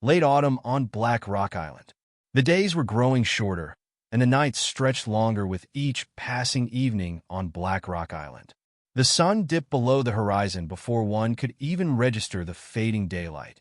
Late autumn on Black Rock Island. The days were growing shorter, and the nights stretched longer with each passing evening on Black Rock Island. The sun dipped below the horizon before one could even register the fading daylight,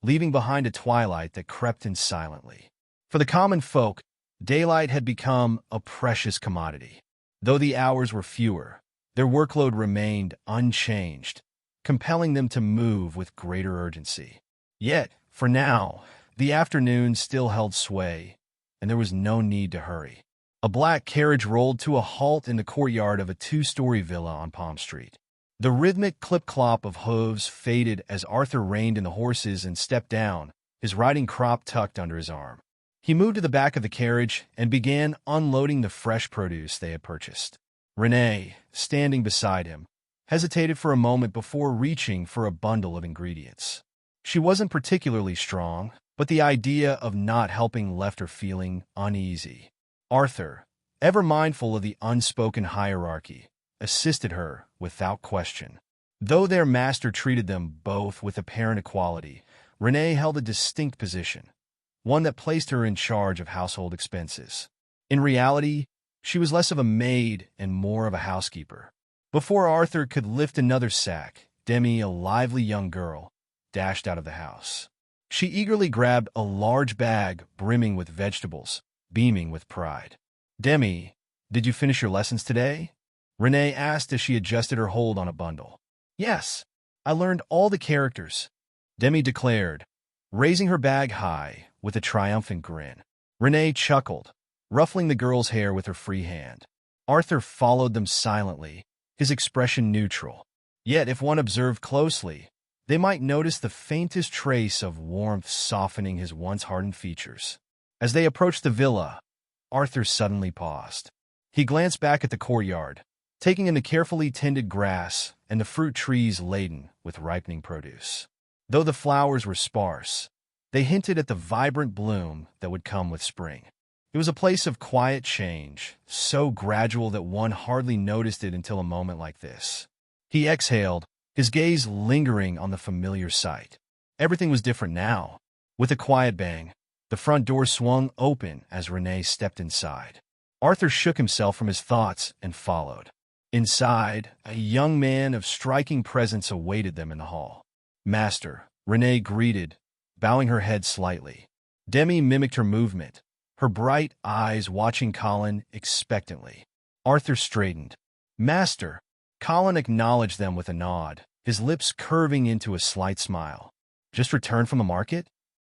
leaving behind a twilight that crept in silently. For the common folk, daylight had become a precious commodity. Though the hours were fewer, their workload remained unchanged, compelling them to move with greater urgency. Yet, for now, the afternoon still held sway, and there was no need to hurry. A black carriage rolled to a halt in the courtyard of a two-story villa on Palm Street. The rhythmic clip-clop of hooves faded as Arthur reined in the horses and stepped down, his riding crop tucked under his arm. He moved to the back of the carriage and began unloading the fresh produce they had purchased. Renee, standing beside him, hesitated for a moment before reaching for a bundle of ingredients. She wasn't particularly strong, but the idea of not helping left her feeling uneasy. Arthur, ever mindful of the unspoken hierarchy, assisted her without question. Though their master treated them both with apparent equality, Renee held a distinct position, one that placed her in charge of household expenses. In reality, she was less of a maid and more of a housekeeper. Before Arthur could lift another sack, Demi, a lively young girl, dashed out of the house. She eagerly grabbed a large bag brimming with vegetables, beaming with pride. "Demi, did you finish your lessons today?" Renee asked as she adjusted her hold on a bundle. "Yes, I learned all the characters," Demi declared, raising her bag high with a triumphant grin. Renee chuckled, ruffling the girl's hair with her free hand. Arthur followed them silently, his expression neutral. Yet if one observed closely, they might notice the faintest trace of warmth softening his once hardened features. As they approached the villa, Arthur suddenly paused. He glanced back at the courtyard, taking in the carefully tended grass and the fruit trees laden with ripening produce. Though the flowers were sparse, they hinted at the vibrant bloom that would come with spring. It was a place of quiet change, so gradual that one hardly noticed it until a moment like this. He exhaled, his gaze lingering on the familiar sight. Everything was different now. With a quiet bang, the front door swung open as Renee stepped inside. Arthur shook himself from his thoughts and followed. Inside, a young man of striking presence awaited them in the hall. "Master," Renee greeted, bowing her head slightly. Demi mimicked her movement, her bright eyes watching Colin expectantly. Arthur straightened. "Master." Colin acknowledged them with a nod, his lips curving into a slight smile. "Just returned from the market?"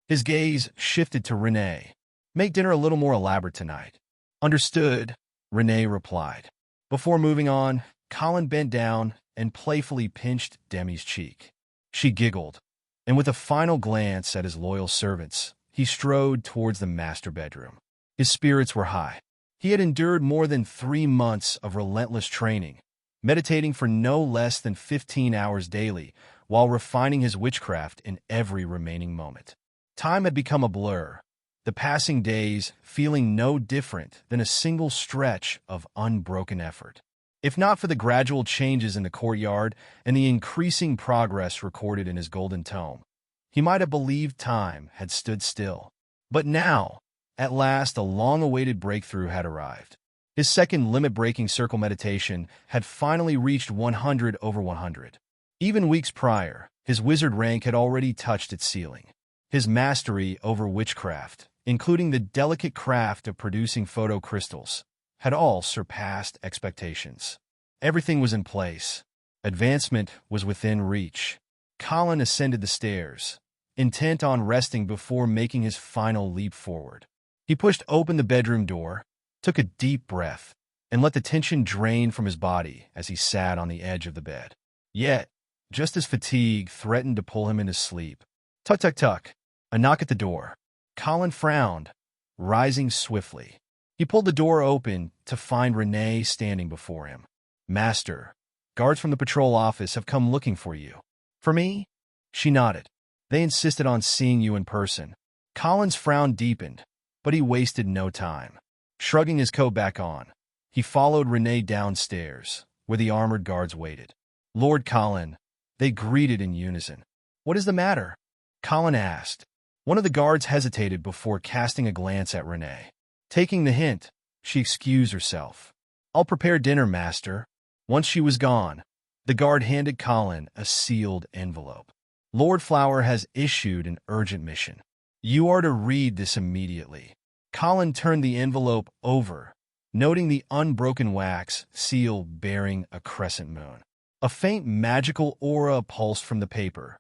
His gaze shifted to Renee. "Make dinner a little more elaborate tonight." "Understood," Renee replied. Before moving on, Colin bent down and playfully pinched Demi's cheek. She giggled, and with a final glance at his loyal servants, he strode towards the master bedroom. His spirits were high. He had endured more than 3 months of relentless training, meditating for no less than 15 hours daily, while refining his witchcraft in every remaining moment. Time had become a blur, the passing days feeling no different than a single stretch of unbroken effort. If not for the gradual changes in the courtyard and the increasing progress recorded in his golden tome, he might have believed time had stood still. But now, at last, a long-awaited breakthrough had arrived. His second limit-breaking circle meditation had finally reached 100 over 100. Even weeks prior, his wizard rank had already touched its ceiling. His mastery over witchcraft, including the delicate craft of producing photo crystals, had all surpassed expectations. Everything was in place. Advancement was within reach. Colin ascended the stairs, intent on resting before making his final leap forward. He pushed open the bedroom door, took a deep breath, and let the tension drain from his body as he sat on the edge of the bed. Yet, just as fatigue threatened to pull him into sleep, tuck, tuck, tuck, a knock at the door. Colin frowned, rising swiftly. He pulled the door open to find Renee standing before him. "Master, guards from the patrol office have come looking for you." "For me?" She nodded. "They insisted on seeing you in person." Colin's frown deepened, but he wasted no time. Shrugging his coat back on, he followed Renee downstairs, where the armored guards waited. "Lord Colin," they greeted in unison. "What is the matter?" Colin asked, One of the guards hesitated before casting a glance at Renee. Taking the hint, she excused herself. "I'll prepare dinner, master." Once she was gone, the guard handed Colin a sealed envelope. "Lord Flower has issued an urgent mission. You are to read this immediately." Colin turned the envelope over, noting the unbroken wax seal bearing a crescent moon. A faint magical aura pulsed from the paper,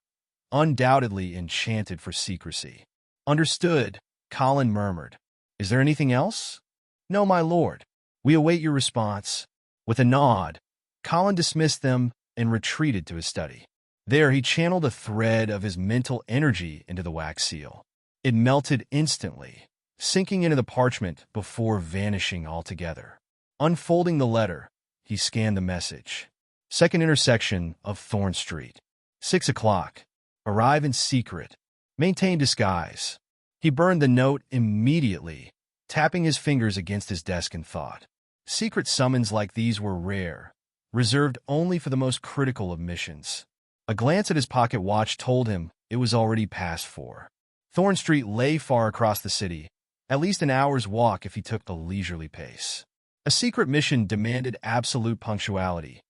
undoubtedly enchanted for secrecy. "Understood," Colin murmured. "Is there anything else?" "No, my lord. We await your response." With a nod, Colin dismissed them and retreated to his study. There he channeled a thread of his mental energy into the wax seal. It melted instantly, sinking into the parchment before vanishing altogether. Unfolding the letter, he scanned the message. Second intersection of Thorn Street. 6 o'clock. Arrive in secret. Maintain disguise. He burned the note immediately, tapping his fingers against his desk in thought. Secret summons like these were rare, reserved only for the most critical of missions. A glance at his pocket watch told him it was already past 4. Thorn Street lay far across the city, at least an hour's walk if he took the leisurely pace. A secret mission demanded absolute punctuality.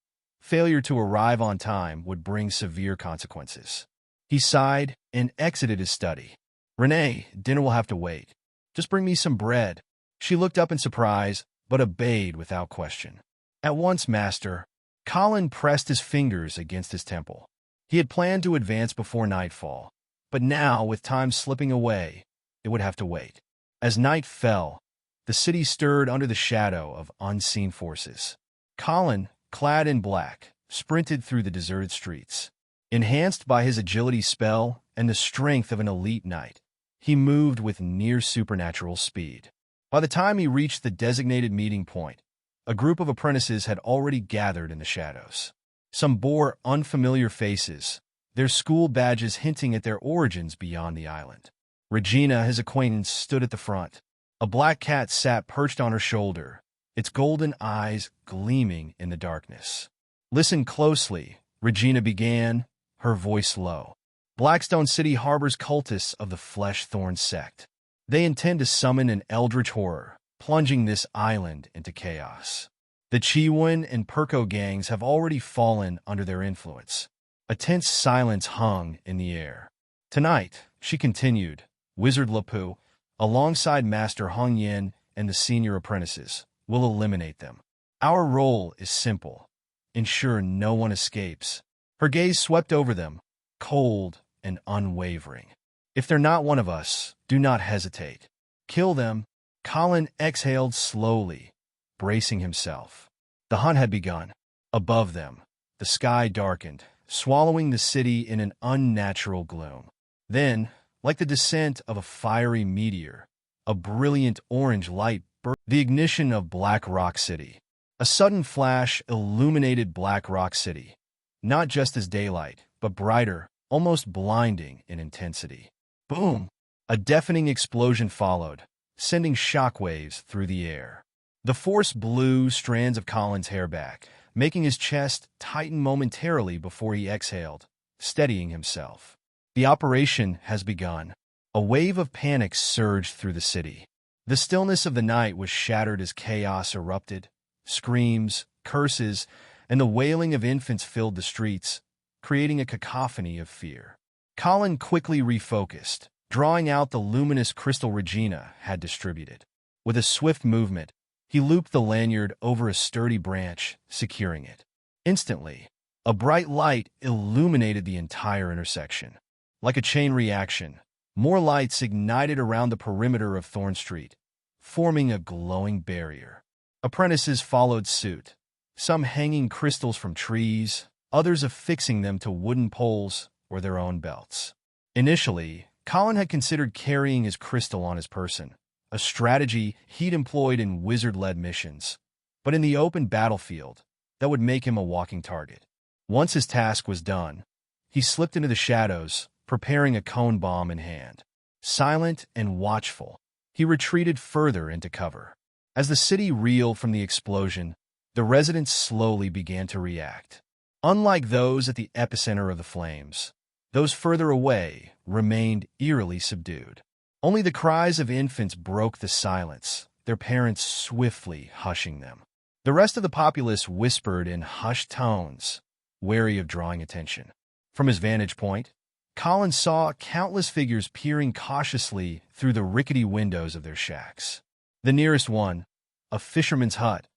Failure to arrive on time would bring severe consequences. He sighed and exited his study. "Renee, dinner will have to wait. Just bring me some bread." She looked up in surprise, but obeyed without question. "At once, master." Colin pressed his fingers against his temple. He had planned to advance before nightfall, but now, with time slipping away, it would have to wait. As night fell, the city stirred under the shadow of unseen forces. Colin, clad in black, sprinted through the deserted streets. Enhanced by his agility spell and the strength of an elite knight, he moved with near-supernatural speed. By the time he reached the designated meeting point, a group of apprentices had already gathered in the shadows. Some bore unfamiliar faces, their school badges hinting at their origins beyond the island. Regina, his acquaintance, stood at the front. A black cat sat perched on her shoulder, its golden eyes gleaming in the darkness. "Listen closely," Regina began, her voice low. "Blackstone City harbors cultists of the Flesh-Thorn sect. They intend to summon an eldritch horror, plunging this island into chaos. The Chiwin and Perko gangs have already fallen under their influence." A tense silence hung in the air. "Tonight," she continued, "Wizard Lapu, alongside Master Hong Yin and the senior apprentices, will eliminate them. Our role is simple: ensure no one escapes." Her gaze swept over them, cold and unwavering. "If they're not one of us, do not hesitate. Kill them." Colin exhaled slowly, bracing himself. The hunt had begun. Above them, the sky darkened, swallowing the city in an unnatural gloom. Then, like the descent of a fiery meteor, a brilliant orange light burst the ignition of Black Rock City. A sudden flash illuminated Black Rock City, not just as daylight, but brighter, almost blinding in intensity. Boom! A deafening explosion followed, sending shockwaves through the air. The force blew strands of Colin's hair back, making his chest tighten momentarily before he exhaled, steadying himself. The operation has begun. A wave of panic surged through the city. The stillness of the night was shattered as chaos erupted. Screams, curses, and the wailing of infants filled the streets, creating a cacophony of fear. Colin quickly refocused, drawing out the luminous crystal Regina had distributed. With a swift movement, he looped the lanyard over a sturdy branch, securing it. Instantly, a bright light illuminated the entire intersection. Like a chain reaction, more lights ignited around the perimeter of Thorn Street, forming a glowing barrier. Apprentices followed suit, some hanging crystals from trees, others affixing them to wooden poles or their own belts. Initially, Colin had considered carrying his crystal on his person, a strategy he'd employed in wizard-led missions, but in the open battlefield, that would make him a walking target. Once his task was done, he slipped into the shadows, preparing a cone bomb in hand. Silent and watchful, he retreated further into cover. As the city reeled from the explosion, the residents slowly began to react. Unlike those at the epicenter of the flames, those further away remained eerily subdued. Only the cries of infants broke the silence, their parents swiftly hushing them. The rest of the populace whispered in hushed tones, wary of drawing attention. From his vantage point, Colin saw countless figures peering cautiously through the rickety windows of their shacks. The nearest one, a fisherman's hut,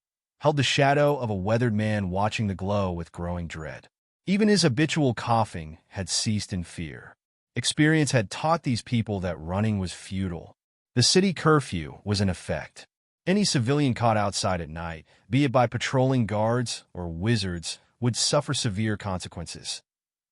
held the shadow of a weathered man watching the glow with growing dread. Even his habitual coughing had ceased in fear. Experience had taught these people that running was futile. The city curfew was in effect. Any civilian caught outside at night, be it by patrolling guards or wizards, would suffer severe consequences.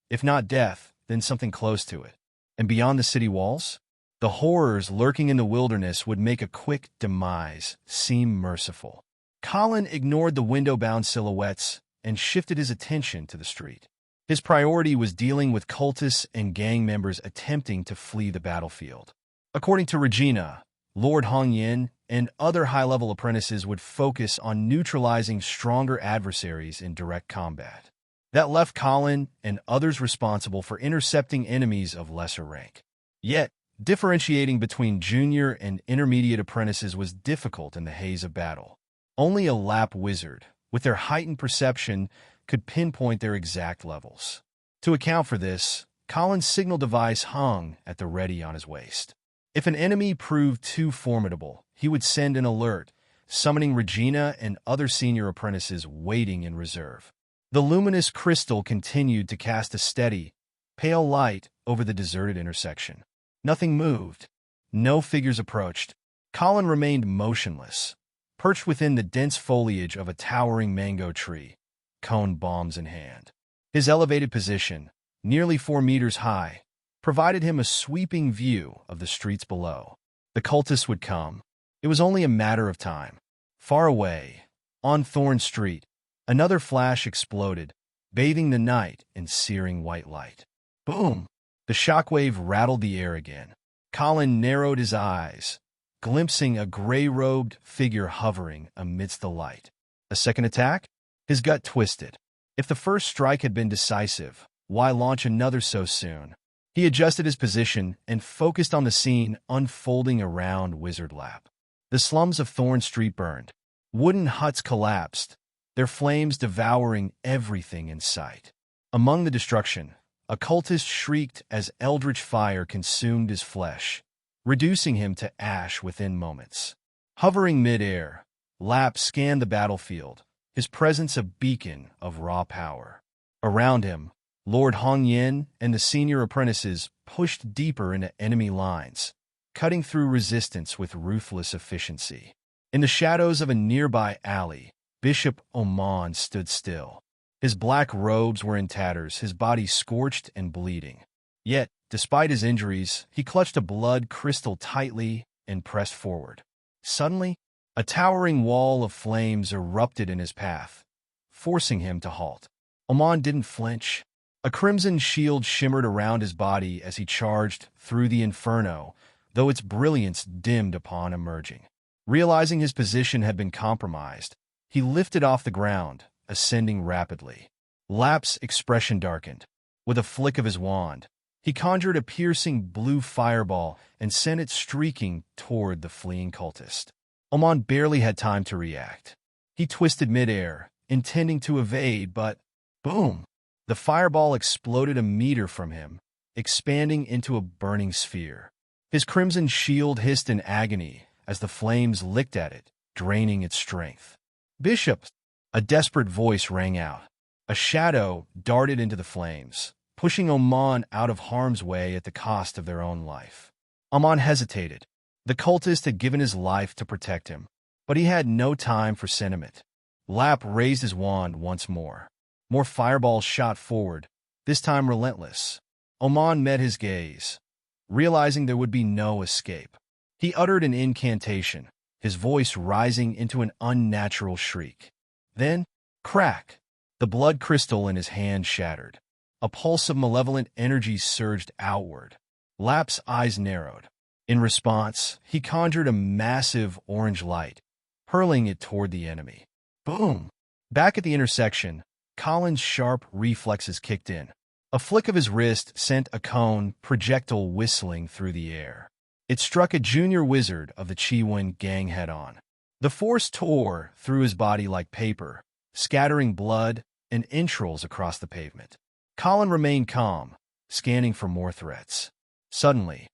If not death, then something close to it. And beyond the city walls, the horrors lurking in the wilderness would make a quick demise seem merciful. Colin ignored the window-bound silhouettes and shifted his attention to the street. His priority was dealing with cultists and gang members attempting to flee the battlefield. According to Regina, Lord Hong Yin and other high-level apprentices would focus on neutralizing stronger adversaries in direct combat. That left Colin and others responsible for intercepting enemies of lesser rank. Yet, differentiating between junior and intermediate apprentices was difficult in the haze of battle. Only a Lap wizard, with their heightened perception, could pinpoint their exact levels. To account for this, Colin's signal device hung at the ready on his waist. If an enemy proved too formidable, he would send an alert, summoning Regina and other senior apprentices waiting in reserve. The luminous crystal continued to cast a steady, pale light over the deserted intersection. Nothing moved. No figures approached. Colin remained motionless, perched within the dense foliage of a towering mango tree, cone bombs in hand. His elevated position, nearly 4 meters high, provided him a sweeping view of the streets below. The cultists would come. It was only a matter of time. Far away, on Thorn Street, another flash exploded, bathing the night in searing white light. Boom! The shockwave rattled the air again. Colin narrowed his eyes, glimpsing a gray-robed figure hovering amidst the light. A second attack? His gut twisted. If the first strike had been decisive, why launch another so soon? He adjusted his position and focused on the scene unfolding around Wizard Lap. The slums of Thorn Street burned. Wooden huts collapsed, their flames devouring everything in sight. Among the destruction, a cultist shrieked as eldritch fire consumed his flesh, reducing him to ash within moments. Hovering mid-air, Lap scanned the battlefield, his presence a beacon of raw power. Around him, Lord Hong Yin and the senior apprentices pushed deeper into enemy lines, cutting through resistance with ruthless efficiency. In the shadows of a nearby alley, Bishop Oman stood still. His black robes were in tatters, his body scorched and bleeding. Yet, despite his injuries, he clutched a blood crystal tightly and pressed forward. Suddenly, a towering wall of flames erupted in his path, forcing him to halt. Oman didn't flinch. A crimson shield shimmered around his body as he charged through the inferno, though its brilliance dimmed upon emerging. Realizing his position had been compromised, he lifted off the ground, ascending rapidly. Lap's expression darkened. With a flick of his wand, he conjured a piercing blue fireball and sent it streaking toward the fleeing cultist. Oman barely had time to react. He twisted midair, intending to evade, but boom! The fireball exploded a meter from him, expanding into a burning sphere. His crimson shield hissed in agony as the flames licked at it, draining its strength. "Bishop!" A desperate voice rang out. A shadow darted into the flames, pushing Oman out of harm's way at the cost of their own life. Oman hesitated. The cultist had given his life to protect him, but he had no time for sentiment. Lap raised his wand once more. More fireballs shot forward, this time relentless. Oman met his gaze, realizing there would be no escape. He uttered an incantation, his voice rising into an unnatural shriek. Then, crack! The blood crystal in his hand shattered. A pulse of malevolent energy surged outward. Lap's eyes narrowed. In response, he conjured a massive orange light, hurling it toward the enemy. Boom! Back at the intersection, Colin's sharp reflexes kicked in. A flick of his wrist sent a cone projectile whistling through the air. It struck a junior wizard of the Chiwen gang head-on. The force tore through his body like paper, scattering blood and entrails across the pavement. Colin remained calm, scanning for more threats. Suddenly,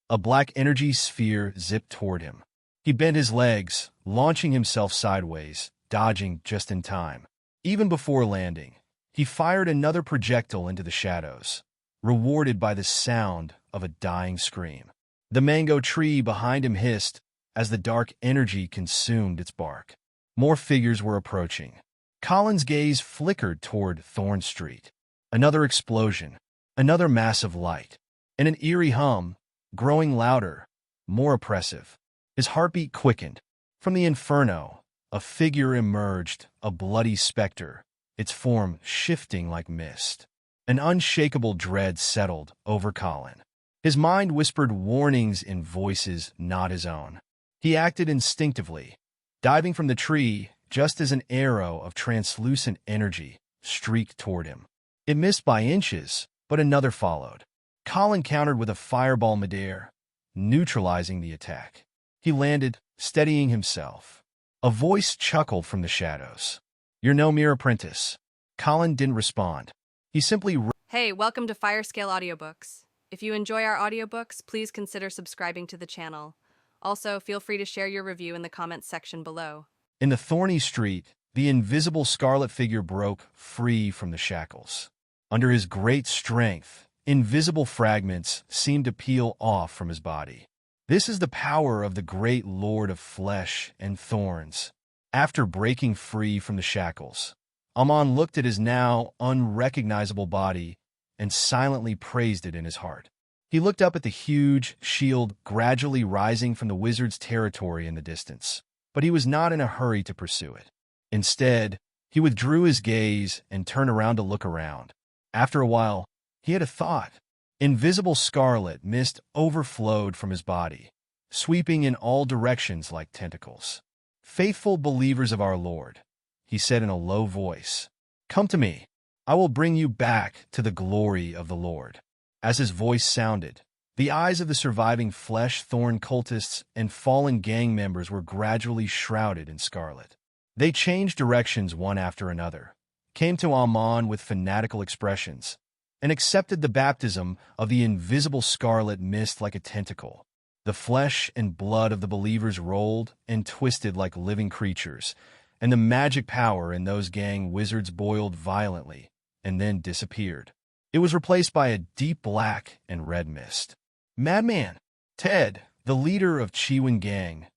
a black energy sphere zipped toward him. He bent his legs, launching himself sideways, dodging just in time. Even before landing, he fired another projectile into the shadows, rewarded by the sound of a dying scream. The mango tree behind him hissed as the dark energy consumed its bark. More figures were approaching. Colin's gaze flickered toward Thorn Street. Another explosion, another massive light, and an eerie hum, growing louder, more oppressive. His heartbeat quickened. From the inferno, a figure emerged, a bloody specter, its form shifting like mist. An unshakable dread settled over Colin. His mind whispered warnings in voices not his own. He acted instinctively, diving from the tree just as an arrow of translucent energy streaked toward him. It missed by inches, but another followed. Colin countered with a fireball midair, neutralizing the attack. He landed, steadying himself. A voice chuckled from the shadows. "You're no mere apprentice." Colin didn't respond. He simply... Hey, welcome to Firescale Audiobooks. If you enjoy our audiobooks, please consider subscribing to the channel. Also, feel free to share your review in the comments section below. In the thorny street, the invisible scarlet figure broke free from the shackles. Under his great strength, invisible fragments seemed to peel off from his body. This is the power of the great Lord of Flesh and Thorns. After breaking free from the shackles, Amon looked at his now unrecognizable body and silently praised it in his heart. He looked up at the huge shield gradually rising from the wizard's territory in the distance, but he was not in a hurry to pursue it. Instead, he withdrew his gaze and turned around to look around. After a while, he had a thought. Invisible scarlet mist overflowed from his body, sweeping in all directions like tentacles. "Faithful believers of our Lord," he said in a low voice, "come to me. I will bring you back to the glory of the Lord." As his voice sounded, the eyes of the surviving flesh-thorn cultists and fallen gang members were gradually shrouded in scarlet. They changed directions one after another, came to Amon with fanatical expressions, and accepted the baptism of the invisible scarlet mist like a tentacle. The flesh and blood of the believers rolled and twisted like living creatures, and the magic power in those gang wizards boiled violently and then disappeared. It was replaced by a deep black and red mist. Madman Ted, the leader of Chiwen gang,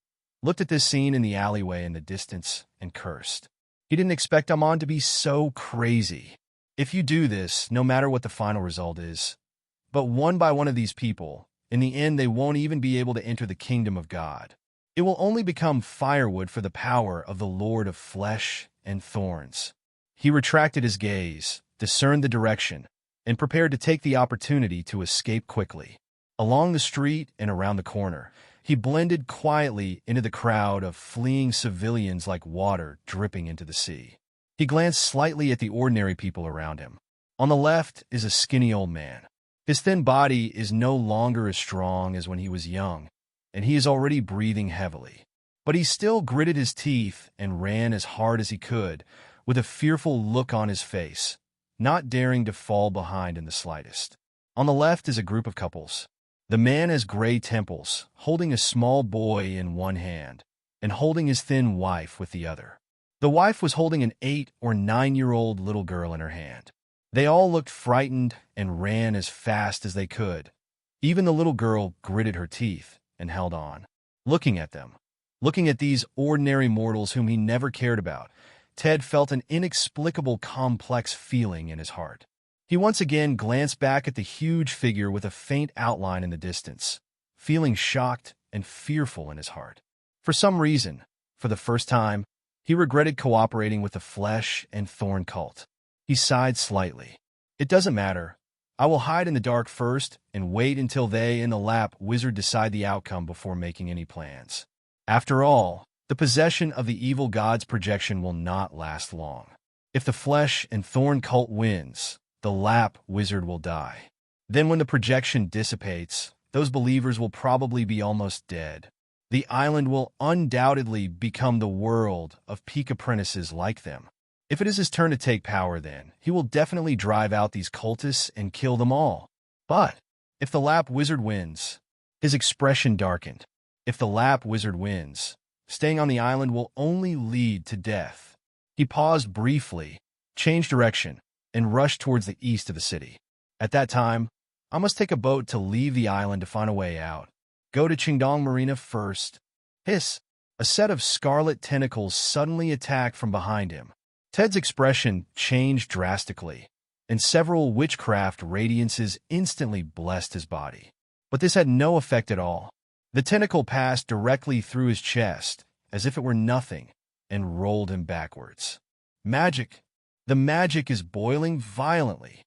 looked at this scene in the alleyway in the distance and cursed. He didn't expect Amon to be so crazy. If you do this, no matter what the final result is, but one by one of these people, in the end they won't even be able to enter the kingdom of God. It will only become firewood for the power of the Lord of Flesh and Thorns. He retracted his gaze, discerned the direction, and prepared to take the opportunity to escape quickly. Along the street and around the corner, he blended quietly into the crowd of fleeing civilians like water dripping into the sea. He glanced slightly at the ordinary people around him. On the left is a skinny old man. His thin body is no longer as strong as when he was young, and he is already breathing heavily. But he still gritted his teeth and ran as hard as he could, with a fearful look on his face, not daring to fall behind in the slightest. On the left is a group of couples. The man has gray temples, holding a small boy in one hand, and holding his thin wife with the other. The wife was holding an 8 or 9-year-old little girl in her hand. They all looked frightened and ran as fast as they could. Even the little girl gritted her teeth and held on. Looking at them, looking at these ordinary mortals whom he never cared about, Ted felt an inexplicable complex feeling in his heart. He once again glanced back at the huge figure with a faint outline in the distance, feeling shocked and fearful in his heart. For some reason, for the first time, he regretted cooperating with the Flesh and Thorn cult. He sighed slightly. "It doesn't matter. I will hide in the dark first and wait until they and the Lap wizard decide the outcome before making any plans. After all, the possession of the evil god's projection will not last long. If the Flesh and Thorn cult wins, the Lap wizard will die. Then when the projection dissipates, those believers will probably be almost dead. The island will undoubtedly become the world of peak apprentices like them. If it is his turn to take power then, he will definitely drive out these cultists and kill them all. But if the Lap wizard wins, his expression darkened. If the Lap wizard wins, staying on the island will only lead to death. He paused briefly, changed direction, and rushed towards the east of the city. At that time, I must take a boat to leave the island to find a way out. Go to Qingdong Marina first. Hiss! A set of scarlet tentacles suddenly attacked from behind him. Ted's expression changed drastically, and several witchcraft radiances instantly blessed his body. But this had no effect at all. The tentacle passed directly through his chest, as if it were nothing, and rolled him backwards. Magic! The magic is boiling violently.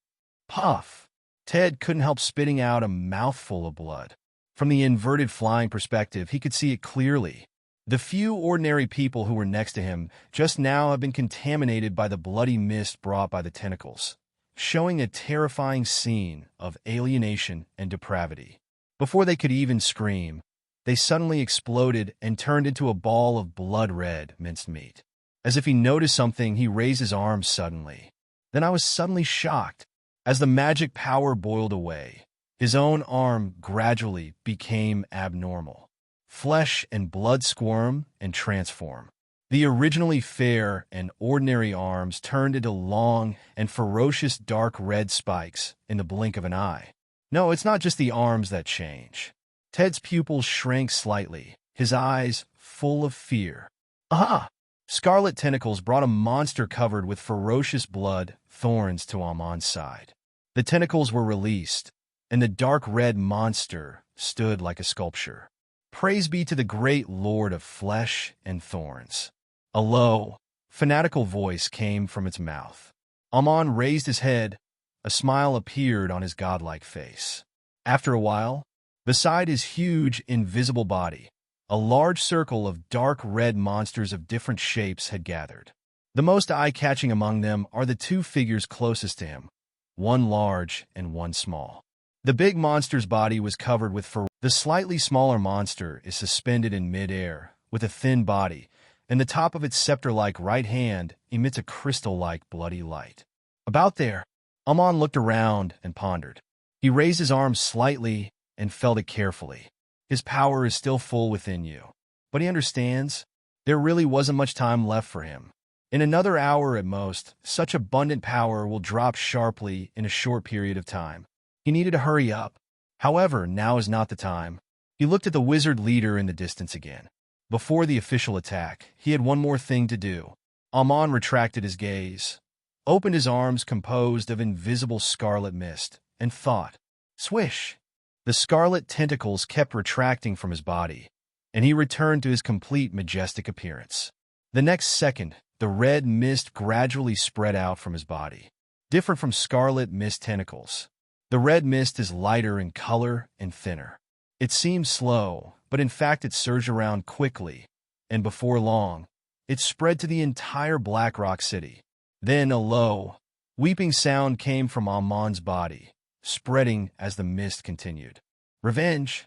Puff! Ted couldn't help spitting out a mouthful of blood. From the inverted flying perspective, he could see it clearly. The few ordinary people who were next to him just now have been contaminated by the bloody mist brought by the tentacles, showing a terrifying scene of alienation and depravity. Before they could even scream, they suddenly exploded and turned into a ball of blood-red minced meat. As if he noticed something, he raised his arms suddenly. Then I was suddenly shocked. As the magic power boiled away, his own arm gradually became abnormal. Flesh and blood squirm and transform. The originally fair and ordinary arms turned into long and ferocious dark red spikes in the blink of an eye. No, it's not just the arms that change. Ted's pupils shrank slightly, his eyes full of fear. Aha! Scarlet tentacles brought a monster covered with ferocious blood thorns to Amon's side. The tentacles were released, and the dark red monster stood like a sculpture. Praise be to the great Lord of flesh and thorns. A low, fanatical voice came from its mouth. Amon raised his head. A smile appeared on his godlike face. After a while, beside his huge, invisible body, a large circle of dark red monsters of different shapes had gathered. The most eye-catching among them are the two figures closest to him, one large and one small. The big monster's body was covered with fur. The slightly smaller monster is suspended in midair, with a thin body, and the top of its scepter-like right hand emits a crystal-like bloody light. About there, Amon looked around and pondered. He raised his arm slightly and felt it carefully. His power is still full within you, but he understands there really wasn't much time left for him. In another hour at most, such abundant power will drop sharply in a short period of time. He needed to hurry up. However, now is not the time. He looked at the wizard leader in the distance again. Before the official attack, he had one more thing to do. Amon retracted his gaze, opened his arms composed of invisible scarlet mist, and thought. Swish! The scarlet tentacles kept retracting from his body, and he returned to his complete majestic appearance. The next second, the red mist gradually spread out from his body. Different from scarlet mist tentacles, the red mist is lighter in color and thinner. It seems slow, but in fact it surged around quickly, and before long, it spread to the entire Black Rock City. Then a low, weeping sound came from Amon's body, spreading as the mist continued. Revenge!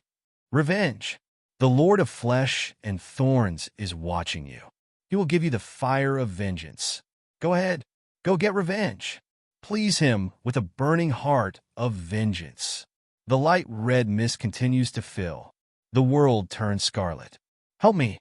Revenge! The Lord of Flesh and Thorns is watching you. He will give you the fire of vengeance. Go ahead, go get revenge. Please him with a burning heart of vengeance. The light red mist continues to fill. The world turns scarlet. Help me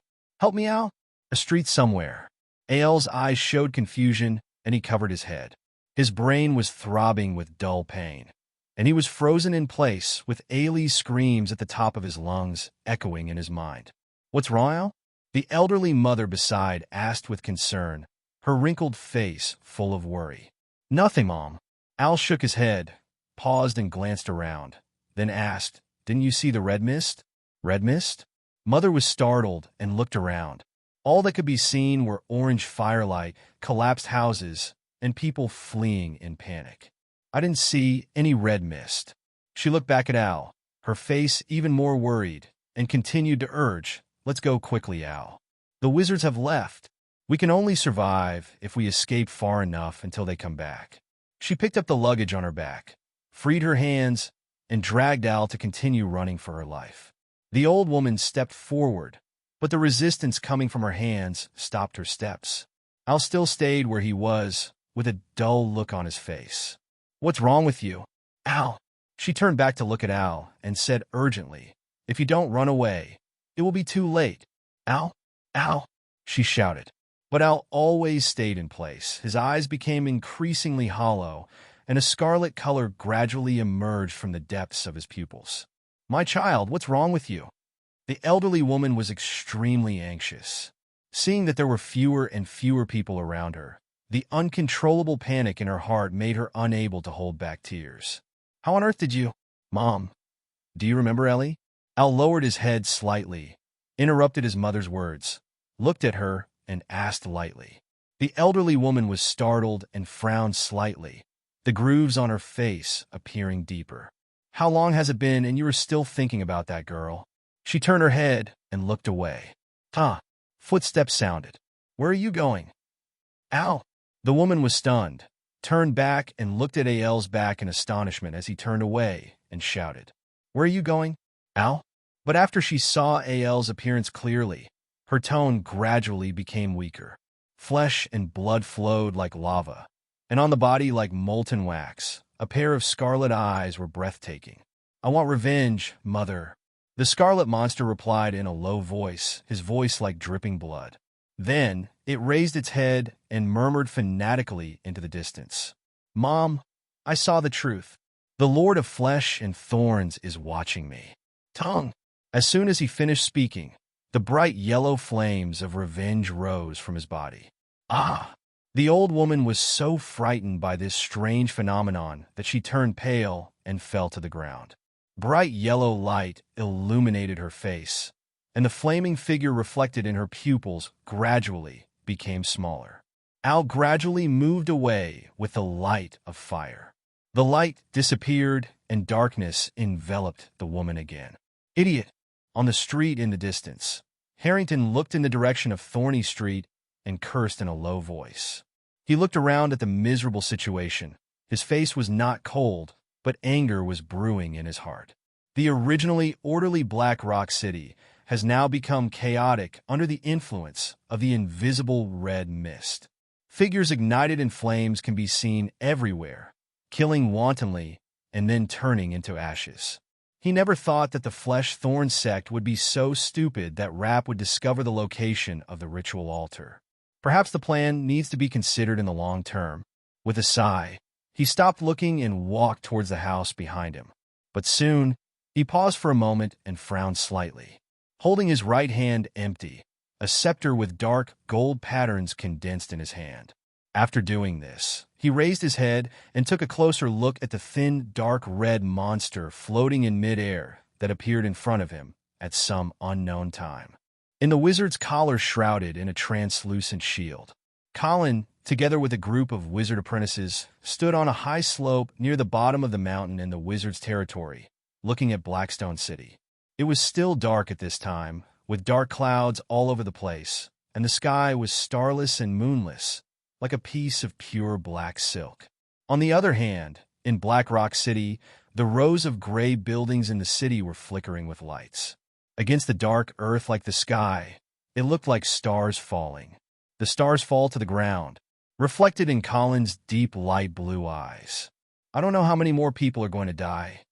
out. A street somewhere. Ael's eyes showed confusion, and he covered his head. His brain was throbbing with dull pain, and he was frozen in place with Ailey's screams at the top of his lungs echoing in his mind. What's wrong, Al? The elderly mother beside asked with concern, her wrinkled face full of worry. Nothing, Mom. Al shook his head, paused and glanced around, then asked, Didn't you see the red mist? Red mist? Mother was startled and looked around. All that could be seen were orange firelight, collapsed houses, and people fleeing in panic. I didn't see any red mist. She looked back at Al, her face even more worried, and continued to urge, Let's go quickly, Al. The wizards have left. We can only survive if we escape far enough until they come back. She picked up the luggage on her back, freed her hands, and dragged Al to continue running for her life. The old woman stepped forward, but the resistance coming from her hands stopped her steps. Al still stayed where he was, with a dull look on his face. "What's wrong with you, Al?" She turned back to look at Al and said urgently, "If you don't run away, it will be too late." "Al? Al?" she shouted. But Al always stayed in place. His eyes became increasingly hollow, and a scarlet color gradually emerged from the depths of his pupils. "My child, what's wrong with you?" The elderly woman was extremely anxious. Seeing that there were fewer and fewer people around her, the uncontrollable panic in her heart made her unable to hold back tears. "How on earth did you—" "Mom, do you remember Ellie?" Al lowered his head slightly, interrupted his mother's words, looked at her, and asked lightly. The elderly woman was startled and frowned slightly, the grooves on her face appearing deeper. "How long has it been and you are still thinking about that girl?" She turned her head and looked away. Footsteps sounded. "Where are you going?" "Al!" The woman was stunned, turned back and looked at Al's back in astonishment as he turned away and shouted, "Where are you going, Al?" But after she saw Al's appearance clearly, her tone gradually became weaker. Flesh and blood flowed like lava, and on the body like molten wax, a pair of scarlet eyes were breathtaking. "I want revenge, Mother." The scarlet monster replied in a low voice, his voice like dripping blood. Then it raised its head and murmured fanatically into the distance. "Mom, I saw the truth. The Lord of Flesh and Thorns is watching me." Tongue. As soon as he finished speaking, the bright yellow flames of revenge rose from his body. The old woman was so frightened by this strange phenomenon that she turned pale and fell to the ground. Bright yellow light illuminated her face, and the flaming figure reflected in her pupils gradually became smaller. Al gradually moved away with the light of fire. The light disappeared, and darkness enveloped the woman again. "Idiot!" On the street in the distance, Harrington looked in the direction of Thorny Street and cursed in a low voice. He looked around at the miserable situation. His face was not cold, but anger was brewing in his heart. The originally orderly Black Rock City has now become chaotic under the influence of the invisible red mist. Figures ignited in flames can be seen everywhere, killing wantonly and then turning into ashes. He never thought that the Flesh Thorn sect would be so stupid that Rapp would discover the location of the ritual altar. Perhaps the plan needs to be considered in the long term. With a sigh, he stopped looking and walked towards the house behind him. But soon, he paused for a moment and frowned slightly. Holding his right hand empty, a scepter with dark gold patterns condensed in his hand. After doing this, he raised his head and took a closer look at the thin, dark red monster floating in midair that appeared in front of him at some unknown time. In the wizard's collar shrouded in a translucent shield, Colin, together with a group of wizard apprentices, stood on a high slope near the bottom of the mountain in the wizard's territory, looking at Blackstone City. It was still dark at this time, with dark clouds all over the place, and the sky was starless and moonless, like a piece of pure black silk. On the other hand, in Black Rock City, the rows of gray buildings in the city were flickering with lights. Against the dark earth like the sky, it looked like stars falling. The stars fall to the ground, reflected in Colin's deep light blue eyes. "I don't know how many more people are going to die,"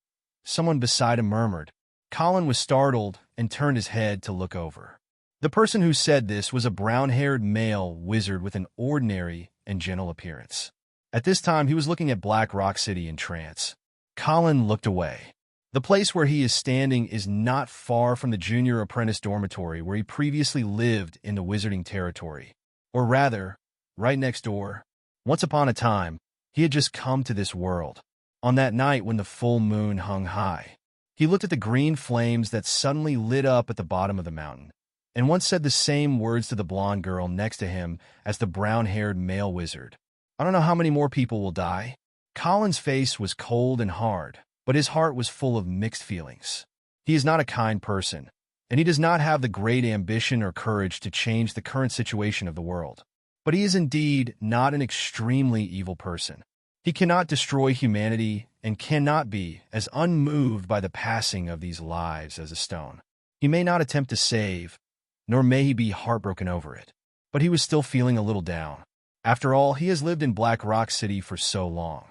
someone beside him murmured. Colin was startled and turned his head to look over. The person who said this was a brown-haired male wizard with an ordinary and gentle appearance. At this time, he was looking at Black Rock City in trance. Colin looked away. The place where he is standing is not far from the junior apprentice dormitory where he previously lived in the wizarding territory. Or rather, right next door. Once upon a time, he had just come to this world, on that night when the full moon hung high. He looked at the green flames that suddenly lit up at the bottom of the mountain, and once said the same words to the blonde girl next to him as the brown-haired male wizard. "I don't know how many more people will die." Colin's face was cold and hard, but his heart was full of mixed feelings. He is not a kind person, and he does not have the great ambition or courage to change the current situation of the world. But he is indeed not an extremely evil person. He cannot destroy humanity and cannot be as unmoved by the passing of these lives as a stone. He may not attempt to save, nor may he be heartbroken over it. But he was still feeling a little down. After all, he has lived in Black Rock City for so long.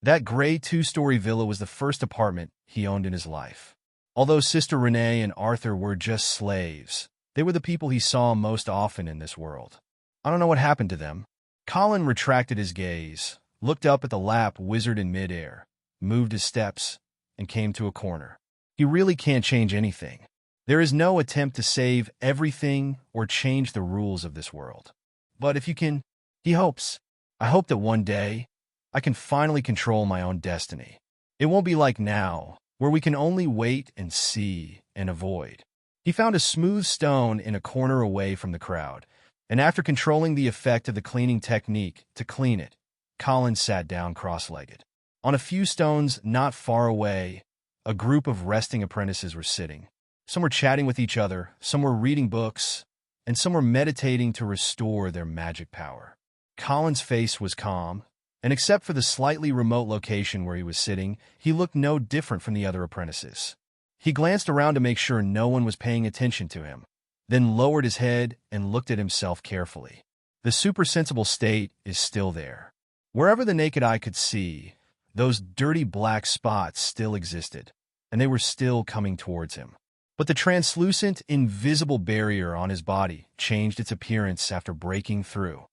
That gray two-story villa was the first apartment he owned in his life. Although Sister Renee and Arthur were just slaves, they were the people he saw most often in this world. I don't know what happened to them. Colin retracted his gaze, looked up at the lap wizard in midair, moved his steps, and came to a corner. He really can't change anything. There is no attempt to save everything or change the rules of this world. But if you can, he hopes. I hope that one day, I can finally control my own destiny. It won't be like now, where we can only wait and see and avoid. He found a smooth stone in a corner away from the crowd, and after controlling the effect of the cleaning technique to clean it, Colin sat down cross-legged. On a few stones not far away, a group of resting apprentices were sitting. Some were chatting with each other, some were reading books, and some were meditating to restore their magic power. Colin's face was calm, and except for the slightly remote location where he was sitting, he looked no different from the other apprentices. He glanced around to make sure no one was paying attention to him, then lowered his head and looked at himself carefully. The supersensible state is still there. Wherever the naked eye could see, those dirty black spots still existed, and they were still coming towards him. But the translucent, invisible barrier on his body changed its appearance after breaking through.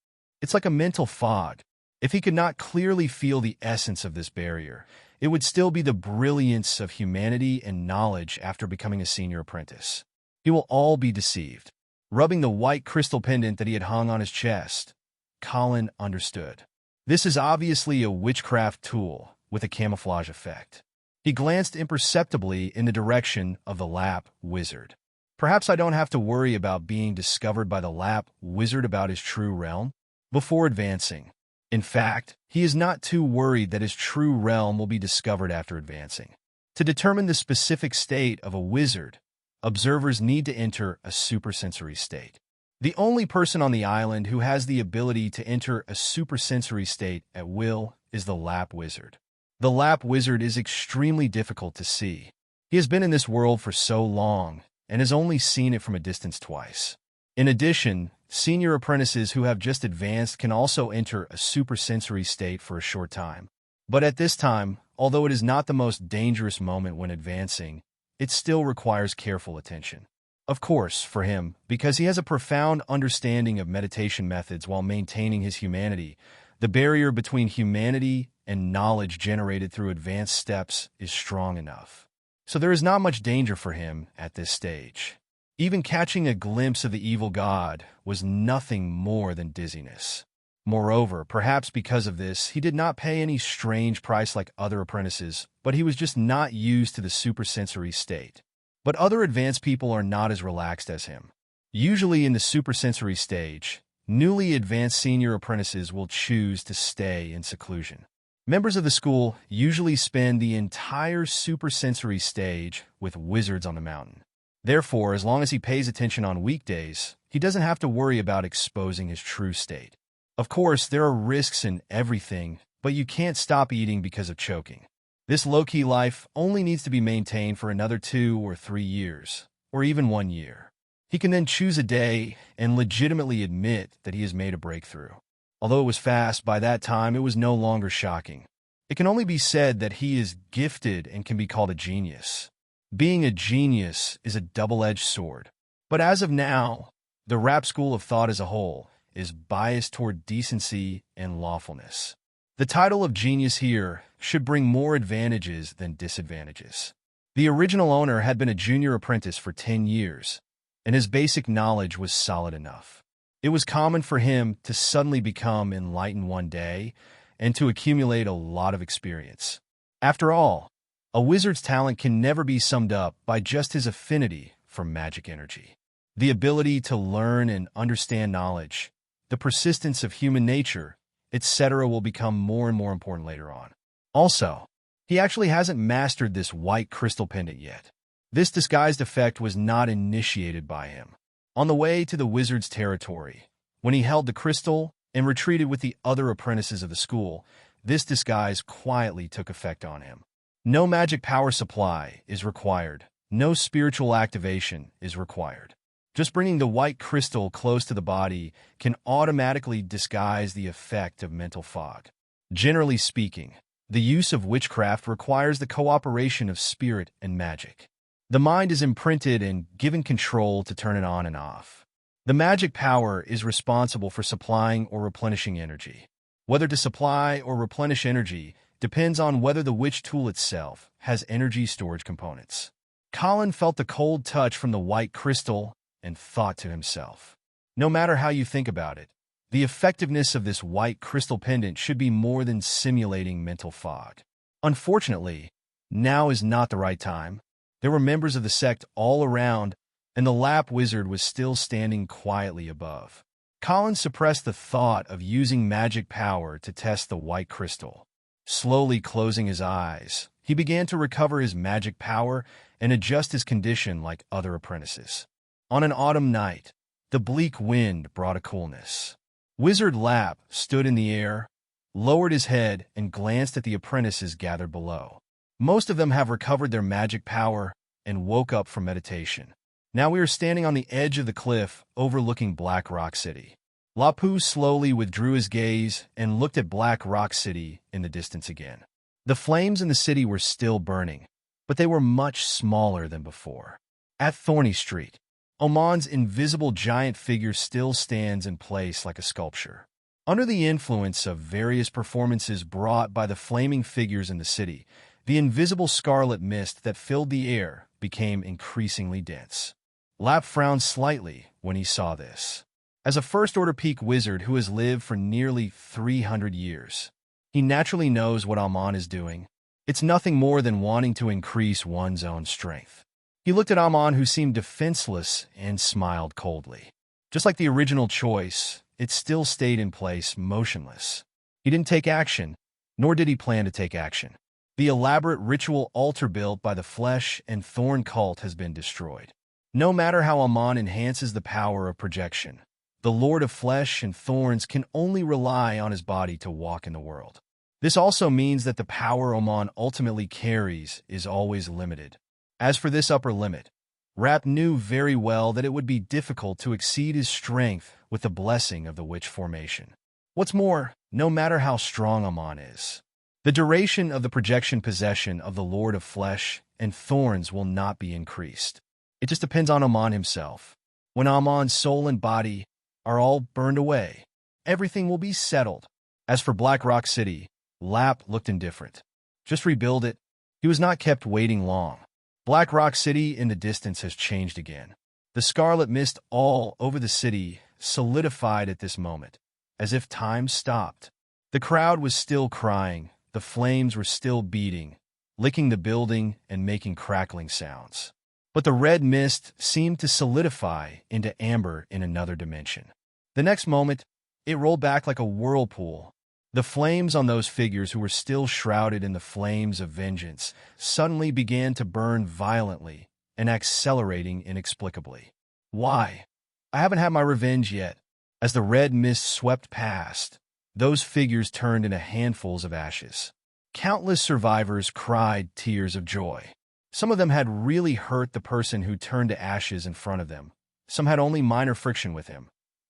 It's like a mental fog. If he could not clearly feel the essence of this barrier, it would still be the brilliance of humanity and knowledge after becoming a senior apprentice. He will all be deceived. Rubbing the white crystal pendant that he had hung on his chest, Colin understood. This is obviously a witchcraft tool with a camouflage effect. He glanced imperceptibly in the direction of the lap wizard. Perhaps I don't have to worry about being discovered by the lap wizard about his true realm before advancing. In fact, he is not too worried that his true realm will be discovered after advancing. To determine the specific state of a wizard, observers need to enter a supersensory state. The only person on the island who has the ability to enter a supersensory state at will is the lap wizard. The lap wizard is extremely difficult to see. He has been in this world for so long and has only seen it from a distance twice. In addition, senior apprentices who have just advanced can also enter a supersensory state for a short time. But at this time, although it is not the most dangerous moment when advancing, it still requires careful attention. Of course, for him, because he has a profound understanding of meditation methods while maintaining his humanity, the barrier between humanity and knowledge generated through advanced steps is strong enough. So there is not much danger for him at this stage. Even catching a glimpse of the evil god was nothing more than dizziness. Moreover, perhaps because of this, he did not pay any strange price like other apprentices, but he was just not used to the supersensory state. But other advanced people are not as relaxed as him. Usually in the supersensory stage, newly advanced senior apprentices will choose to stay in seclusion. Members of the school usually spend the entire supersensory stage with wizards on the mountain. Therefore, as long as he pays attention on weekdays, he doesn't have to worry about exposing his true state. Of course, there are risks in everything, but you can't stop eating because of choking. This low-key life only needs to be maintained for another 2 or 3 years, or even 1 year. He can then choose a day and legitimately admit that he has made a breakthrough. Although it was fast, by that time it was no longer shocking. It can only be said that he is gifted and can be called a genius. Being a genius is a double-edged sword. But as of now, the rap school of thought as a whole is biased toward decency and lawfulness. The title of genius here should bring more advantages than disadvantages. The original owner had been a junior apprentice for 10 years, and his basic knowledge was solid enough. It was common for him to suddenly become enlightened one day and to accumulate a lot of experience. After all, a wizard's talent can never be summed up by just his affinity for magic energy. The ability to learn and understand knowledge, the persistence of human nature, etc. will become more and more important later on. Also, he actually hasn't mastered this white crystal pendant yet. This disguised effect was not initiated by him. On the way to the wizard's territory, when he held the crystal and retreated with the other apprentices of the school, this disguise quietly took effect on him. No magic power supply is required. No spiritual activation is required. Just bringing the white crystal close to the body can automatically disguise the effect of mental fog. Generally speaking, the use of witchcraft requires the cooperation of spirit and magic. The mind is imprinted and given control to turn it on and off. The magic power is responsible for supplying or replenishing energy. Whether to supply or replenish energy depends on whether the witch tool itself has energy storage components. Colin felt the cold touch from the white crystal and thought to himself, no matter how you think about it, the effectiveness of this white crystal pendant should be more than simulating mental fog. Unfortunately, now is not the right time. There were members of the sect all around, and the Lap Wizard was still standing quietly above. Colin suppressed the thought of using magic power to test the white crystal. Slowly closing his eyes, he began to recover his magic power and adjust his condition like other apprentices. On an autumn night, the bleak wind brought a coolness. Wizard Lap stood in the air, lowered his head, and glanced at the apprentices gathered below. Most of them have recovered their magic power and woke up from meditation. Now we are standing on the edge of the cliff overlooking Black Rock City. Lapu slowly withdrew his gaze and looked at Black Rock City in the distance again. The flames in the city were still burning, but they were much smaller than before. At Thorny Street, Oman's invisible giant figure still stands in place like a sculpture. Under the influence of various performances brought by the flaming figures in the city, the invisible scarlet mist that filled the air became increasingly dense. Lap frowned slightly when he saw this. As a first-order peak wizard who has lived for nearly 300 years, he naturally knows what Aman is doing. It's nothing more than wanting to increase one's own strength. He looked at Aman, who seemed defenseless, and smiled coldly. Just like the original choice, it still stayed in place, motionless. He didn't take action, nor did he plan to take action. The elaborate ritual altar built by the Flesh and Thorn cult has been destroyed. No matter how Aman enhances the power of projection, the Lord of Flesh and Thorns can only rely on his body to walk in the world. This also means that the power Aman ultimately carries is always limited. As for this upper limit, Rap knew very well that it would be difficult to exceed his strength with the blessing of the witch formation. What's more, no matter how strong Aman is, the duration of the projection possession of the Lord of Flesh and Thorns will not be increased. It just depends on Aman himself. When Aman's soul and body are all burned away, everything will be settled. As for Black Rock City, Lap looked indifferent. Just rebuild it. He was not kept waiting long. Black Rock City in the distance has changed again. The scarlet mist all over the city solidified at this moment, as if time stopped. The crowd was still crying, the flames were still beating, licking the building and making crackling sounds. But the red mist seemed to solidify into amber in another dimension. The next moment, it rolled back like a whirlpool. The flames on those figures who were still shrouded in the flames of vengeance suddenly began to burn violently and accelerating inexplicably. Why? I haven't had my revenge yet. As the red mist swept past, those figures turned into handfuls of ashes. Countless survivors cried tears of joy. Some of them had really hurt the person who turned to ashes in front of them. Some had only minor friction with him.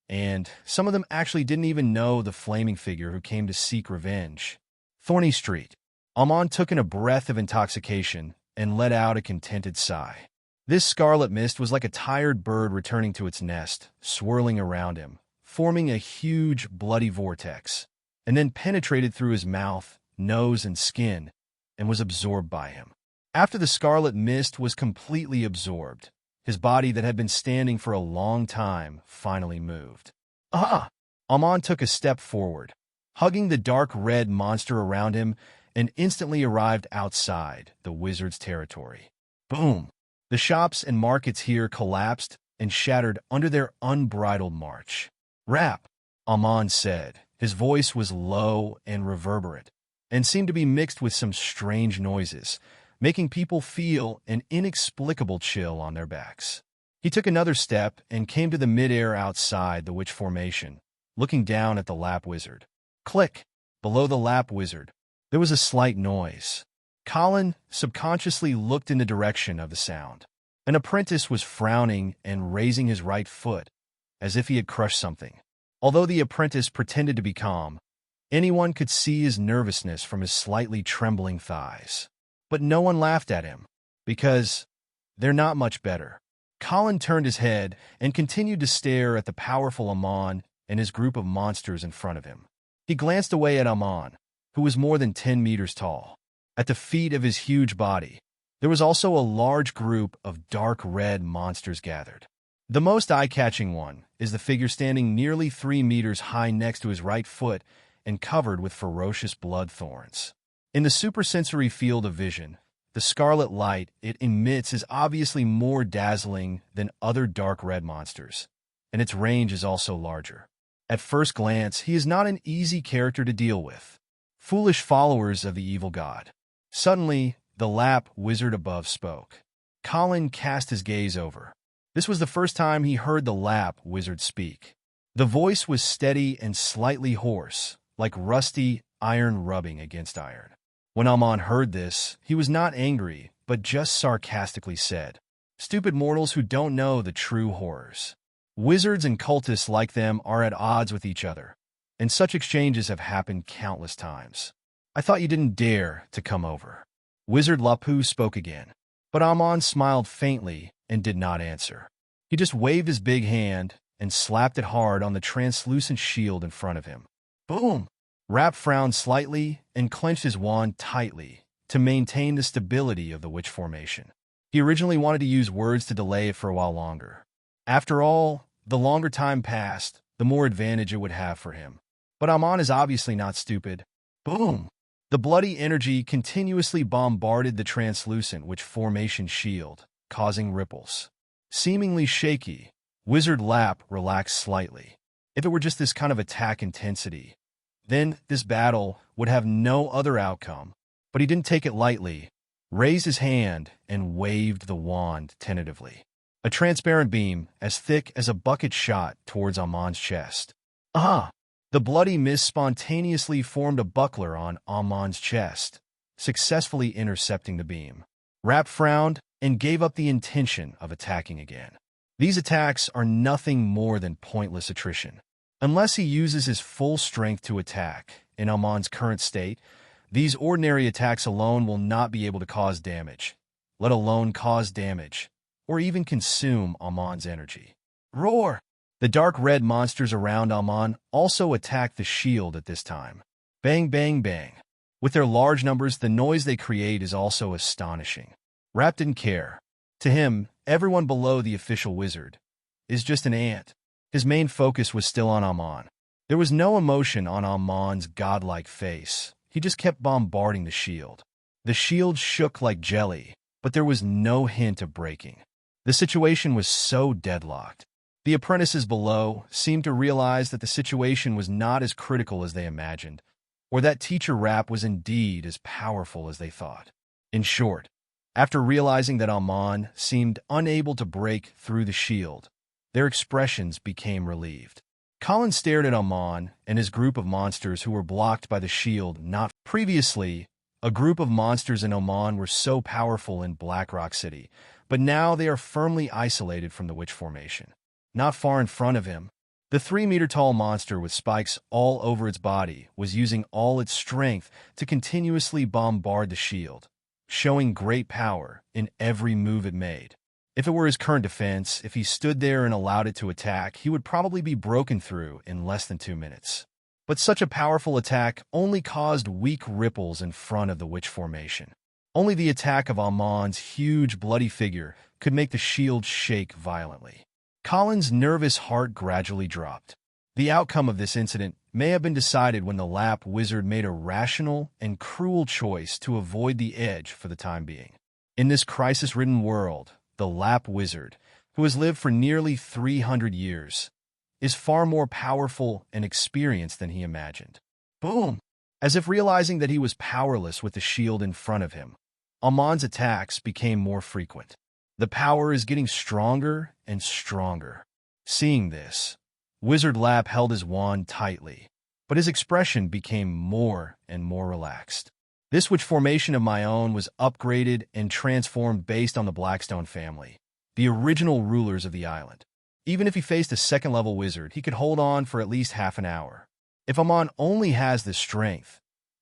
And some of them actually didn't even know the flaming figure who came to seek revenge. Thorny Street. Aman took in a breath of intoxication and let out a contented sigh. This scarlet mist was like a tired bird returning to its nest, swirling around him, forming a huge, bloody vortex, and then penetrated through his mouth, nose, and skin, and was absorbed by him. After the scarlet mist was completely absorbed, his body that had been standing for a long time finally moved. Ah! Aman took a step forward, hugging the dark red monster around him, and instantly arrived outside the wizard's territory. Boom! The shops and markets here collapsed and shattered under their unbridled march. Rap! Aman said. His voice was low and reverberant, and seemed to be mixed with some strange noises, making people feel an inexplicable chill on their backs. He took another step and came to the midair outside the witch formation, looking down at the Lap Wizard. Click! below the lap wizard, there was a slight noise. Colin subconsciously looked in the direction of the sound. An apprentice was frowning and raising his right foot, as if he had crushed something. Although the apprentice pretended to be calm, anyone could see his nervousness from his slightly trembling thighs. But no one laughed at him, because they're not much better. Colin turned his head and continued to stare at the powerful Amon and his group of monsters in front of him. He glanced away at Amon, who was more than 10 meters tall. At the feet of his huge body, there was also a large group of dark red monsters gathered. The most eye-catching one is the figure standing nearly 3 meters high next to his right foot and covered with ferocious blood thorns. In the supersensory field of vision, the scarlet light it emits is obviously more dazzling than other dark red monsters, and its range is also larger. At first glance, he is not an easy character to deal with. Foolish followers of the evil god. Suddenly, the lap wizard above spoke. Colin cast his gaze over. This was the first time he heard the lap wizard speak. The voice was steady and slightly hoarse, like rusty iron rubbing against iron. When Amon heard this, he was not angry, but just sarcastically said, "Stupid mortals who don't know the true horrors. Wizards and cultists like them are at odds with each other, and such exchanges have happened countless times. I thought you didn't dare to come over." Wizard Lapu spoke again, but Amon smiled faintly and did not answer. He just waved his big hand and slapped it hard on the translucent shield in front of him. Boom! Rap frowned slightly and clenched his wand tightly to maintain the stability of the witch formation. He originally wanted to use words to delay it for a while longer. After all, the longer time passed, the more advantage it would have for him. But Amon is obviously not stupid. Boom! The bloody energy continuously bombarded the translucent witch formation shield, causing ripples. Seemingly shaky, Wizard Lap relaxed slightly. If it were just this kind of attack intensity, then this battle would have no other outcome. But he didn't take it lightly, raised his hand, and waved the wand tentatively. A transparent beam, as thick as a bucket, shot towards Amon's chest. Ah! The bloody mist spontaneously formed a buckler on Amon's chest, successfully intercepting the beam. Rap frowned and gave up the intention of attacking again. These attacks are nothing more than pointless attrition. Unless he uses his full strength to attack, in Amon's current state, these ordinary attacks alone will not be able to cause damage, let alone cause damage, or even consume Amon's energy. Roar! The dark red monsters around Amon also attacked the shield at this time. Bang, bang, bang. With their large numbers, the noise they create is also astonishing. Rap didn't care. To him, everyone below the official wizard is just an ant. His main focus was still on Amon. There was no emotion on Amon's godlike face. He just kept bombarding the shield. The shield shook like jelly, but there was no hint of breaking. The situation was so deadlocked. The apprentices below seemed to realize that the situation was not as critical as they imagined, or that Teacher Rap was indeed as powerful as they thought. In short, after realizing that Amon seemed unable to break through the shield, their expressions became relieved. Colin stared at Amon and his group of monsters who were blocked by the shield. Not previously, a group of monsters in Oman were so powerful in Black Rock City, but now they are firmly isolated from the witch formation. Not far in front of him, the 3-meter-tall monster with spikes all over its body was using all its strength to continuously bombard the shield, showing great power in every move it made. If it were his current defense, if he stood there and allowed it to attack, he would probably be broken through in less than 2 minutes. But such a powerful attack only caused weak ripples in front of the witch formation. Only the attack of Amon's huge bloody figure could make the shield shake violently. Colin's nervous heart gradually dropped. The outcome of this incident may have been decided when the Lap wizard made a rational and cruel choice to avoid the edge for the time being. In this crisis-ridden world, the Lap wizard, who has lived for nearly 300 years, is far more powerful and experienced than he imagined. Boom! As if realizing that he was powerless with the shield in front of him, Amon's attacks became more frequent. The power is getting stronger and stronger. Seeing this, Wizard Lap held his wand tightly, but his expression became more and more relaxed. This witch formation of my own was upgraded and transformed based on the Blackstone family, the original rulers of the island. Even if he faced a second-level wizard, he could hold on for at least half an hour. If Amon only has this strength,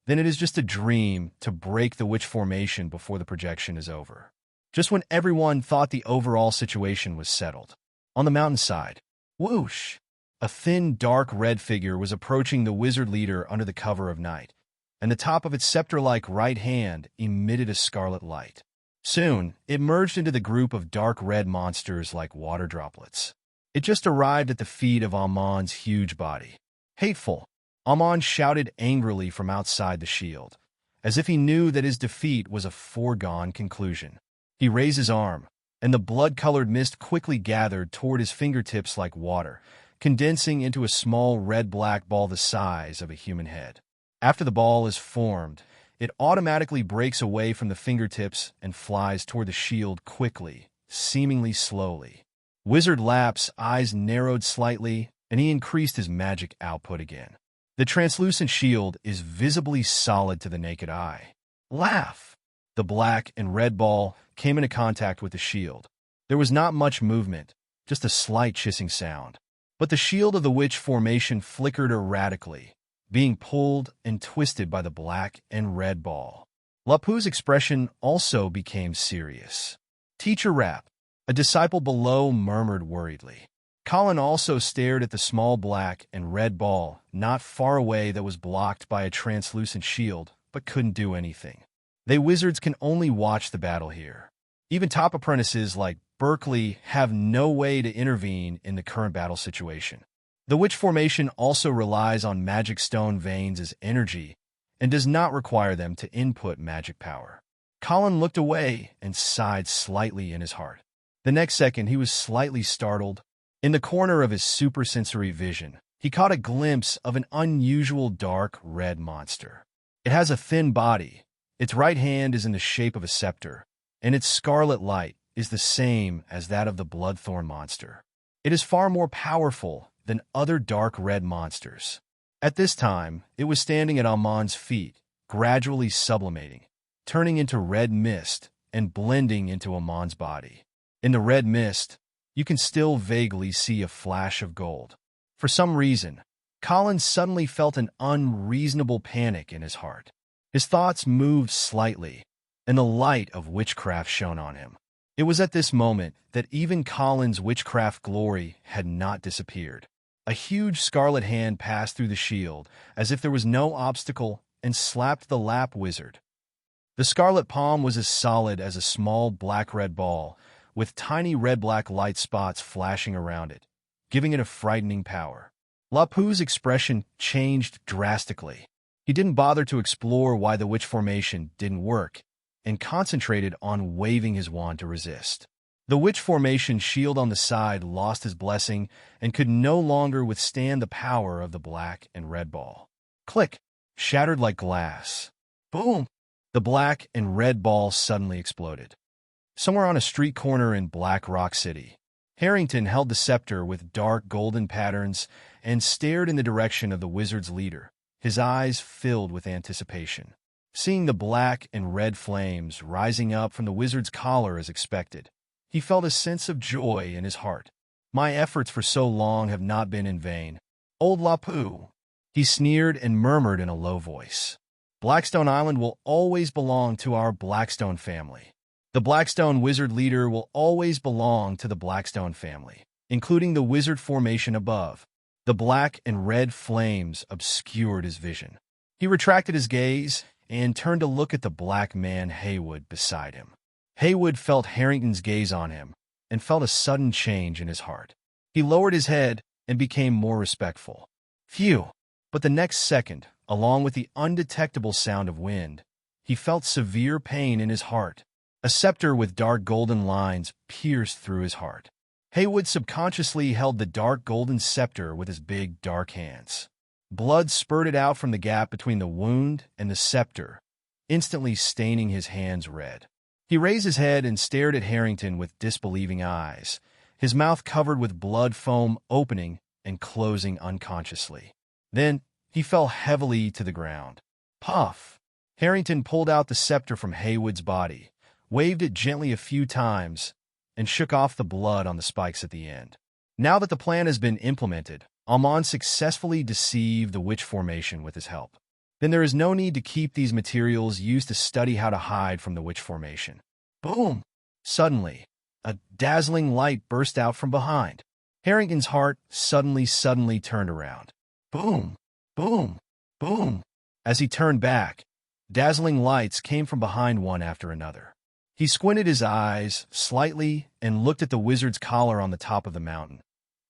then it is just a dream to break the witch formation before the projection is over. Just when everyone thought the overall situation was settled. On the mountainside, whoosh! A thin, dark red figure was approaching the wizard leader under the cover of night, and the top of its scepter-like right hand emitted a scarlet light. Soon, it merged into the group of dark red monsters like water droplets. It just arrived at the feet of Amon's huge body. Hateful! Amon shouted angrily from outside the shield, as if he knew that his defeat was a foregone conclusion. He raised his arm, and the blood-colored mist quickly gathered toward his fingertips like water, condensing into a small red-black ball the size of a human head. After the ball is formed, it automatically breaks away from the fingertips and flies toward the shield quickly, seemingly slowly. Wizard Lap's eyes narrowed slightly, and he increased his magic output again. The translucent shield is visibly solid to the naked eye. Laugh! The black and red ball came into contact with the shield. There was not much movement, just a slight hissing sound. But the shield of the witch formation flickered erratically, being pulled and twisted by the black and red ball. Lapu's expression also became serious. Teacher Rap, a disciple below, murmured worriedly. Colin also stared at the small black and red ball not far away that was blocked by a translucent shield, but couldn't do anything. They wizards can only watch the battle here. Even top apprentices like Berkeley have no way to intervene in the current battle situation. The witch formation also relies on magic stone veins as energy and does not require them to input magic power. Colin looked away and sighed slightly in his heart. The next second, he was slightly startled. In the corner of his supersensory vision, he caught a glimpse of an unusual dark red monster. It has a thin body, its right hand is in the shape of a scepter, and its scarlet light is the same as that of the bloodthorn monster. It is far more powerful than other dark red monsters. At this time, it was standing at Amon's feet, gradually sublimating, turning into red mist and blending into Amon's body. In the red mist, you can still vaguely see a flash of gold. For some reason, Colin suddenly felt an unreasonable panic in his heart. His thoughts moved slightly, and the light of witchcraft shone on him. It was at this moment that even Colin's witchcraft glory had not disappeared. A huge scarlet hand passed through the shield, as if there was no obstacle, and slapped the Lap wizard. The scarlet palm was as solid as a small black-red ball, with tiny red-black light spots flashing around it, giving it a frightening power. Lapu's expression changed drastically. He didn't bother to explore why the witch formation didn't work, and concentrated on waving his wand to resist. The witch formation shield on the side lost his blessing and could no longer withstand the power of the black and red ball. Click! Shattered like glass. Boom! The black and red ball suddenly exploded. Somewhere on a street corner in Black Rock City, Harrington held the scepter with dark golden patterns and stared in the direction of the wizard's leader, his eyes filled with anticipation. Seeing the black and red flames rising up from the wizard's collar as expected, he felt a sense of joy in his heart. My efforts for so long have not been in vain. Old Lapu, he sneered and murmured in a low voice. Blackstone Island will always belong to our Blackstone family. The Blackstone wizard leader will always belong to the Blackstone family, including the wizard formation above. The black and red flames obscured his vision. He retracted his gaze and turned to look at the black man Haywood beside him. Haywood felt Harrington's gaze on him and felt a sudden change in his heart. He lowered his head and became more respectful. Phew! But the next second, along with the undetectable sound of wind, he felt severe pain in his heart. A scepter with dark golden lines pierced through his heart. Haywood subconsciously held the dark golden scepter with his big, dark hands. Blood spurted out from the gap between the wound and the scepter, instantly staining his hands red. He raised his head and stared at Harrington with disbelieving eyes, his mouth covered with blood foam opening and closing unconsciously. Then, he fell heavily to the ground. Puff! Harrington pulled out the scepter from Haywood's body, waved it gently a few times, and shook off the blood on the spikes at the end. Now that the plan has been implemented, Amon successfully deceived the witch formation with his help. Then there is no need to keep these materials used to study how to hide from the witch formation. Boom! Suddenly, a dazzling light burst out from behind. Harrington's heart suddenly turned around. Boom! Boom! Boom! As he turned back, dazzling lights came from behind one after another. He squinted his eyes slightly and looked at the wizard's collar on the top of the mountain,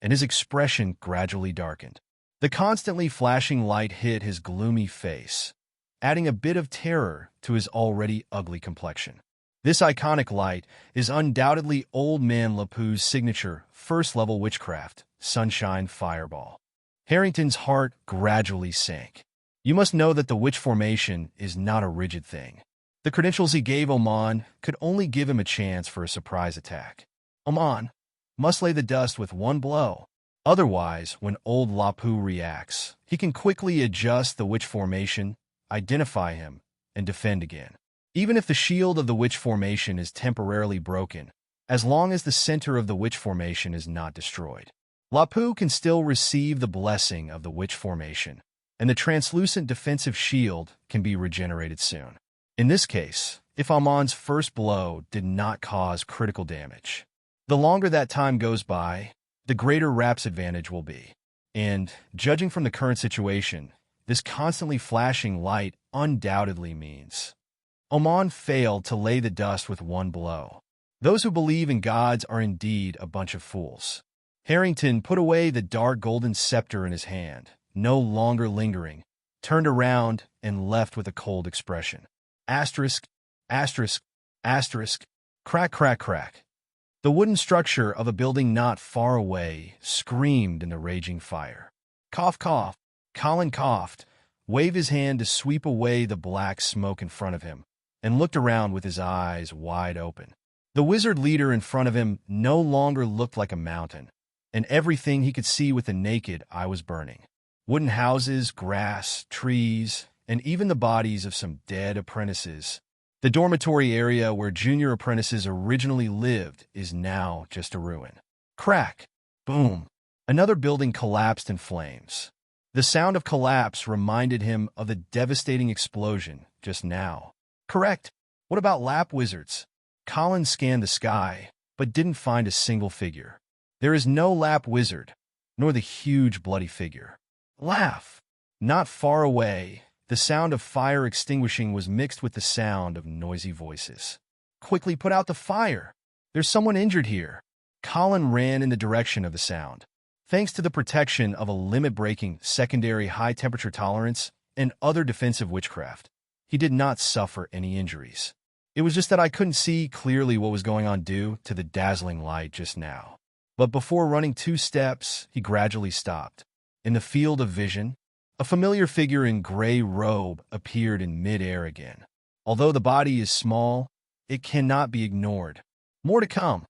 and his expression gradually darkened. The constantly flashing light hit his gloomy face, adding a bit of terror to his already ugly complexion. This iconic light is undoubtedly Old Man Lapu's signature first-level witchcraft, Sunshine Fireball. Harrington's heart gradually sank. You must know that the witch formation is not a rigid thing. The credentials he gave Oman could only give him a chance for a surprise attack. Oman must lay the dust with one blow. Otherwise, when old Lapu reacts, he can quickly adjust the witch formation, identify him, and defend again. Even if the shield of the witch formation is temporarily broken, as long as the center of the witch formation is not destroyed, Lapu can still receive the blessing of the witch formation, and the translucent defensive shield can be regenerated soon. In this case, if Amon's first blow did not cause critical damage, the longer that time goes by, the greater Rap's advantage will be. And, judging from the current situation, this constantly flashing light undoubtedly means Oman failed to lay the dust with one blow. Those who believe in gods are indeed a bunch of fools. Harrington put away the dark golden scepter in his hand, no longer lingering, turned around and left with a cold expression. Asterisk, asterisk, asterisk, crack, crack, crack. The wooden structure of a building not far away screamed in the raging fire. Cough, cough. Colin coughed, waved his hand to sweep away the black smoke in front of him, and looked around with his eyes wide open. The wizard leader in front of him no longer looked like a mountain, and everything he could see with the naked eye was burning. Wooden houses, grass, trees, and even the bodies of some dead apprentices. The dormitory area where junior apprentices originally lived is now just a ruin. Crack! Boom! Another building collapsed in flames. The sound of collapse reminded him of the devastating explosion just now. Correct. What about lap wizards? Colin scanned the sky, but didn't find a single figure. There is no lap wizard, nor the huge bloody figure. Laugh! Not far away, the sound of fire extinguishing was mixed with the sound of noisy voices. Quickly put out the fire! There's someone injured here. Colin ran in the direction of the sound. Thanks to the protection of a limit-breaking secondary high-temperature tolerance and other defensive witchcraft, he did not suffer any injuries. It was just that I couldn't see clearly what was going on due to the dazzling light just now. But before running 2 steps, he gradually stopped. In the field of vision, a familiar figure in gray robe appeared in mid-air again. Although the body is small, it cannot be ignored. More to come.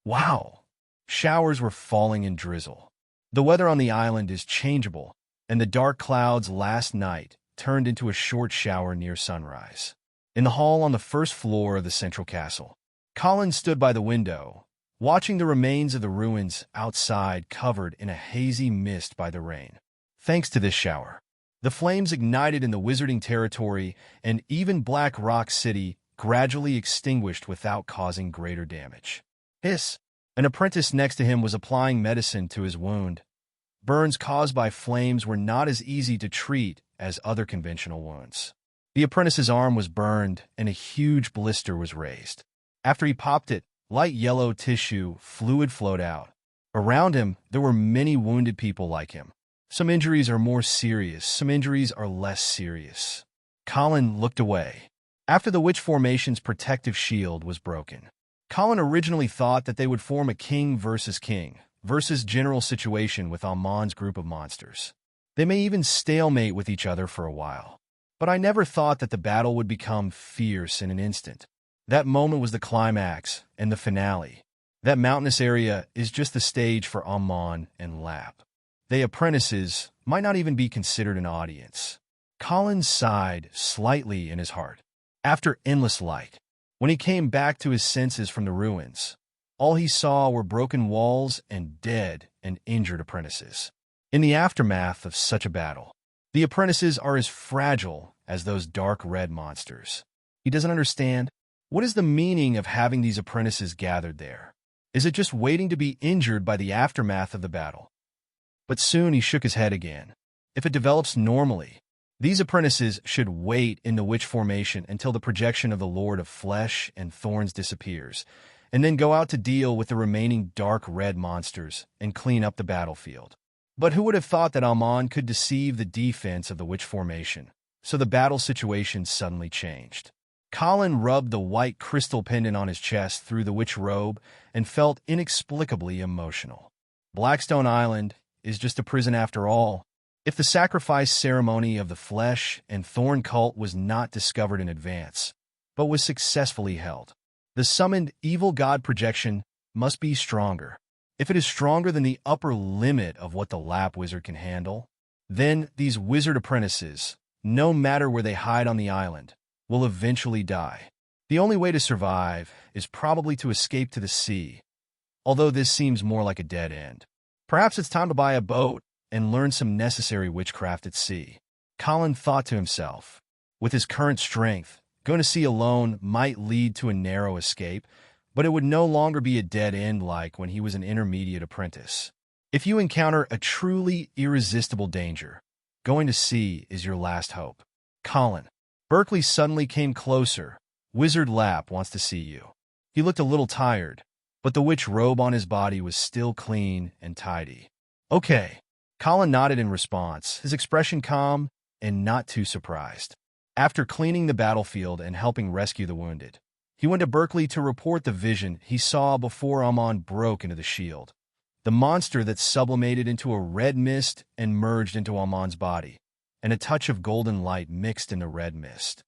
Wow! Showers were falling in drizzle. The weather on the island is changeable, and the dark clouds last night turned into a short shower near sunrise. In the hall on the first floor of the central castle, Colin stood by the window, watching the remains of the ruins outside covered in a hazy mist by the rain. Thanks to this shower, the flames ignited in the wizarding territory and even Black Rock City gradually extinguished without causing greater damage. Hiss! An apprentice next to him was applying medicine to his wound. Burns caused by flames were not as easy to treat as other conventional wounds. The apprentice's arm was burned and a huge blister was raised. After he popped it, light yellow tissue fluid flowed out. Around him, there were many wounded people like him. Some injuries are more serious, some injuries are less serious. Colin looked away. After the witch formation's protective shield was broken, Colin originally thought that they would form a king versus general situation with Amon's group of monsters. They may even stalemate with each other for a while. But I never thought that the battle would become fierce in an instant. That moment was the climax and the finale. That mountainous area is just the stage for Amon and Lap. they apprentices might not even be considered an audience. Colin sighed slightly in his heart. After endless light, when he came back to his senses from the ruins, all he saw were broken walls and dead and injured apprentices. In the aftermath of such a battle, the apprentices are as fragile as those dark red monsters. He doesn't understand. What is the meaning of having these apprentices gathered there? Is it just waiting to be injured by the aftermath of the battle? But soon he shook his head again. If it develops normally, these apprentices should wait in the witch formation until the projection of the Lord of Flesh and Thorns disappears, and then go out to deal with the remaining dark red monsters and clean up the battlefield. But who would have thought that Amon could deceive the defense of the witch formation, so the battle situation suddenly changed? Colin rubbed the white crystal pendant on his chest through the witch robe and felt inexplicably emotional. Blackstone Island is just a prison after all. If the sacrifice ceremony of the Flesh and Thorn cult was not discovered in advance, but was successfully held, the summoned evil god projection must be stronger. If it is stronger than the upper limit of what the Lap Wizard can handle, then these wizard apprentices, no matter where they hide on the island, will eventually die. The only way to survive is probably to escape to the sea, although this seems more like a dead end. Perhaps it's time to buy a boat and learn some necessary witchcraft at sea. Colin thought to himself, with his current strength, going to sea alone might lead to a narrow escape, but it would no longer be a dead end like when he was an intermediate apprentice. If you encounter a truly irresistible danger, going to sea is your last hope. Colin. Berkeley suddenly came closer. Wizard Lap wants to see you. He looked a little tired, but the witch robe on his body was still clean and tidy. Okay. Colin nodded in response, his expression calm and not too surprised. After cleaning the battlefield and helping rescue the wounded, he went to Berkeley to report the vision he saw before Amon broke into the shield. The monster that sublimated into a red mist and merged into Amon's body, and a touch of golden light mixed in the red mist.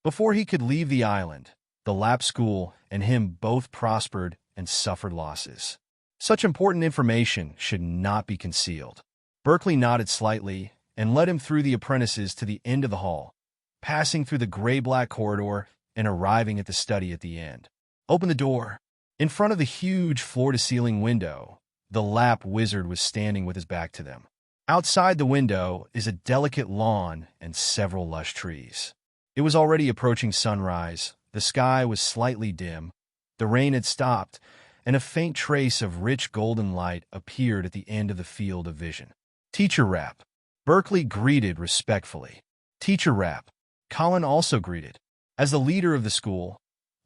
Before he could leave the island, the Lap School and him both prospered and suffered losses. Such important information should not be concealed. Berkeley nodded slightly and led him through the apprentices to the end of the hall, passing through the gray-black corridor and arriving at the study at the end. Open the door. In front of the huge floor-to-ceiling window, the Lap Wizard was standing with his back to them. Outside the window is a delicate lawn and several lush trees. It was already approaching sunrise, the sky was slightly dim, the rain had stopped, and a faint trace of rich golden light appeared at the end of the field of vision. Teacher Rap. Berkeley greeted respectfully. Teacher Rap. Colin also greeted. As the leader of the school,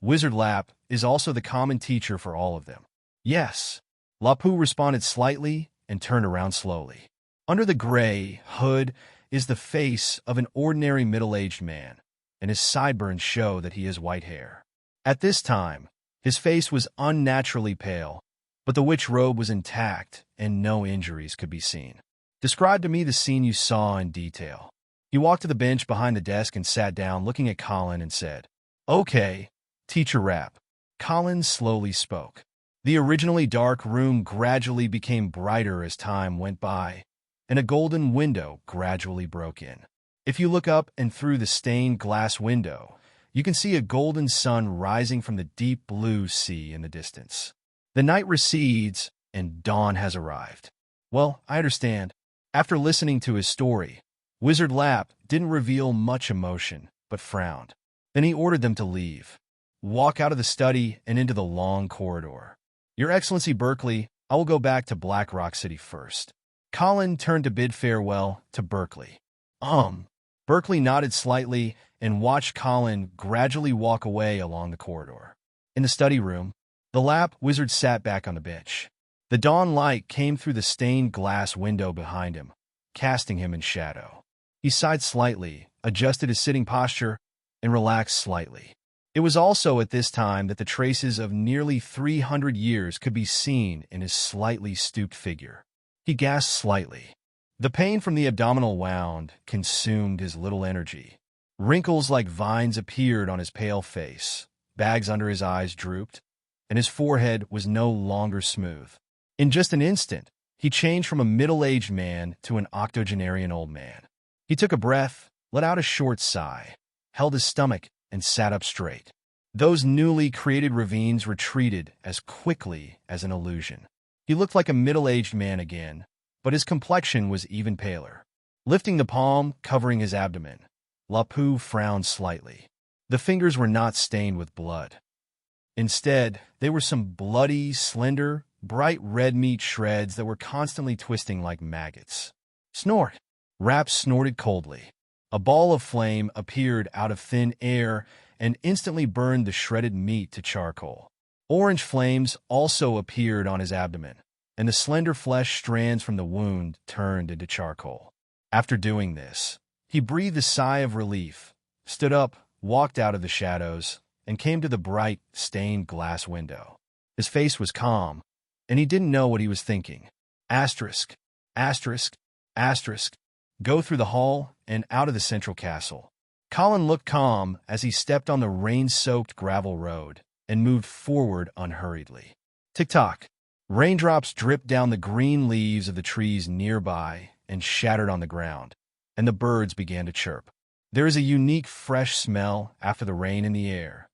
Wizard Lap is also the common teacher for all of them. Yes. Lapu responded slightly and turned around slowly. Under the gray hood is the face of an ordinary middle-aged man, and his sideburns show that he has white hair. At this time, his face was unnaturally pale, but the witch robe was intact and no injuries could be seen. Describe to me the scene you saw in detail. He walked to the bench behind the desk and sat down, looking at Colin and said, Okay, Teacher Rap. Colin slowly spoke. The originally dark room gradually became brighter as time went by, and a golden window gradually broke in. If you look up and through the stained glass window, you can see a golden sun rising from the deep blue sea in the distance. The night recedes, and dawn has arrived. Well, I understand. After listening to his story, Wizard Lap didn't reveal much emotion, but frowned. Then he ordered them to leave. Walk out of the study and into the long corridor. Your Excellency Berkeley, I will go back to Black Rock City first. Colin turned to bid farewell to Berkeley. Berkeley nodded slightly and watched Colin gradually walk away along the corridor. In the study room, the Lap Wizard sat back on the bench. The dawn light came through the stained glass window behind him, casting him in shadow. He sighed slightly, adjusted his sitting posture, and relaxed slightly. It was also at this time that the traces of nearly 300 years could be seen in his slightly stooped figure. He gasped slightly. The pain from the abdominal wound consumed his little energy. Wrinkles like vines appeared on his pale face, bags under his eyes drooped, and his forehead was no longer smooth. In just an instant, He changed from a middle-aged man to an octogenarian old man. He took a breath, let out a short sigh, held his stomach, and sat up straight. Those newly created ravines retreated as quickly as an illusion. He looked like a middle-aged man again, but his complexion was even paler. Lifting the palm, covering his abdomen, Lapu frowned slightly. The fingers were not stained with blood. Instead, they were some bloody, slender, bright red meat shreds that were constantly twisting like maggots. Snort! Rap snorted coldly. A ball of flame appeared out of thin air and instantly burned the shredded meat to charcoal. Orange flames also appeared on his abdomen, and the slender flesh strands from the wound turned into charcoal. After doing this, he breathed a sigh of relief, stood up, walked out of the shadows, and came to the bright, stained glass window. His face was calm, and he didn't know what he was thinking. Asterisk, asterisk, asterisk. Go through the hall and out of the central castle. Colin looked calm as he stepped on the rain-soaked gravel road and moved forward unhurriedly. Tick-tock. Raindrops dripped down the green leaves of the trees nearby and shattered on the ground, and the birds began to chirp. There is a unique fresh smell after the rain in the air,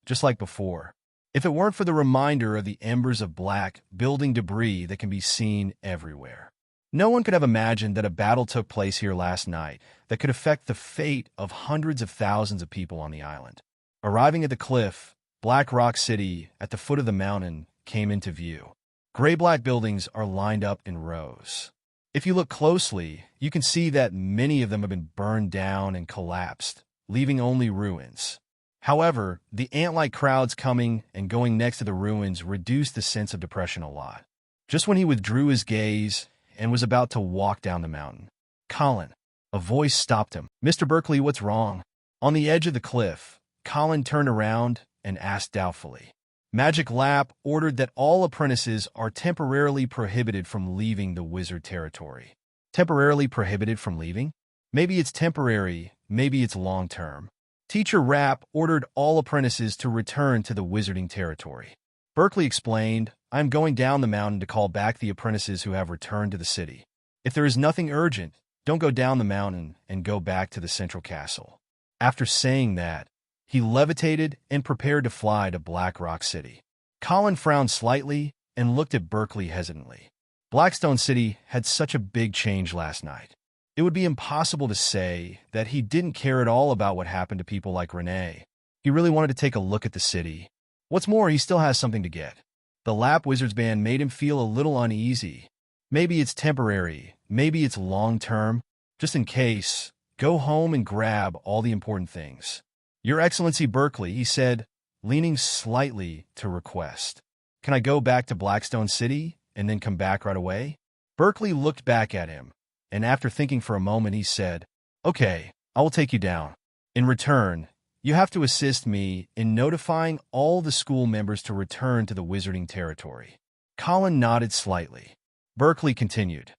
just like before. If it weren't for the reminder of the embers of black building debris that can be seen everywhere. No one could have imagined that a battle took place here last night that could affect the fate of hundreds of thousands of people on the island. Arriving at the cliff, Black Rock City, at the foot of the mountain, came into view. Gray-black buildings are lined up in rows. If you look closely, you can see that many of them have been burned down and collapsed, leaving only ruins. However, the ant-like crowds coming and going next to the ruins reduced the sense of depression a lot. Just when he withdrew his gaze and was about to walk down the mountain, Colin, a voice stopped him. Mr. Berkeley, what's wrong? On the edge of the cliff, Colin turned around and asked doubtfully. Magic Lap ordered that all apprentices are temporarily prohibited from leaving the wizard territory. Temporarily prohibited from leaving? Maybe it's temporary, maybe it's long-term. Teacher Rapp ordered all apprentices to return to the wizarding territory. Berkeley explained, I'm going down the mountain to call back the apprentices who have returned to the city. If there is nothing urgent, don't go down the mountain and go back to the central castle. After saying that, he levitated and prepared to fly to Black Rock City. Colin frowned slightly and looked at Berkeley hesitantly. Blackstone City had such a big change last night. It would be impossible to say that he didn't care at all about what happened to people like Renee. He really wanted to take a look at the city. What's more, he still has something to get. The Lap Wizards band made him feel a little uneasy. Maybe it's temporary, maybe it's long-term. Just in case, go home and grab all the important things. Your Excellency Berkeley, he said, leaning slightly to request. Can I go back to Blackstone City and then come back right away? Berkeley looked back at him, and after thinking for a moment, he said, Okay, I will take you down. In return, you have to assist me in notifying all the school members to return to the wizarding territory. Colin nodded slightly. Berkeley continued,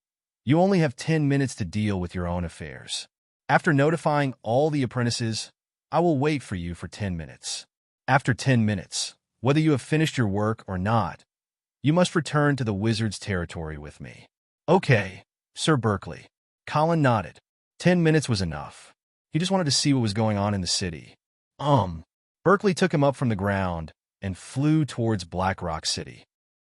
You only have 10 minutes to deal with your own affairs. After notifying all the apprentices, I will wait for you for 10 minutes. After 10 minutes, whether you have finished your work or not, you must return to the wizard's territory with me. Okay, Sir Berkeley. Colin nodded. 10 minutes was enough. He just wanted to see what was going on in the city. Berkeley took him up from the ground and flew towards Black Rock City.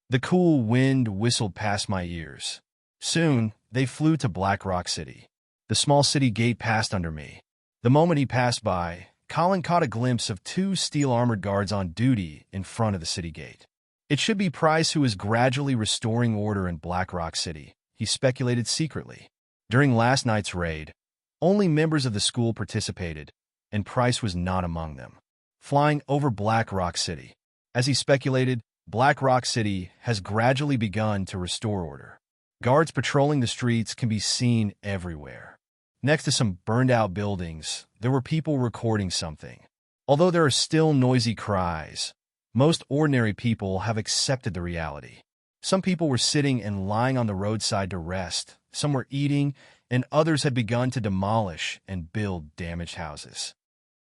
The cool wind whistled past my ears. Soon, they flew to Black Rock City. The small city gate passed under me. The moment he passed by, Colin caught a glimpse of 2 steel-armored guards on duty in front of the city gate. It should be Price who is gradually restoring order in Black Rock City, he speculated secretly. During last night's raid, only members of the school participated, and Price was not among them. Flying over Black Rock City. As he speculated, Black Rock City has gradually begun to restore order. Guards patrolling the streets can be seen everywhere. Next to some burned-out buildings, there were people recording something. Although there are still noisy cries, most ordinary people have accepted the reality. Some people were sitting and lying on the roadside to rest, some were eating, and others had begun to demolish and build damaged houses.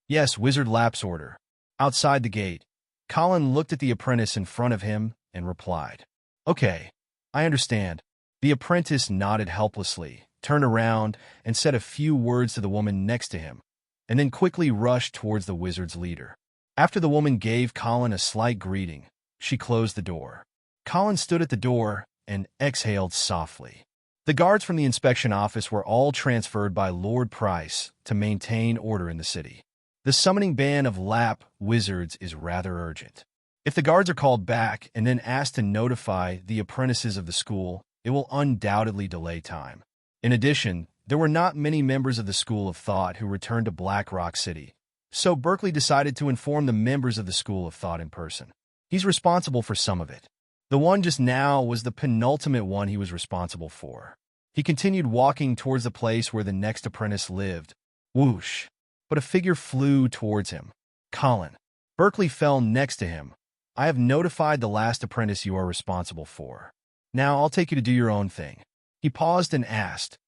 Yes, Wizard Lap's order. Outside the gate, Colin looked at the apprentice in front of him and replied, Okay, I understand. The apprentice nodded helplessly, turned around, and said a few words to the woman next to him, and then quickly rushed towards the wizard's leader. After the woman gave Colin a slight greeting, she closed the door. Colin stood at the door and exhaled softly. The guards from the inspection office were all transferred by Lord Price to maintain order in the city. The summoning ban of lap wizards is rather urgent. If the guards are called back and then asked to notify the apprentices of the school, it will undoubtedly delay time. In addition, there were not many members of the School of Thought who returned to Black Rock City, so Berkeley decided to inform the members of the School of Thought in person. He's responsible for some of it. The one just now was the penultimate one he was responsible for. He continued walking towards the place where the next apprentice lived. Whoosh! But a figure flew towards him. Colin. Berkeley fell next to him. I have notified the last apprentice you are responsible for. Now I'll take you to do your own thing. He paused and asked,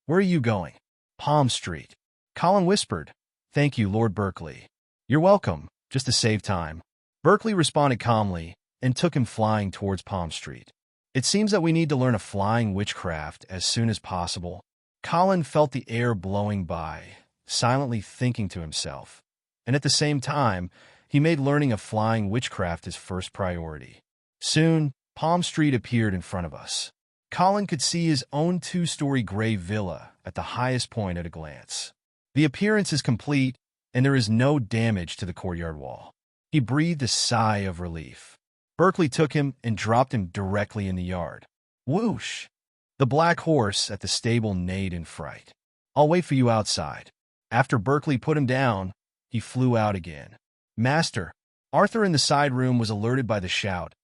Where are you going? Palm Street. Colin whispered, Thank you, Lord Berkeley. You're welcome, just to save time. Berkeley responded calmly and took him flying towards Palm Street. It seems that we need to learn a flying witchcraft as soon as possible. Colin felt the air blowing by, silently thinking to himself. And at the same time, he made learning a flying witchcraft his first priority. Soon, Palm Street appeared in front of us. Colin could see his own two-story gray villa at the highest point at a glance. The appearance is complete, and there is no damage to the courtyard wall. He breathed a sigh of relief. Berkeley took him and dropped him directly in the yard. Whoosh! The black horse at the stable neighed in fright. I'll wait for you outside. After Berkeley put him down, he flew out again. Master, Arthur in the side room was alerted by the shout,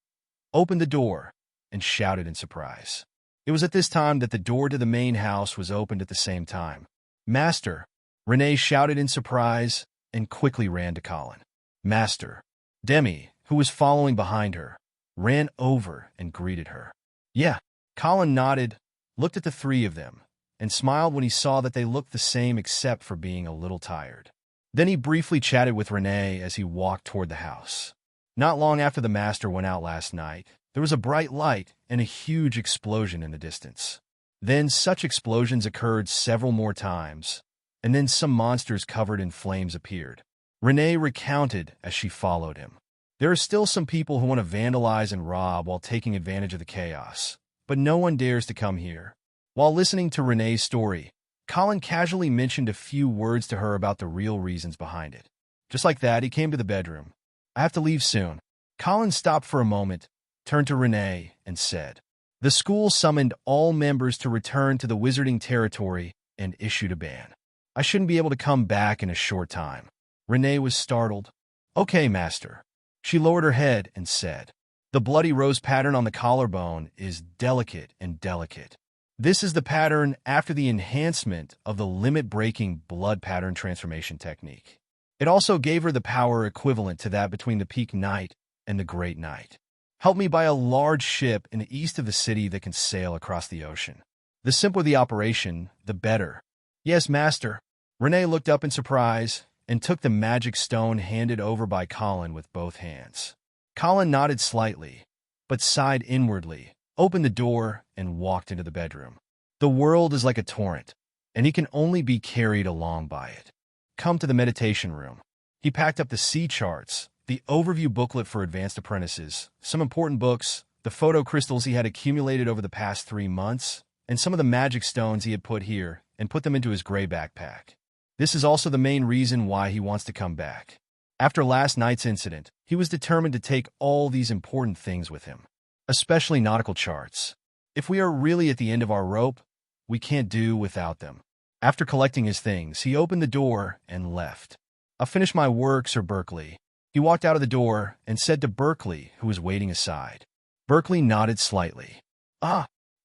opened the door, and shouted in surprise. It was at this time that the door to the main house was opened at the same time. Master, Renee shouted in surprise and quickly ran to Colin. Master, Demi, who was following behind her, ran over and greeted her. Yeah, Colin nodded, looked at the three of them, and smiled when he saw that they looked the same except for being a little tired. Then he briefly chatted with Renee as he walked toward the house. Not long after the master went out last night, there was a bright light and a huge explosion in the distance. Then such explosions occurred several more times, and then some monsters covered in flames appeared. Renee recounted as she followed him. There are still some people who want to vandalize and rob while taking advantage of the chaos, but no one dares to come here. While listening to Renee's story, Colin casually mentioned a few words to her about the real reasons behind it. Just like that, he came to the bedroom. I have to leave soon. Colin stopped for a moment, turned to Renee, and said, The school summoned all members to return to the wizarding territory and issued a ban. I shouldn't be able to come back in a short time. Renee was startled. Okay, master. She lowered her head and said, The bloody rose pattern on the collarbone is delicate and delicate. This is the pattern after the enhancement of the limit-breaking blood pattern transformation technique. It also gave her the power equivalent to that between the Peak Knight and the Great Knight. Help me buy a large ship in the east of the city that can sail across the ocean. The simpler the operation, the better. Yes, master. Renee looked up in surprise and took the magic stone handed over by Colin with both hands. Colin nodded slightly, but sighed inwardly, opened the door, and walked into the bedroom. The world is like a torrent, and he can only be carried along by it. Come to the meditation room. He packed up the sea charts, the overview booklet for advanced apprentices, some important books, the photo crystals he had accumulated over the past 3 months, and some of the magic stones he had put here, and put them into his gray backpack. This is also the main reason why he wants to come back. After last night's incident, he was determined to take all these important things with him, especially nautical charts. If we are really at the end of our rope, we can't do without them. After collecting his things, he opened the door and left. I'll finish my work, Sir Berkeley. He walked out of the door and said to Berkeley, who was waiting aside. Berkeley nodded slightly.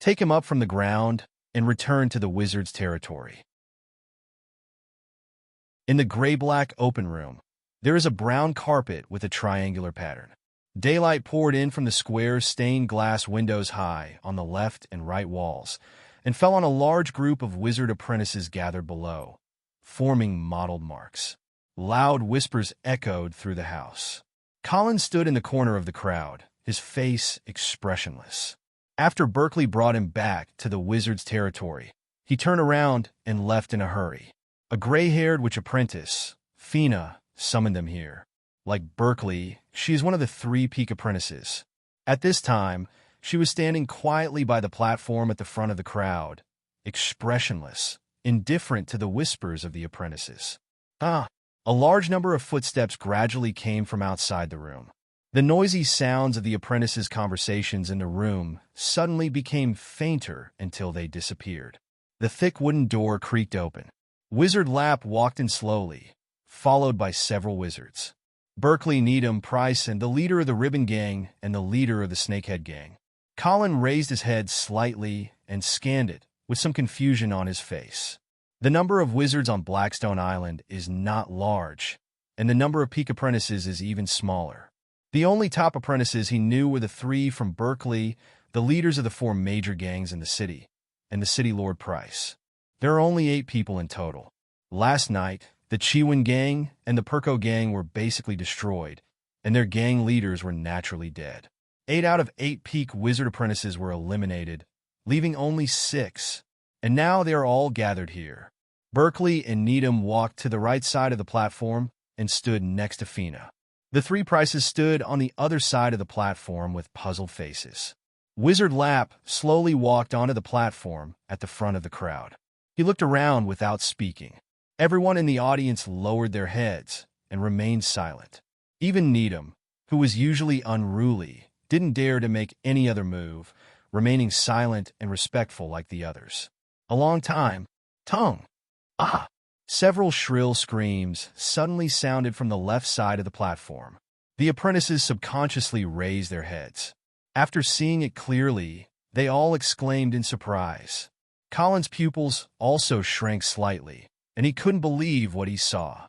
Take him up from the ground and return to the wizard's territory. In the gray-black open room, there is a brown carpet with a triangular pattern. Daylight poured in from the square stained glass windows high on the left and right walls, and fell on a large group of wizard apprentices gathered below, forming mottled marks. Loud whispers echoed through the house. Colin stood in the corner of the crowd, his face expressionless. After Berkeley brought him back to the wizard's territory, he turned around and left in a hurry. A gray-haired witch apprentice, Fina, summoned them here. Like Berkeley, she is one of the 3 peak apprentices. At this time, she was standing quietly by the platform at the front of the crowd, expressionless, indifferent to the whispers of the apprentices. A large number of footsteps gradually came from outside the room. The noisy sounds of the apprentices' conversations in the room suddenly became fainter until they disappeared. The thick wooden door creaked open. Wizard Lap walked in slowly, followed by several wizards. Berkeley, Needham, Bryson, the leader of the Ribbon Gang and the leader of the Snakehead Gang. Colin raised his head slightly and scanned it, with some confusion on his face. The number of wizards on Blackstone Island is not large, and the number of peak apprentices is even smaller. The only top apprentices he knew were the 3 from Berkeley, the leaders of the 4 major gangs in the city, and the City Lord Price. There are only 8 people in total. Last night, the Chiwin Gang and the Perko Gang were basically destroyed, and their gang leaders were naturally dead. 8 out of 8 peak wizard apprentices were eliminated, leaving only 6, and now they are all gathered here. Berkeley and Needham walked to the right side of the platform and stood next to Fina. The 3 Prices stood on the other side of the platform with puzzled faces. Wizard Lap slowly walked onto the platform at the front of the crowd. He looked around without speaking. Everyone in the audience lowered their heads and remained silent. Even Needham, who was usually unruly, didn't dare to make any other move, remaining silent and respectful like the others. A long time. Tongue. Several shrill screams suddenly sounded from the left side of the platform. The apprentices subconsciously raised their heads. After seeing it clearly, they all exclaimed in surprise. Colin's pupils also shrank slightly, and he couldn't believe what he saw.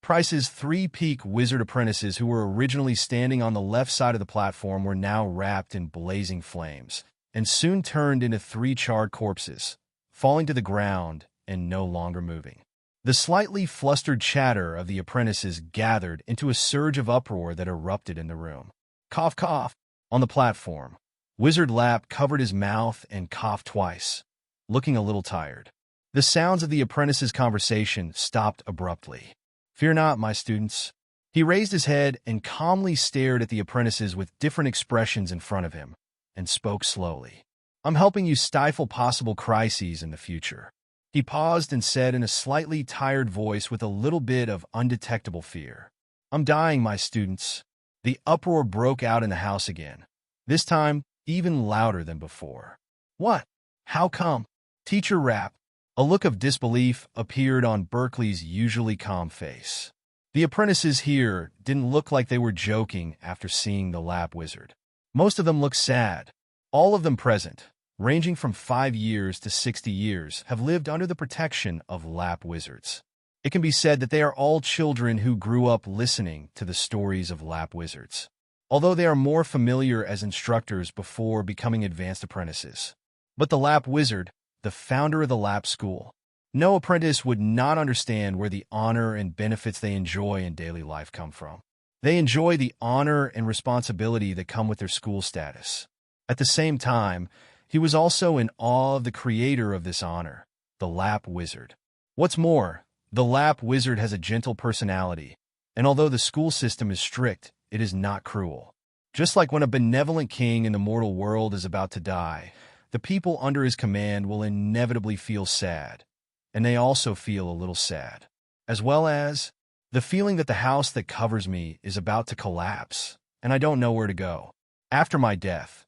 Price's 3 peak wizard apprentices who were originally standing on the left side of the platform were now wrapped in blazing flames, and soon turned into 3 charred corpses, falling to the ground and no longer moving. The slightly flustered chatter of the apprentices gathered into a surge of uproar that erupted in the room. Cough, cough. On the platform, Wizard Lap covered his mouth and coughed twice, looking a little tired. The sounds of the apprentices' conversation stopped abruptly. Fear not, my students. He raised his head and calmly stared at the apprentices with different expressions in front of him, and spoke slowly. I'm helping you stifle possible crises in the future. He paused and said in a slightly tired voice with a little bit of undetectable fear. I'm dying, my students. The uproar broke out in the house again, this time even louder than before. What? How come? Teacher rapped. A look of disbelief appeared on Berkeley's usually calm face. The apprentices here didn't look like they were joking after seeing the Lap Wizard. Most of them looked sad. All of them present, ranging from 5 years to 60 years, have lived under the protection of Lap Wizards. It can be said that they are all children who grew up listening to the stories of Lap Wizards, although they are more familiar as instructors before becoming advanced apprentices. But the Lap Wizard, the founder of the Lap School, no apprentice would not understand where the honor and benefits they enjoy in daily life come from. They enjoy the honor and responsibility that come with their school status. At the same time, he was also in awe of the creator of this honor, the Lap Wizard. What's more, the Lap Wizard has a gentle personality, and although the school system is strict, it is not cruel. Just like when a benevolent king in the mortal world is about to die, the people under his command will inevitably feel sad, and they also feel a little sad, as well as the feeling that the house that covers me is about to collapse, and I don't know where to go. After my death,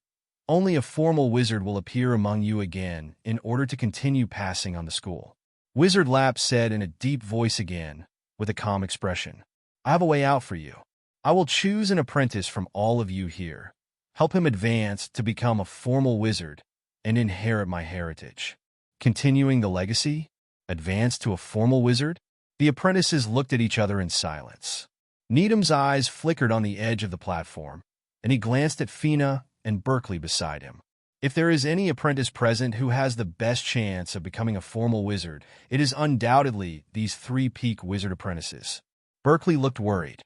only a formal wizard will appear among you again in order to continue passing on the school. Wizard Lap said in a deep voice again, with a calm expression. I have a way out for you. I will choose an apprentice from all of you here, help him advance to become a formal wizard, and inherit my heritage. Continuing the legacy? Advance to a formal wizard? The apprentices looked at each other in silence. Needham's eyes flickered on the edge of the platform, and he glanced at Fina and Berkeley beside him. If there is any apprentice present who has the best chance of becoming a formal wizard, it is undoubtedly these 3 peak wizard apprentices. Berkeley looked worried.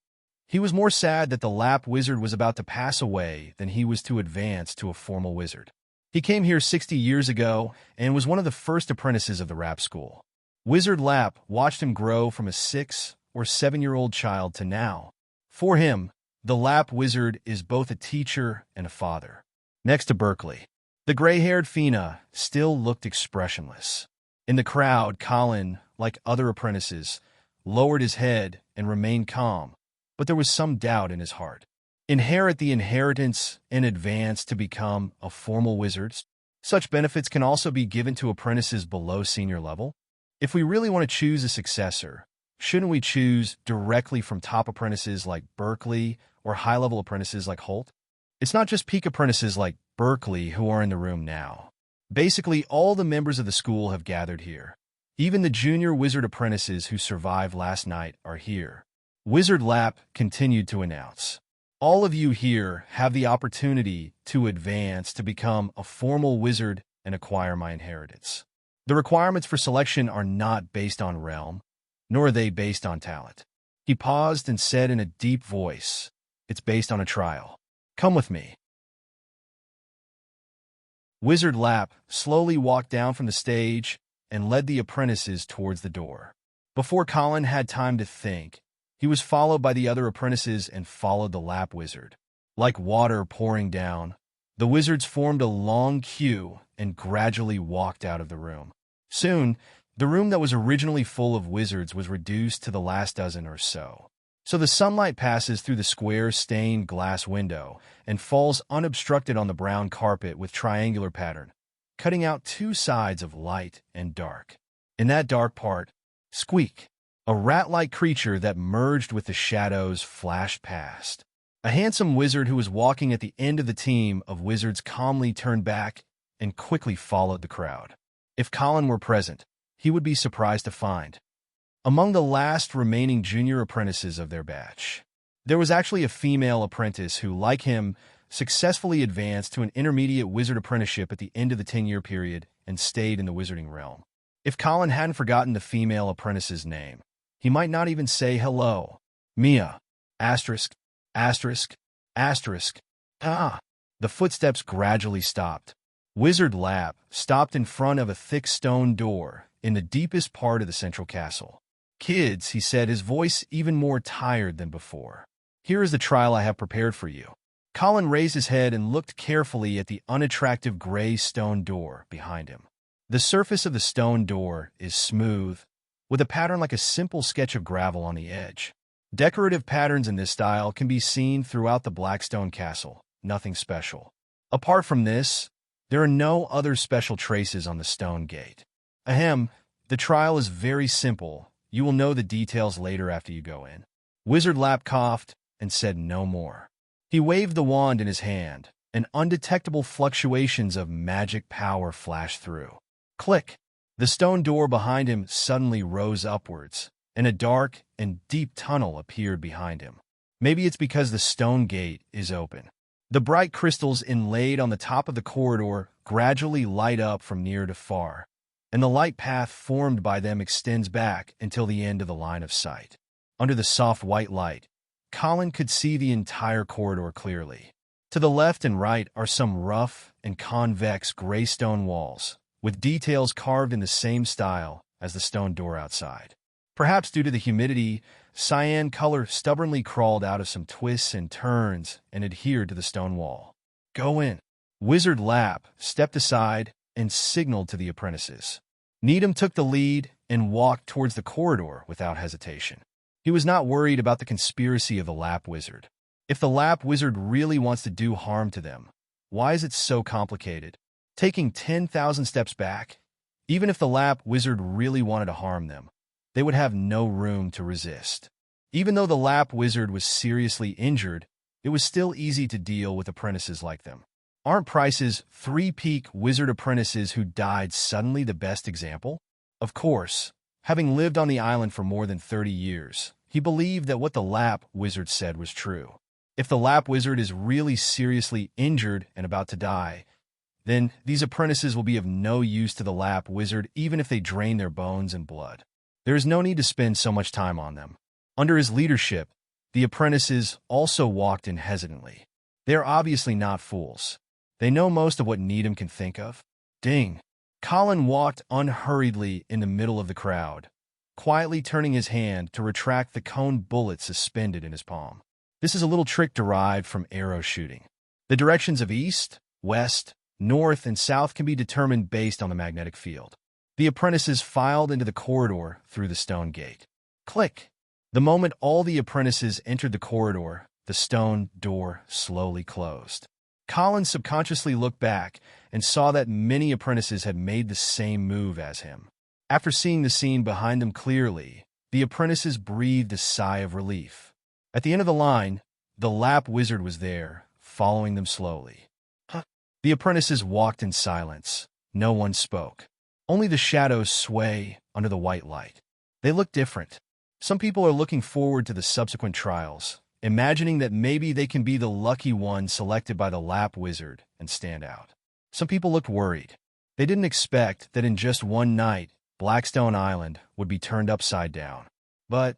He was more sad that the Lap Wizard was about to pass away than he was to advance to a formal wizard. He came here 60 years ago and was one of the first apprentices of the rap school. Wizard Lap watched him grow from a 6 or 7-year-old child to now. For him, the Lap Wizard is both a teacher and a father. Next to Berkeley, the gray-haired Fina still looked expressionless. In the crowd, Colin, like other apprentices, lowered his head and remained calm, but there was some doubt in his heart. Inherit the inheritance and advance to become a formal wizard? Such benefits can also be given to apprentices below senior level. If we really want to choose a successor, shouldn't we choose directly from top apprentices like Berkeley or high-level apprentices like Holt? It's not just peak apprentices like Berkeley who are in the room now. Basically, all the members of the school have gathered here. Even the junior wizard apprentices who survived last night are here. Wizard Lap continued to announce, all of you here have the opportunity to advance to become a formal wizard and acquire my inheritance. The requirements for selection are not based on realm, nor are they based on talent. He paused and said in a deep voice, it's based on a trial. Come with me. Wizard Lap slowly walked down from the stage and led the apprentices towards the door. Before Colin had time to think, he was followed by the other apprentices and followed the Lap Wizard. Like water pouring down, the wizards formed a long queue and gradually walked out of the room. Soon, the room that was originally full of wizards was reduced to the last dozen or so. So the sunlight passes through the square stained glass window and falls unobstructed on the brown carpet with triangular pattern, cutting out two sides of light and dark. In that dark part, Squeak, a rat-like creature that merged with the shadows, flashed past. A handsome wizard who was walking at the end of the team of wizards calmly turned back and quickly followed the crowd. If Colin were present, he would be surprised to find, among the last remaining junior apprentices of their batch, there was actually a female apprentice who, like him, successfully advanced to an intermediate wizard apprenticeship at the end of the 10-year period and stayed in the wizarding realm. If Colin hadn't forgotten the female apprentice's name, he might not even say hello. Mia. Asterisk. Asterisk. Asterisk. Ah. The footsteps gradually stopped. Wizard Lap stopped in front of a thick stone door in the deepest part of the central castle. Kids, he said, his voice even more tired than before. Here is the trial I have prepared for you. Colin raised his head and looked carefully at the unattractive gray stone door behind him. The surface of the stone door is smooth, with a pattern like a simple sketch of gravel on the edge. Decorative patterns in this style can be seen throughout the Blackstone Castle, nothing special. Apart from this, there are no other special traces on the stone gate. Ahem, the trial is very simple. You will know the details later after you go in. Wizard Lap coughed and said no more. He waved the wand in his hand, and undetectable fluctuations of magic power flashed through. Click! The stone door behind him suddenly rose upwards, and a dark and deep tunnel appeared behind him. Maybe it's because the stone gate is open. The bright crystals inlaid on the top of the corridor gradually light up from near to far, and the light path formed by them extends back until the end of the line of sight. Under the soft white light, Colin could see the entire corridor clearly. To the left and right are some rough and convex gray stone walls, with details carved in the same style as the stone door outside. Perhaps due to the humidity, cyan color stubbornly crawled out of some twists and turns and adhered to the stone wall. Go in. Wizard Lap stepped aside and signaled to the apprentices. Needham took the lead and walked towards the corridor without hesitation. He was not worried about the conspiracy of the Lap Wizard. If the Lap Wizard really wants to do harm to them, why is it so complicated? Taking 10,000 steps back, even if the Lap Wizard really wanted to harm them, they would have no room to resist. Even though the Lap Wizard was seriously injured, it was still easy to deal with apprentices like them. Aren't Price's 3 peak wizard apprentices who died suddenly the best example? Of course, having lived on the island for more than 30 years, he believed that what the Lap Wizard said was true. If the Lap Wizard is really seriously injured and about to die, then these apprentices will be of no use to the Lap Wizard even if they drain their bones and blood. There is no need to spend so much time on them. Under his leadership, the apprentices also walked in hesitantly. They are obviously not fools. They know most of what Needham can think of. Ding! Colin walked unhurriedly in the middle of the crowd, quietly turning his hand to retract the cone bullet suspended in his palm. This is a little trick derived from arrow shooting. The directions of east, west, north, and south can be determined based on the magnetic field. The apprentices filed into the corridor through the stone gate. Click! The moment all the apprentices entered the corridor, the stone door slowly closed. Colin subconsciously looked back and saw that many apprentices had made the same move as him. After seeing the scene behind them clearly, the apprentices breathed a sigh of relief. At the end of the line, the Lap Wizard was there, following them slowly. The apprentices walked in silence. No one spoke. Only the shadows sway under the white light. They look different. Some people are looking forward to the subsequent trials, imagining that maybe they can be the lucky one selected by the Lap Wizard and stand out. Some people looked worried. They didn't expect that in just one night, Blackstone Island would be turned upside down. But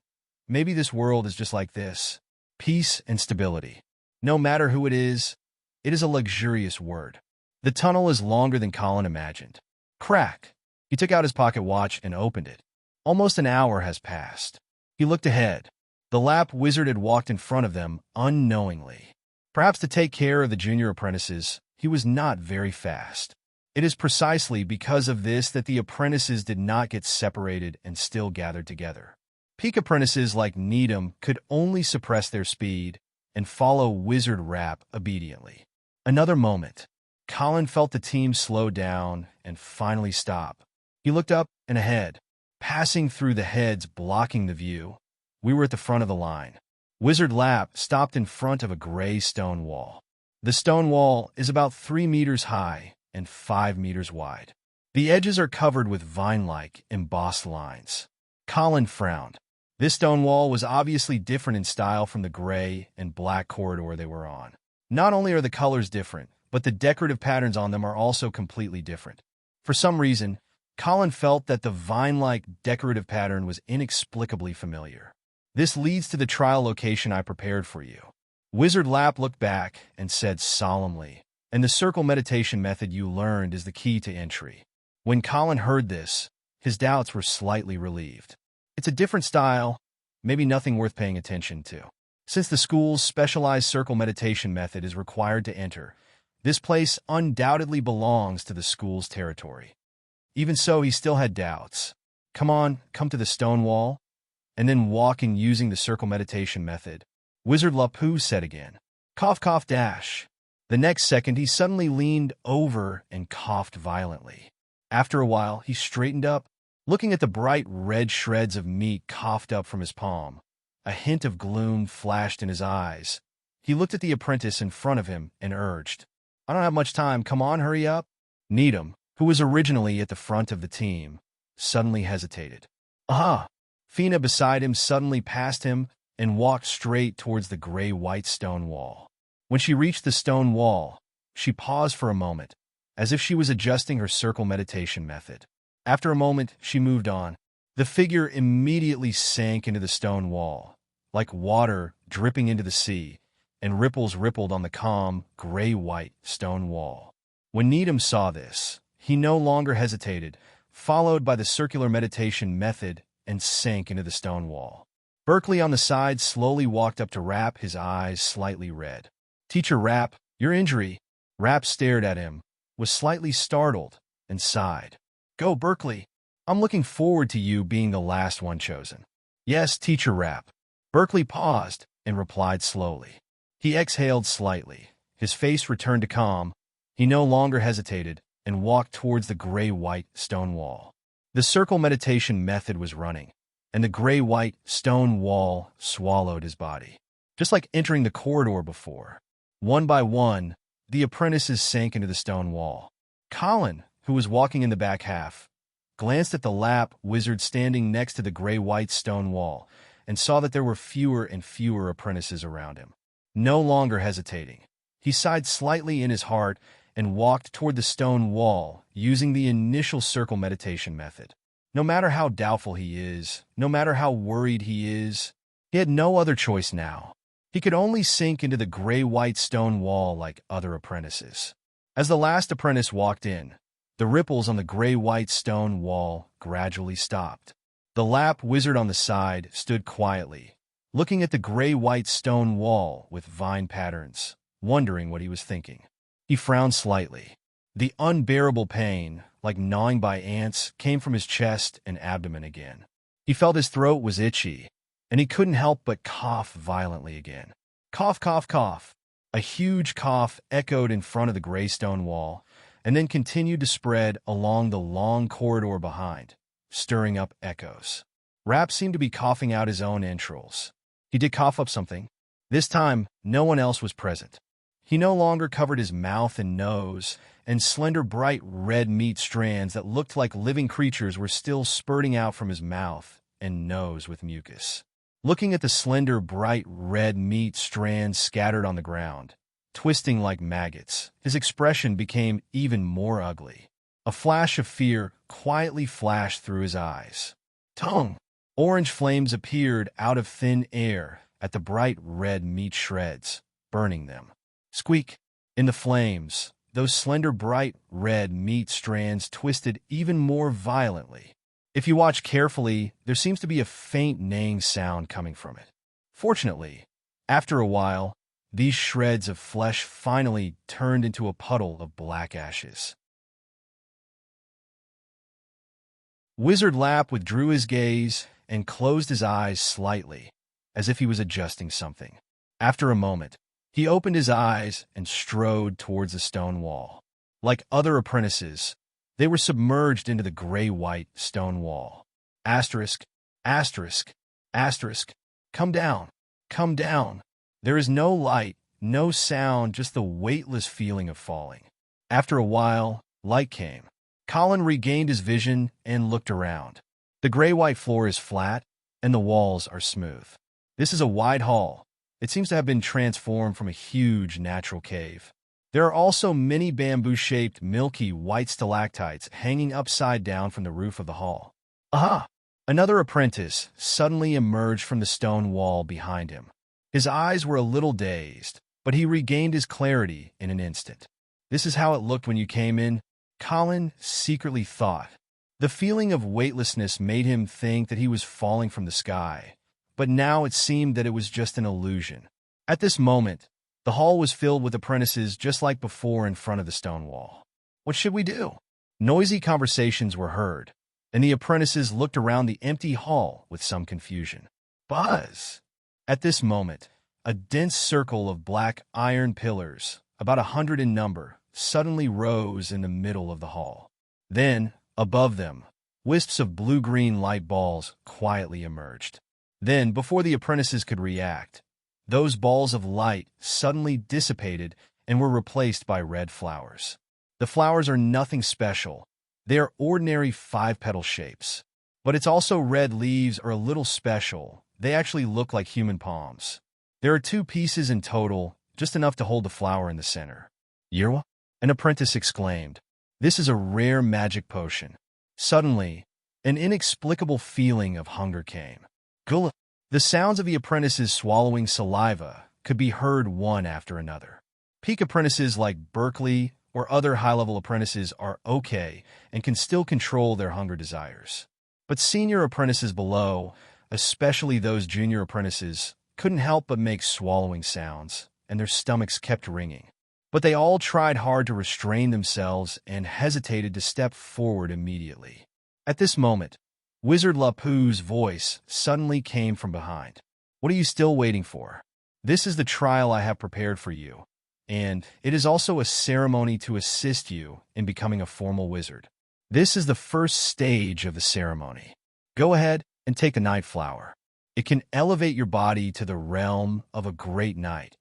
maybe this world is just like this. Peace and stability. No matter who it is a luxurious word. The tunnel is longer than Colin imagined. Crack! He took out his pocket watch and opened it. Almost an hour has passed. He looked ahead. The Lap Wizard had walked in front of them unknowingly. Perhaps to take care of the junior apprentices, he was not very fast. It is precisely because of this that the apprentices did not get separated and still gathered together. Peak apprentices like Needham could only suppress their speed and follow Wizard Rap obediently. Another moment. Colin felt the team slow down and finally stop. He looked up and ahead, passing through the heads blocking the view. We were at the front of the line. Wizard Lap stopped in front of a gray stone wall. The stone wall is about 3 meters high and 5 meters wide. The edges are covered with vine-like, embossed lines. Colin frowned. This stone wall was obviously different in style from the gray and black corridor they were on. Not only are the colors different, but the decorative patterns on them are also completely different. For some reason, Colin felt that the vine-like decorative pattern was inexplicably familiar. This leads to the trial location I prepared for you. Wizard Lap looked back and said solemnly, and the circle meditation method you learned is the key to entry. When Colin heard this, his doubts were slightly relieved. It's a different style, maybe nothing worth paying attention to. Since the school's specialized circle meditation method is required to enter, this place undoubtedly belongs to the school's territory. Even so, he still had doubts. Come to the stone wall, and then walk in using the circle meditation method. Wizard Lapu said again. Cough, cough, dash. The next second, he suddenly leaned over and coughed violently. After a while, he straightened up, looking at the bright red shreds of meat coughed up from his palm. A hint of gloom flashed in his eyes. He looked at the apprentice in front of him and urged, I don't have much time. Come on, hurry up. Needham, who was originally at the front of the team, suddenly hesitated. Aha! Fina beside him suddenly passed him and walked straight towards the gray-white stone wall. When she reached the stone wall, she paused for a moment, as if she was adjusting her circle meditation method. After a moment, she moved on. The figure immediately sank into the stone wall, like water dripping into the sea, and ripples rippled on the calm, gray-white stone wall. When Needham saw this, he no longer hesitated, followed by the circular meditation method, and sank into the stone wall. Berkeley on the side slowly walked up to Rap, his eyes slightly red. Teacher Rap, your injury. Rap stared at him, was slightly startled, and sighed. Go, Berkeley. I'm looking forward to you being the last one chosen. Yes, Teacher Rap. Berkeley paused and replied slowly. He exhaled slightly. His face returned to calm. He no longer hesitated and walked towards the gray-white stone wall. The circle meditation method was running, and the gray-white stone wall swallowed his body. Just like entering the corridor before. One by one, the apprentices sank into the stone wall. Colin, who was walking in the back half, glanced at the Lap Wizard standing next to the gray-white stone wall and saw that there were fewer and fewer apprentices around him. No longer hesitating, he sighed slightly in his heart and walked toward the stone wall using the initial circle meditation method. No matter how doubtful he is, no matter how worried he is, he had no other choice now. He could only sink into the gray-white stone wall like other apprentices. As the last apprentice walked in, the ripples on the gray-white stone wall gradually stopped. The lap wizard on the side stood quietly, looking at the gray-white stone wall with vine patterns, wondering what he was thinking. He frowned slightly. The unbearable pain, like gnawing by ants, came from his chest and abdomen again. He felt his throat was itchy, and he couldn't help but cough violently again. Cough, cough, cough. A huge cough echoed in front of the gray stone wall, and then continued to spread along the long corridor behind, stirring up echoes. Rap seemed to be coughing out his own entrails. He did cough up something. This time, no one else was present. He no longer covered his mouth and nose, and slender bright red meat strands that looked like living creatures were still spurting out from his mouth and nose with mucus. Looking at the slender bright red meat strands scattered on the ground, twisting like maggots, his expression became even more ugly. A flash of fear quietly flashed through his eyes. Tongue! Orange flames appeared out of thin air at the bright red meat shreds, burning them. Squeak! In the flames, those slender bright red meat strands twisted even more violently. If you watch carefully, there seems to be a faint neighing sound coming from it. Fortunately, after a while, these shreds of flesh finally turned into a puddle of black ashes. Wizard Lap withdrew his gaze and closed his eyes slightly, as if he was adjusting something. After a moment, he opened his eyes and strode towards the stone wall. Like other apprentices, they were submerged into the gray-white stone wall. Asterisk, asterisk, asterisk. Come down, come down. There is no light, no sound, just the weightless feeling of falling. After a while, light came. Colin regained his vision and looked around. The gray-white floor is flat, and the walls are smooth. This is a wide hall. It seems to have been transformed from a huge natural cave. There are also many bamboo-shaped, milky white stalactites hanging upside down from the roof of the hall. Aha! Another apprentice suddenly emerged from the stone wall behind him. His eyes were a little dazed, but he regained his clarity in an instant. This is how it looked when you came in, Colin secretly thought. The feeling of weightlessness made him think that he was falling from the sky, but now it seemed that it was just an illusion. At this moment, the hall was filled with apprentices just like before in front of the stone wall. What should we do? Noisy conversations were heard, and the apprentices looked around the empty hall with some confusion. Buzz! At this moment, a dense circle of black iron pillars, about 100 in number, suddenly rose in the middle of the hall. Then, above them, wisps of blue-green light balls quietly emerged. Then, before the apprentices could react, those balls of light suddenly dissipated and were replaced by red flowers. The flowers are nothing special. They are ordinary 5-petal shapes. But it's also red leaves are a little special. They actually look like human palms. There are 2 pieces in total, just enough to hold the flower in the center. Yerwa? An apprentice exclaimed. This is a rare magic potion. Suddenly, an inexplicable feeling of hunger came. Gullah! The sounds of the apprentices swallowing saliva could be heard one after another. Peak apprentices like Berkeley or other high-level apprentices are okay and can still control their hunger desires. But senior apprentices below, especially those junior apprentices, couldn't help but make swallowing sounds, and their stomachs kept ringing. But they all tried hard to restrain themselves and hesitated to step forward immediately. At this moment, Wizard Lapu's voice suddenly came from behind. What are you still waiting for? This is the trial I have prepared for you, and it is also a ceremony to assist you in becoming a formal wizard. This is the first stage of the ceremony. Go ahead and take the night flower. It can elevate your body to the realm of a great knight.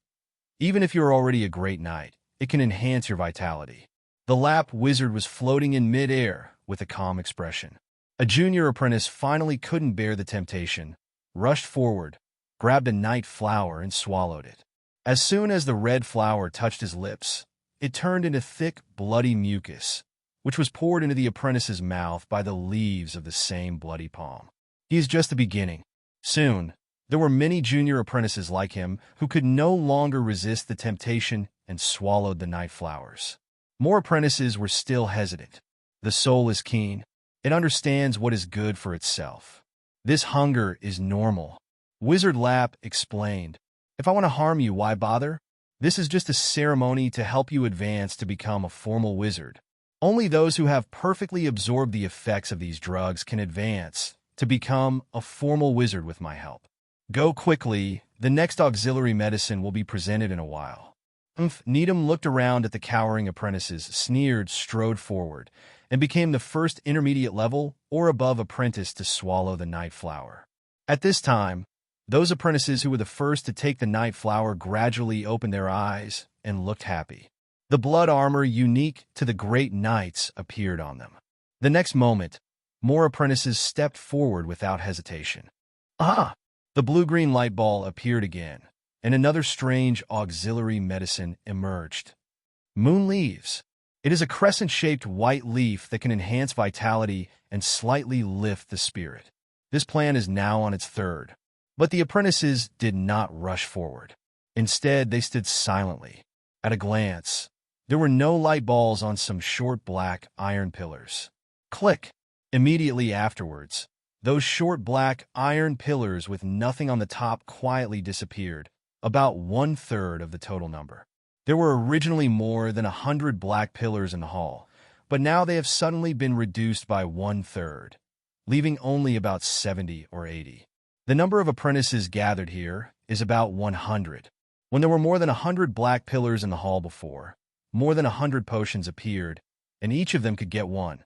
Even if you're already a great knight, it can enhance your vitality. The Lap wizard was floating in mid-air with a calm expression. A junior apprentice finally couldn't bear the temptation, rushed forward, grabbed a night flower and swallowed it. As soon as the red flower touched his lips, it turned into thick, bloody mucus, which was poured into the apprentice's mouth by the leaves of the same bloody palm. He is just the beginning. Soon, there were many junior apprentices like him who could no longer resist the temptation and swallowed the night flowers. More apprentices were still hesitant. The soul is keen. It understands what is good for itself. This hunger is normal. Wizard Lap explained. If I want to harm you, why bother? This is just a ceremony to help you advance to become a formal wizard. Only those who have perfectly absorbed the effects of these drugs can advance to become a formal wizard with my help. Go quickly. The next auxiliary medicine will be presented in a while. Needham looked around at the cowering apprentices, sneered, strode forward, and became the first intermediate level or above apprentice to swallow the night flower. At this time, those apprentices who were the first to take the night flower gradually opened their eyes and looked happy. The blood armor unique to the great knights appeared on them. The next moment, more apprentices stepped forward without hesitation. Ah! The blue-green light ball appeared again, and another strange auxiliary medicine emerged. Moon leaves. It is a crescent-shaped white leaf that can enhance vitality and slightly lift the spirit. This plant is now on its third. But the apprentices did not rush forward. Instead, they stood silently. At a glance, there were no light balls on some short black iron pillars. Click! Immediately afterwards, those short black iron pillars with nothing on the top quietly disappeared, about 1/3 of the total number. There were originally more than 100 black pillars in the hall, but now they have suddenly been reduced by 1/3, leaving only about 70 or 80. The number of apprentices gathered here is about 100. When there were more than 100 black pillars in the hall before, more than 100 potions appeared, and each of them could get one,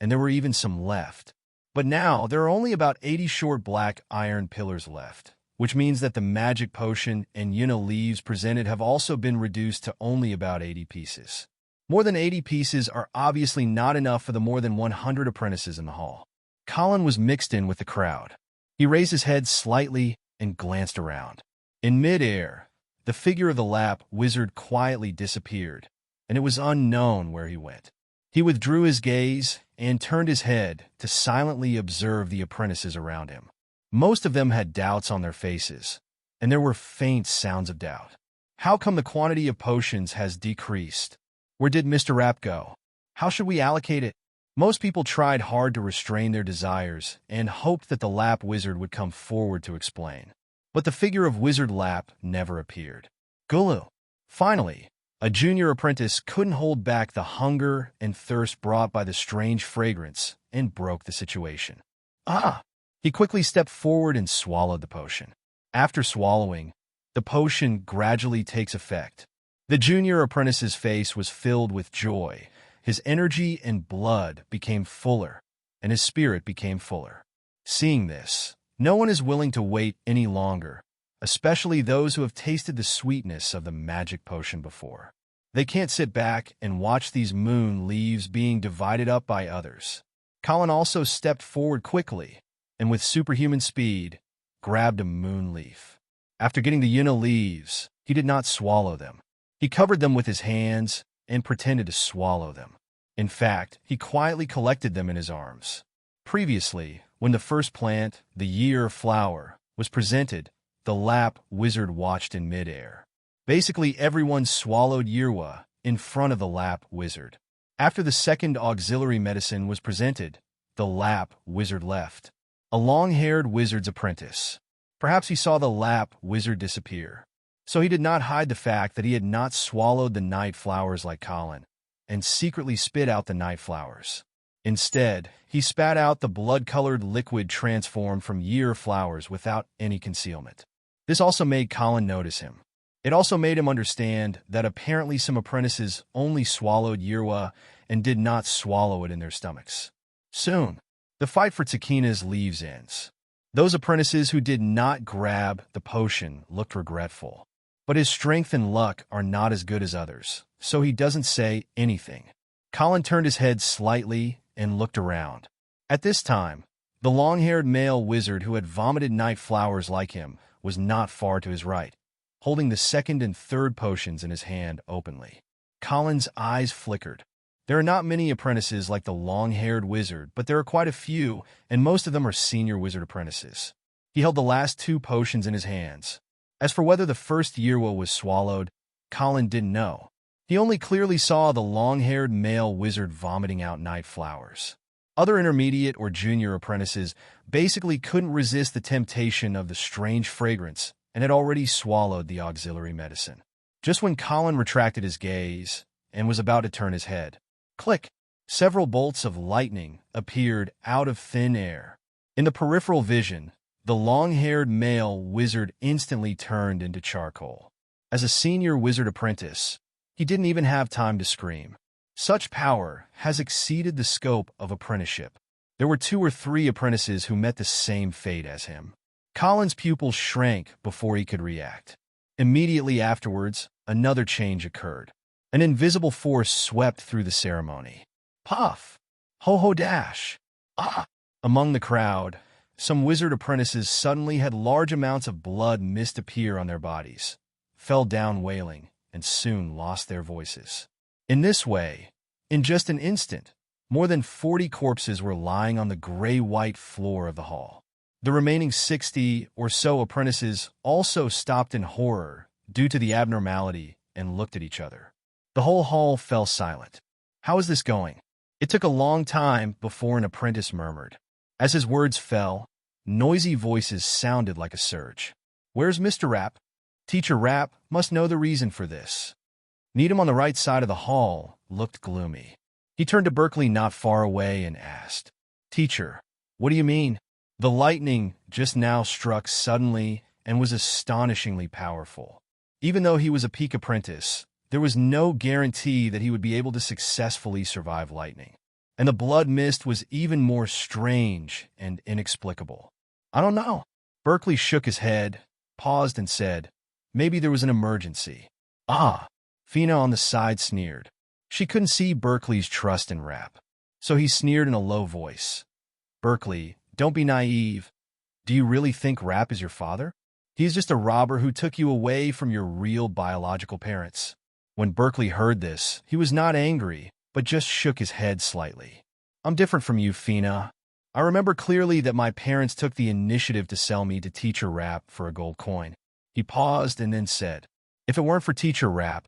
and there were even some left. But now there are only about 80 short black iron pillars left, which means that the magic potion and leaves presented have also been reduced to only about 80 pieces. More than 80 pieces are obviously not enough for the more than 100 apprentices in the hall. Colin was mixed in with the crowd. He raised his head slightly and glanced around. In mid-air, the figure of the Lap wizard quietly disappeared, and it was unknown where he went. He withdrew his gaze and turned his head to silently observe the apprentices around him. Most of them had doubts on their faces, and there were faint sounds of doubt. How come the quantity of potions has decreased? Where did Mr. Rapp go? How should we allocate it? Most people tried hard to restrain their desires and hoped that the Lap wizard would come forward to explain. But the figure of Wizard Lap never appeared. Gulu. Finally, a junior apprentice couldn't hold back the hunger and thirst brought by the strange fragrance and broke the situation. Ah! He quickly stepped forward and swallowed the potion. After swallowing, the potion gradually takes effect. The junior apprentice's face was filled with joy. His energy and blood became fuller, and his spirit became fuller. Seeing this, no one is willing to wait any longer, especially those who have tasted the sweetness of the magic potion before. They can't sit back and watch these moon leaves being divided up by others. Colin also stepped forward quickly, and with superhuman speed, grabbed a moon leaf. After getting the leaves, he did not swallow them. He covered them with his hands and pretended to swallow them. In fact, he quietly collected them in his arms. Previously, when the first plant, the year flower, was presented, the Lap wizard watched in midair. Basically, everyone swallowed Yirwa in front of the Lap wizard. After the second auxiliary medicine was presented, the Lap wizard left. A long-haired wizard's apprentice. Perhaps he saw the Lap wizard disappear. So he did not hide the fact that he had not swallowed the night flowers like Colin, and secretly spit out the night flowers. Instead, he spat out the blood-colored liquid transformed from year flowers without any concealment. This also made Colin notice him. It also made him understand that apparently some apprentices only swallowed Yirwa and did not swallow it in their stomachs. Soon, the fight for Takina's leaves ends. Those apprentices who did not grab the potion looked regretful. But his strength and luck are not as good as others, so he doesn't say anything. Colin turned his head slightly and looked around. At this time, the long-haired male wizard who had vomited night flowers like him was not far to his right, holding the second and third potions in his hand openly. Colin's eyes flickered. There are not many apprentices like the long-haired wizard, but there are quite a few, and most of them are senior wizard apprentices. He held the last two potions in his hands. As for whether the first Yirwa was swallowed, Colin didn't know. He only clearly saw the long-haired male wizard vomiting out night flowers. Other intermediate or junior apprentices basically couldn't resist the temptation of the strange fragrance and had already swallowed the auxiliary medicine. Just when Colin retracted his gaze and was about to turn his head, click, several bolts of lightning appeared out of thin air. In the peripheral vision, the long-haired male wizard instantly turned into charcoal. As a senior wizard apprentice, he didn't even have time to scream. Such power has exceeded the scope of apprenticeship. There were 2 or 3 apprentices who met the same fate as him. Colin's pupils shrank before he could react. Immediately afterwards, another change occurred. An invisible force swept through the ceremony. Puff! Ho-ho dash! Ah! Among the crowd, some wizard apprentices suddenly had large amounts of blood mist appear on their bodies, fell down wailing, and soon lost their voices. In this way, in just an instant, more than 40 corpses were lying on the gray-white floor of the hall. The remaining 60 or so apprentices also stopped in horror due to the abnormality and looked at each other. The whole hall fell silent. How is this going? It took a long time before an apprentice murmured. As his words fell, noisy voices sounded like a surge. Where's Mr. Rapp? Teacher Rapp must know the reason for this. Needham on the right side of the hall looked gloomy. He turned to Berkeley not far away and asked, Teacher, what do you mean? The lightning just now struck suddenly and was astonishingly powerful. Even though he was a peak apprentice, there was no guarantee that he would be able to successfully survive lightning. And the blood mist was even more strange and inexplicable. I don't know. Berkeley shook his head, paused and said, Maybe there was an emergency. Ah! Fina on the side sneered. She couldn't see Berkeley's trust in Rapp, so he sneered in a low voice. Berkeley, don't be naive. Do you really think Rapp is your father? He is just a robber who took you away from your real biological parents. When Berkeley heard this, he was not angry, but just shook his head slightly. I'm different from you, Fina. I remember clearly that my parents took the initiative to sell me to Teacher Rapp for a gold coin. He paused and then said, If it weren't for Teacher Rapp,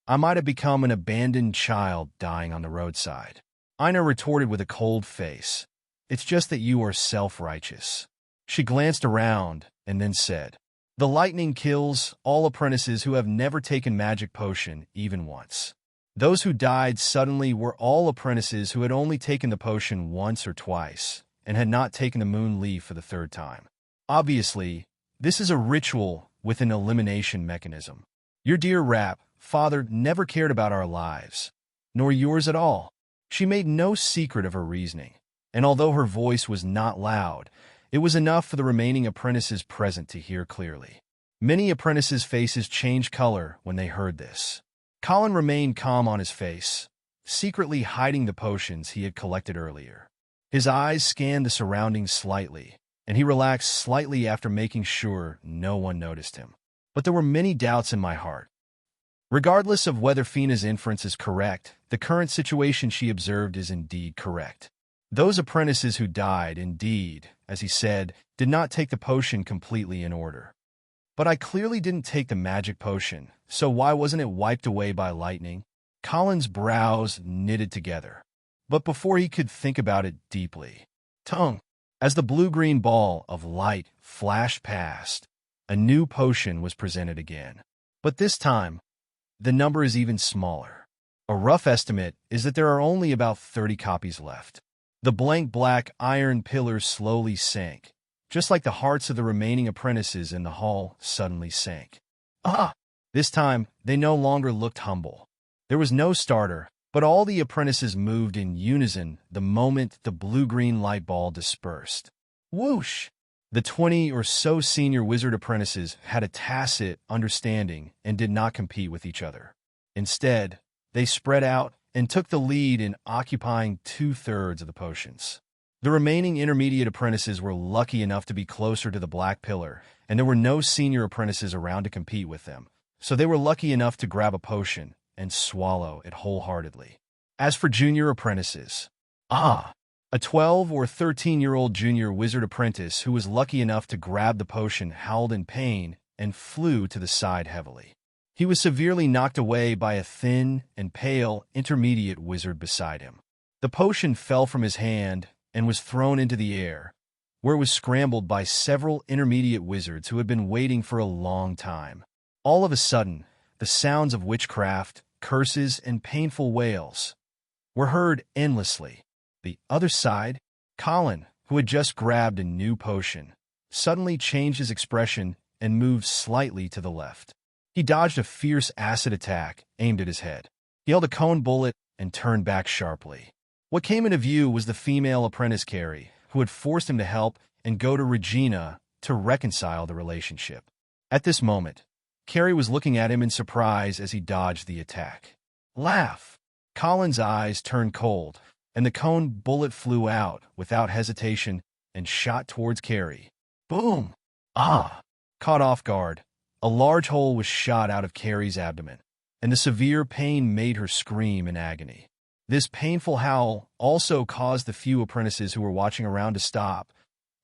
I might have become an abandoned child dying on the roadside. Ina retorted with a cold face. It's just that you are self-righteous. She glanced around and then said, The lightning kills all apprentices who have never taken magic potion even once. Those who died suddenly were all apprentices who had only taken the potion once or twice and had not taken the moon leaf for the 3rd time. Obviously, this is a ritual with an elimination mechanism. Your dear Rapp, father, never cared about our lives, nor yours at all. She made no secret of her reasoning, and although her voice was not loud, it was enough for the remaining apprentices present to hear clearly. Many apprentices' faces changed color when they heard this. Colin remained calm on his face, secretly hiding the potions he had collected earlier. His eyes scanned the surroundings slightly, and he relaxed slightly after making sure no one noticed him. But there were many doubts in my heart. Regardless of whether Fina's inference is correct, the current situation she observed is indeed correct. Those apprentices who died, indeed, as he said, did not take the potion completely in order. But I clearly didn't take the magic potion, so why wasn't it wiped away by lightning? Colin's brows knitted together. But before he could think about it deeply, tongue, as the blue-green ball of light flashed past, a new potion was presented again. But this time, the number is even smaller. A rough estimate is that there are only about 30 copies left. The blank black iron pillars slowly sank, just like the hearts of the remaining apprentices in the hall suddenly sank. Ah! This time, they no longer looked humble. There was no starter, but all the apprentices moved in unison the moment the blue-green light ball dispersed. Whoosh! The 20 or so senior wizard apprentices had a tacit understanding and did not compete with each other. Instead, they spread out and took the lead in occupying 2/3 of the potions. The remaining intermediate apprentices were lucky enough to be closer to the black pillar, and there were no senior apprentices around to compete with them, so they were lucky enough to grab a potion and swallow it wholeheartedly. As for junior apprentices, a 12 or 13-year-old junior wizard apprentice who was lucky enough to grab the potion howled in pain and flew to the side heavily. He was severely knocked away by a thin and pale intermediate wizard beside him. The potion fell from his hand and was thrown into the air, where it was scrambled by several intermediate wizards who had been waiting for a long time. All of a sudden, the sounds of witchcraft, curses, and painful wails were heard endlessly. The other side, Colin, who had just grabbed a new potion, suddenly changed his expression and moved slightly to the left. He dodged a fierce acid attack aimed at his head. He held a cone bullet and turned back sharply. What came into view was the female apprentice Carrie, who had forced him to help and go to Regina to reconcile the relationship. At this moment, Carrie was looking at him in surprise as he dodged the attack. Laugh! Colin's eyes turned cold, and the cone bullet flew out without hesitation and shot towards Carrie. Boom! Ah! Caught off guard, a large hole was shot out of Carrie's abdomen, and the severe pain made her scream in agony. This painful howl also caused the few apprentices who were watching around to stop,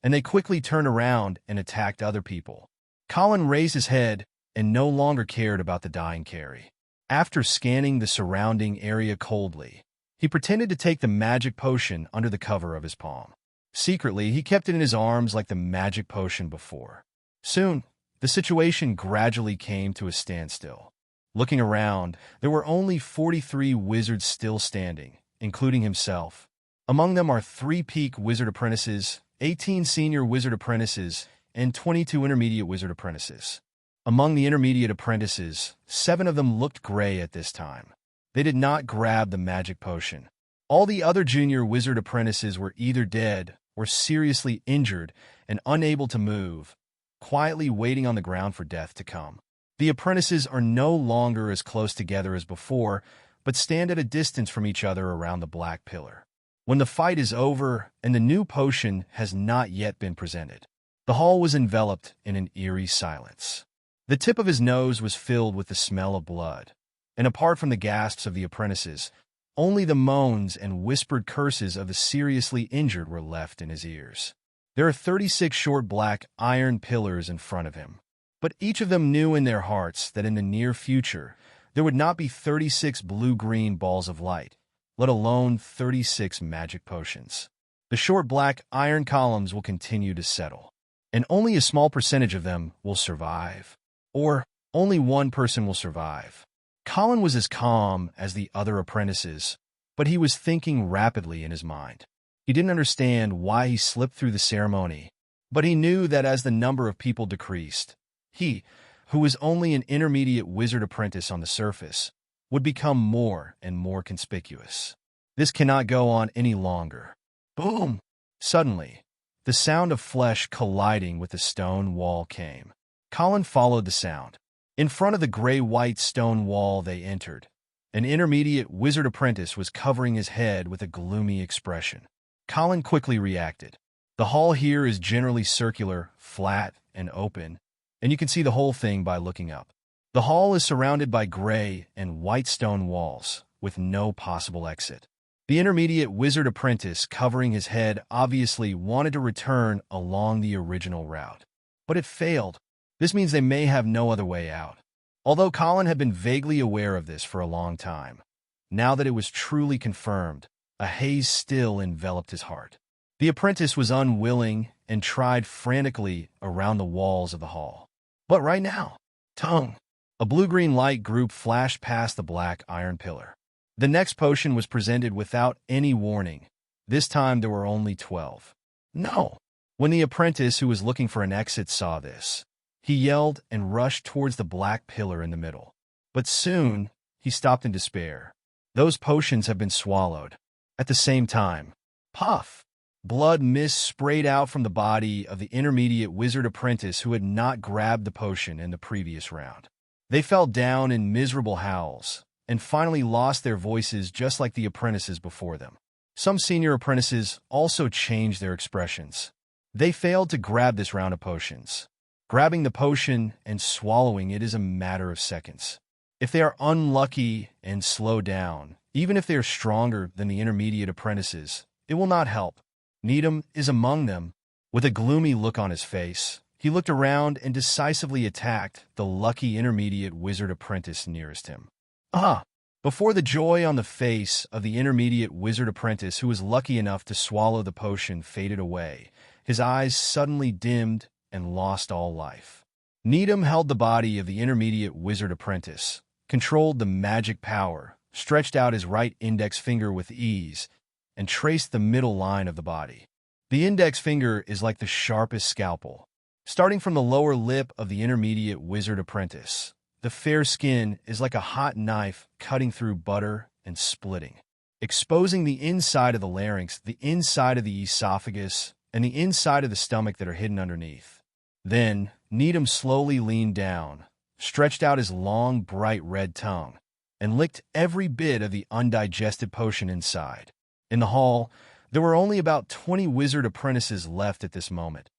and they quickly turned around and attacked other people. Colin raised his head and no longer cared about the dying Carrie. After scanning the surrounding area coldly, he pretended to take the magic potion under the cover of his palm. Secretly, he kept it in his arms like the magic potion before. Soon, the situation gradually came to a standstill. Looking around, there were only 43 wizards still standing, including himself. Among them are 3 peak wizard apprentices, 18 senior wizard apprentices, and 22 intermediate wizard apprentices. Among the intermediate apprentices, 7 of them looked gray at this time. They did not grab the magic potion. All the other junior wizard apprentices were either dead or seriously injured and unable to move, quietly waiting on the ground for death to come. The apprentices are no longer as close together as before, but stand at a distance from each other around the black pillar. When the fight is over and the new potion has not yet been presented, the hall was enveloped in an eerie silence. The tip of his nose was filled with the smell of blood, and apart from the gasps of the apprentices, only the moans and whispered curses of the seriously injured were left in his ears. There are 36 short black iron pillars in front of him, but each of them knew in their hearts that in the near future there would not be 36 blue-green balls of light, let alone 36 magic potions. The short black iron columns will continue to settle, and only a small percentage of them will survive. Or only one person will survive. Colin was as calm as the other apprentices, but he was thinking rapidly in his mind. He didn't understand why he slipped through the ceremony, but he knew that as the number of people decreased, he, who was only an intermediate wizard apprentice on the surface, would become more and more conspicuous. This cannot go on any longer. Boom! Suddenly, the sound of flesh colliding with the stone wall came. Colin followed the sound. In front of the gray-white stone wall they entered, an intermediate wizard apprentice was covering his head with a gloomy expression. Colin quickly reacted. The hall here is generally circular, flat, and open, and you can see the whole thing by looking up. The hall is surrounded by gray and white stone walls, with no possible exit. The intermediate wizard apprentice covering his head obviously wanted to return along the original route, but it failed. This means they may have no other way out. Although Colin had been vaguely aware of this for a long time, now that it was truly confirmed, a haze still enveloped his heart. The apprentice was unwilling and tried frantically around the walls of the hall. But right now, tongue! A blue-green light group flashed past the black iron pillar. The next potion was presented without any warning. This time there were only 12. No! When the apprentice who was looking for an exit saw this, he yelled and rushed towards the black pillar in the middle. But soon, he stopped in despair. Those potions have been swallowed. At the same time, puff! Blood mist sprayed out from the body of the intermediate wizard apprentice who had not grabbed the potion in the previous round. They fell down in miserable howls, and finally lost their voices just like the apprentices before them. Some senior apprentices also changed their expressions. They failed to grab this round of potions. Grabbing the potion and swallowing it is a matter of seconds. If they are unlucky and slow down, even if they are stronger than the intermediate apprentices, it will not help. Needham is among them. With a gloomy look on his face, he He looked around and decisively attacked the lucky intermediate wizard apprentice nearest him. Ah! Before the joy on the face of the intermediate wizard apprentice who was lucky enough to swallow the potion faded away, his eyes suddenly dimmed and lost all life. Needham held the body of the intermediate wizard apprentice, controlled the magic power, stretched out his right index finger with ease, and traced the middle line of the body. The index finger is like the sharpest scalpel. Starting from the lower lip of the intermediate wizard apprentice, the fair skin is like a hot knife cutting through butter and splitting, exposing the inside of the larynx, the inside of the esophagus, and the inside of the stomach that are hidden underneath. Then, Needham slowly leaned down, stretched out his long, bright red tongue, and licked every bit of the undigested potion inside. In the hall, there were only about 20 wizard apprentices left at this moment,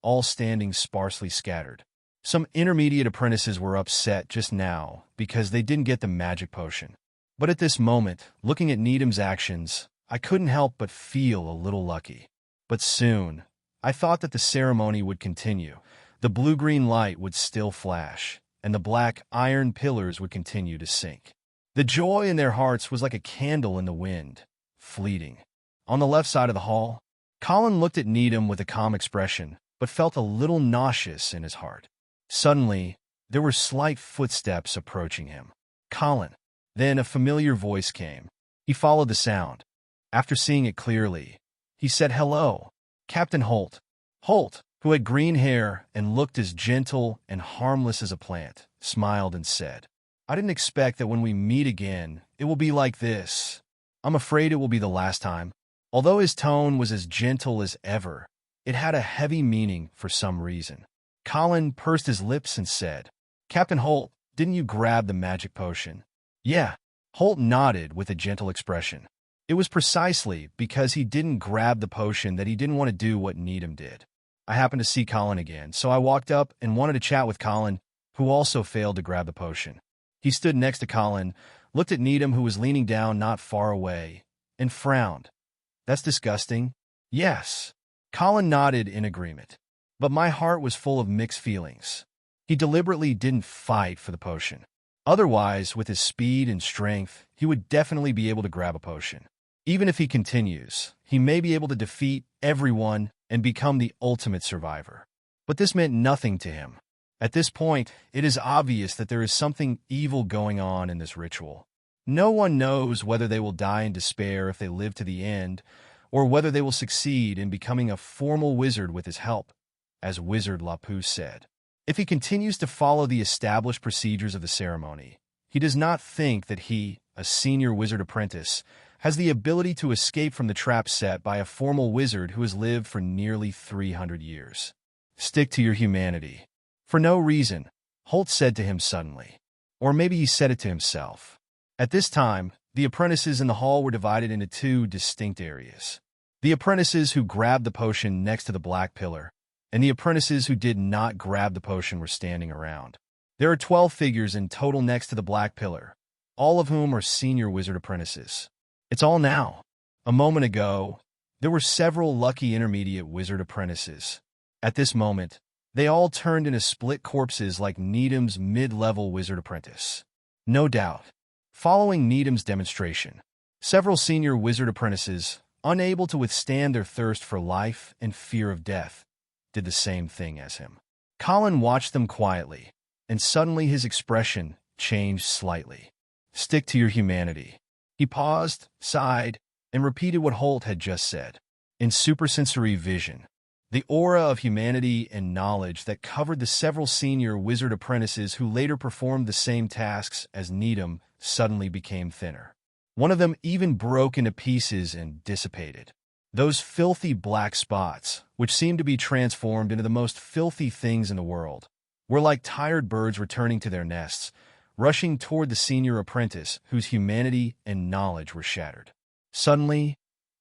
all standing sparsely scattered. Some intermediate apprentices were upset just now because they didn't get the magic potion. But at this moment, looking at Needham's actions, I couldn't help but feel a little lucky. But soon, I thought that the ceremony would continue. The blue-green light would still flash, and the black iron pillars would continue to sink. The joy in their hearts was like a candle in the wind, fleeting. On the left side of the hall, Colin looked at Needham with a calm expression, but felt a little nauseous in his heart. Suddenly, there were slight footsteps approaching him. Colin. Then a familiar voice came. He followed the sound. After seeing it clearly, he said hello. Captain Holt. Holt, who had green hair and looked as gentle and harmless as a plant, smiled and said, I didn't expect that when we meet again, it will be like this. I'm afraid it will be the last time. Although his tone was as gentle as ever, it had a heavy meaning for some reason. Colin pursed his lips and said, Captain Holt, didn't you grab the magic potion? Yeah. Holt nodded with a gentle expression. It was precisely because he didn't grab the potion that he didn't want to do what Needham did. I happened to see Colin again, so I walked up and wanted to chat with Colin, who also failed to grab the potion. He stood next to Colin, looked at Needham, who was leaning down not far away, and frowned. That's disgusting. Yes. Colin nodded in agreement. But my heart was full of mixed feelings. He deliberately didn't fight for the potion. Otherwise, with his speed and strength, he would definitely be able to grab a potion. Even if he continues, he may be able to defeat everyone and become the ultimate survivor. But this meant nothing to him. At this point, it is obvious that there is something evil going on in this ritual. No one knows whether they will die in despair if they live to the end, or whether they will succeed in becoming a formal wizard with his help, as Wizard Lapus said. If he continues to follow the established procedures of the ceremony, he does not think that he, a senior wizard apprentice, has the ability to escape from the trap set by a formal wizard who has lived for nearly 300 years. Stick to your humanity. For no reason, Holt said to him suddenly. Or maybe he said it to himself. At this time, the apprentices in the hall were divided into two distinct areas. The apprentices who grabbed the potion next to the black pillar, and the apprentices who did not grab the potion were standing around. There are 12 figures in total next to the black pillar, all of whom are senior wizard apprentices. It's all now. A moment ago, there were several lucky intermediate wizard apprentices. At this moment, they all turned into split corpses like Needham's mid-level wizard apprentice. No doubt. Following Needham's demonstration, several senior wizard apprentices, unable to withstand their thirst for life and fear of death, did the same thing as him. Colin watched them quietly, and suddenly his expression changed slightly. Stick to your humanity. He paused, sighed, and repeated what Holt had just said. In supersensory vision, the aura of humanity and knowledge that covered the several senior wizard apprentices who later performed the same tasks as Needham suddenly became thinner. One of them even broke into pieces and dissipated. Those filthy black spots, which seemed to be transformed into the most filthy things in the world, were like tired birds returning to their nests, rushing toward the senior apprentice whose humanity and knowledge were shattered. Suddenly,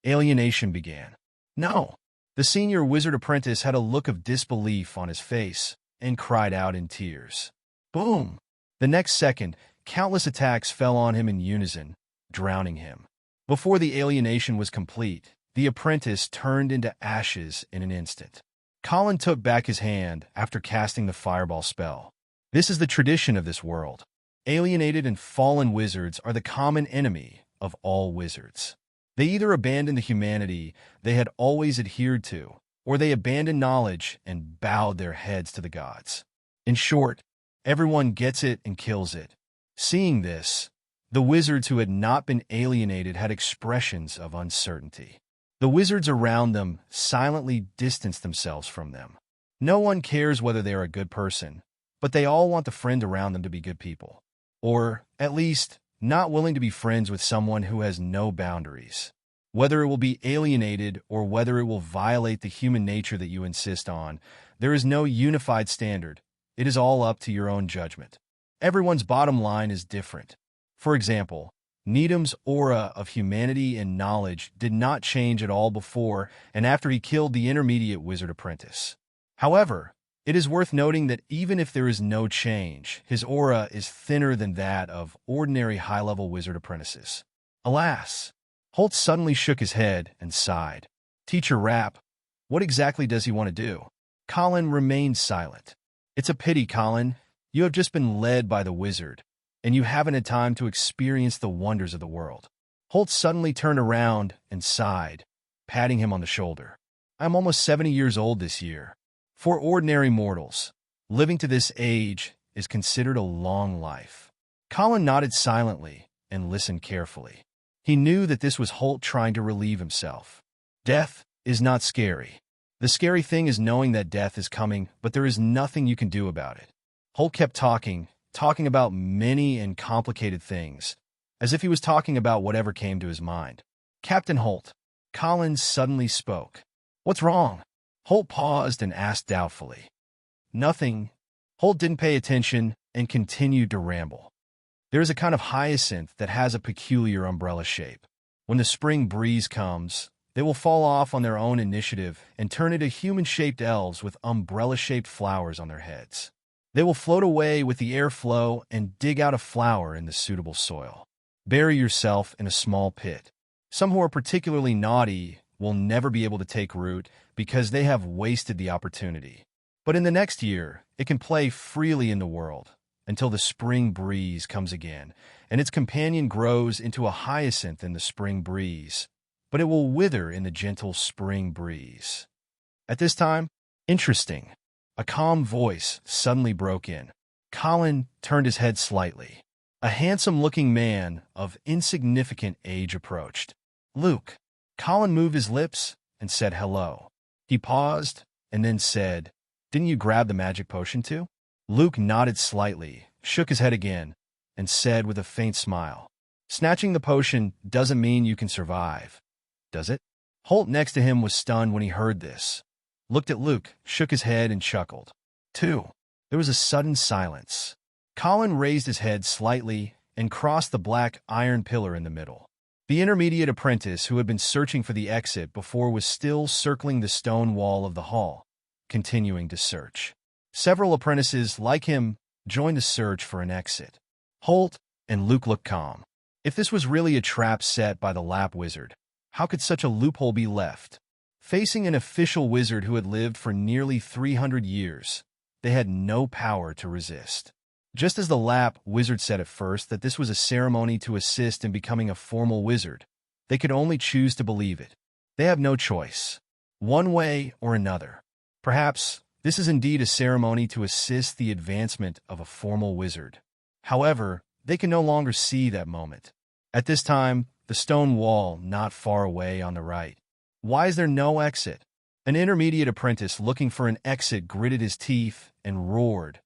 alienation began. No! The senior wizard apprentice had a look of disbelief on his face and cried out in tears. Boom! The next second, countless attacks fell on him in unison, drowning him. Before the alienation was complete, the apprentice turned into ashes in an instant. Colin took back his hand after casting the fireball spell. This is the tradition of this world. Alienated and fallen wizards are the common enemy of all wizards. They either abandon the humanity they had always adhered to, or they abandon knowledge and bowed their heads to the gods. In short, everyone gets it and kills it. Seeing this, the wizards who had not been alienated had expressions of uncertainty. The wizards around them silently distanced themselves from them. No one cares whether they are a good person, but they all want the friend around them to be good people. Or, at least, not willing to be friends with someone who has no boundaries. Whether it will be alienated or whether it will violate the human nature that you insist on, there is no unified standard. It is all up to your own judgment. Everyone's bottom line is different. For example, Needham's aura of humanity and knowledge did not change at all before and after he killed the intermediate wizard apprentice. However, it is worth noting that even if there is no change, his aura is thinner than that of ordinary high-level wizard apprentices. Alas! Holt suddenly shook his head and sighed. Teacher Rapp, what exactly does he want to do? Colin remained silent. It's a pity, Colin. You have just been led by the wizard, and you haven't had time to experience the wonders of the world. Holt suddenly turned around and sighed, patting him on the shoulder. I'm almost 70 years old this year. For ordinary mortals, living to this age is considered a long life. Colin nodded silently and listened carefully. He knew that this was Holt trying to relieve himself. Death is not scary. The scary thing is knowing that death is coming, but there is nothing you can do about it. Holt kept talking about many and complicated things, as if he was talking about whatever came to his mind. Captain Holt, Colin suddenly spoke. What's wrong? Holt paused and asked doubtfully. Nothing. Holt didn't pay attention and continued to ramble. There is a kind of hyacinth that has a peculiar umbrella shape. When the spring breeze comes, they will fall off on their own initiative and turn into human-shaped elves with umbrella-shaped flowers on their heads. They will float away with the airflow and dig out a flower in the suitable soil. Bury yourself in a small pit. Some who are particularly naughty will never be able to take root because they have wasted the opportunity. But in the next year, it can play freely in the world until the spring breeze comes again, and its companion grows into a hyacinth in the spring breeze, but it will wither in the gentle spring breeze. At this time, interesting, a calm voice suddenly broke in. Colin turned his head slightly. A handsome-looking man of insignificant age approached. Luke. Colin moved his lips and said hello. He paused and then said, Didn't you grab the magic potion too? Luke nodded slightly, shook his head again, and said with a faint smile, Snatching the potion doesn't mean you can survive, does it? Holt next to him was stunned when he heard this. Looked at Luke, shook his head, and chuckled. 2. There was a sudden silence. Colin raised his head slightly and crossed the black iron pillar in the middle. The intermediate apprentice who had been searching for the exit before was still circling the stone wall of the hall, continuing to search. Several apprentices, like him, joined the search for an exit. Holt and Luke looked calm. If this was really a trap set by the Lap wizard, how could such a loophole be left? Facing an official wizard who had lived for nearly 300 years, they had no power to resist. Just as the Lap wizard said at first that this was a ceremony to assist in becoming a formal wizard, they could only choose to believe it. They have no choice, one way or another. Perhaps this is indeed a ceremony to assist the advancement of a formal wizard. However, they can no longer see that moment. At this time, the stone wall not far away on the right. Why is there no exit? An intermediate apprentice looking for an exit gritted his teeth and roared,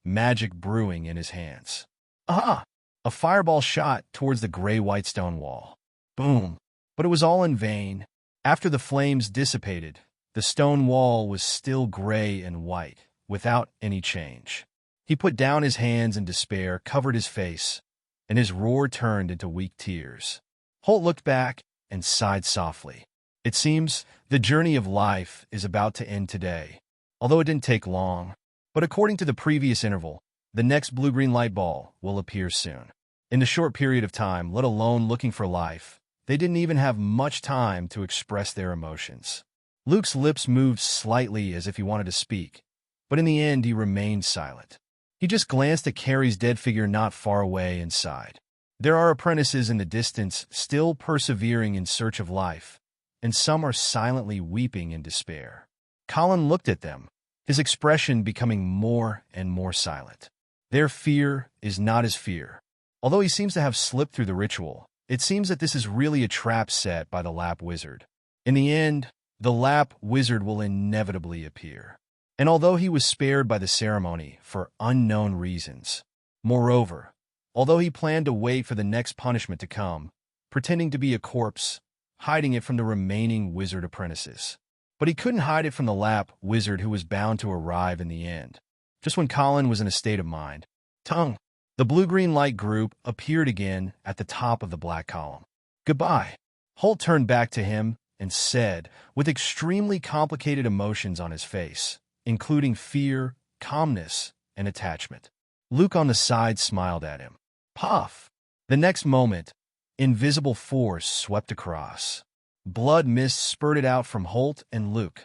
magic brewing in his hands. Ah! A fireball shot towards the gray-white stone wall. Boom! But it was all in vain. After the flames dissipated, the stone wall was still gray and white, without any change. He put down his hands in despair, covered his face, and his roar turned into weak tears. Holt looked back and sighed softly. It seems the journey of life is about to end today, although it didn't take long. But according to the previous interval, the next blue-green light ball will appear soon. In the short period of time, let alone looking for life, they didn't even have much time to express their emotions. Luke's lips moved slightly as if he wanted to speak, but in the end he remained silent. He just glanced at Carrie's dead figure not far away and sighed. There are apprentices in the distance still persevering in search of life, and some are silently weeping in despair. Colin looked at them, his expression becoming more and more silent. Their fear is not his fear. Although he seems to have slipped through the ritual, it seems that this is really a trap set by the Lap Wizard. In the end, the Lap Wizard will inevitably appear. And although he was spared by the ceremony for unknown reasons, moreover, although he planned to wait for the next punishment to come, pretending to be a corpse, hiding it from the remaining wizard apprentices. But he couldn't hide it from the Lap Wizard who was bound to arrive in the end. Just when Colin was in a state of mind, the blue-green light group appeared again at the top of the black column. "Goodbye." Holt turned back to him and said, with extremely complicated emotions on his face, including fear, calmness, and attachment. Luke on the side smiled at him. Puff! The next moment, invisible force swept across. Blood mist spurted out from Holt and Luke,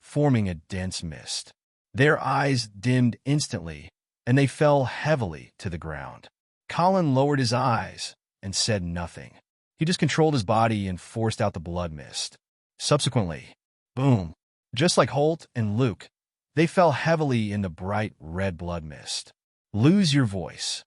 forming a dense mist. Their eyes dimmed instantly, and they fell heavily to the ground. Colin lowered his eyes and said nothing. He just controlled his body and forced out the blood mist. Subsequently, boom, just like Holt and Luke, they fell heavily in the bright red blood mist. Lose your voice.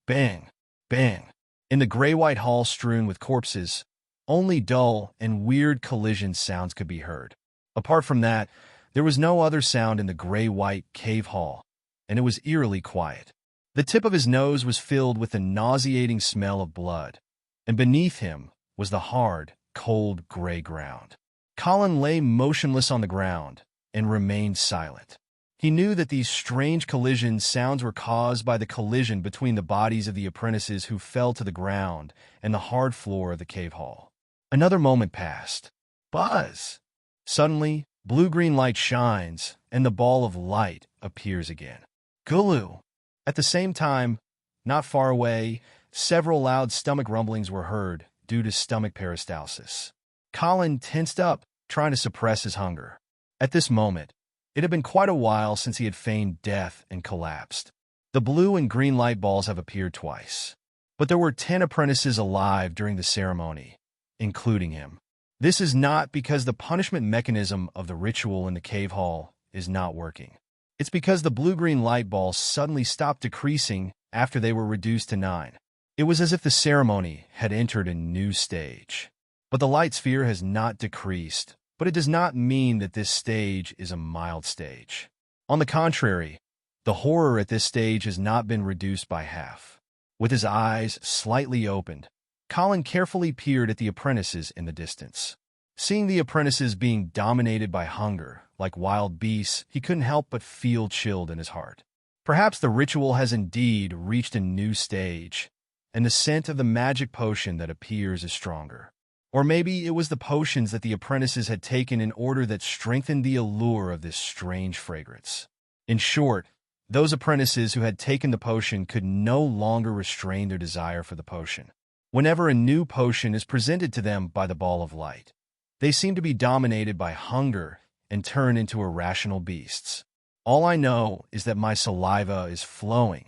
Bang, bang. In the gray-white hall strewn with corpses, only dull and weird collision sounds could be heard. Apart from that, there was no other sound in the gray-white cave hall, and it was eerily quiet. The tip of his nose was filled with the nauseating smell of blood, and beneath him was the hard, cold gray ground. Colin lay motionless on the ground and remained silent. He knew that these strange collision sounds were caused by the collision between the bodies of the apprentices who fell to the ground and the hard floor of the cave hall. Another moment passed. Buzz! Suddenly, blue-green light shines, and the ball of light appears again. Gulu! At the same time, not far away, several loud stomach rumblings were heard due to stomach peristalsis. Colin tensed up, trying to suppress his hunger. At this moment, it had been quite a while since he had feigned death and collapsed. The blue and green light balls have appeared twice. But there were 10 apprentices alive during the ceremony, including him. This is not because the punishment mechanism of the ritual in the cave hall is not working. It's because the blue-green light balls suddenly stopped decreasing after they were reduced to 9. It was as if the ceremony had entered a new stage. But the light sphere has not decreased, but it does not mean that this stage is a mild stage. On the contrary, the horror at this stage has not been reduced by half. With his eyes slightly opened, Colin carefully peered at the apprentices in the distance. Seeing the apprentices being dominated by hunger, like wild beasts, he couldn't help but feel chilled in his heart. Perhaps the ritual has indeed reached a new stage, and the scent of the magic potion that appears is stronger. Or maybe it was the potions that the apprentices had taken in order that strengthened the allure of this strange fragrance. In short, those apprentices who had taken the potion could no longer restrain their desire for the potion. Whenever a new potion is presented to them by the ball of light, they seem to be dominated by hunger and turn into irrational beasts. All I know is that my saliva is flowing,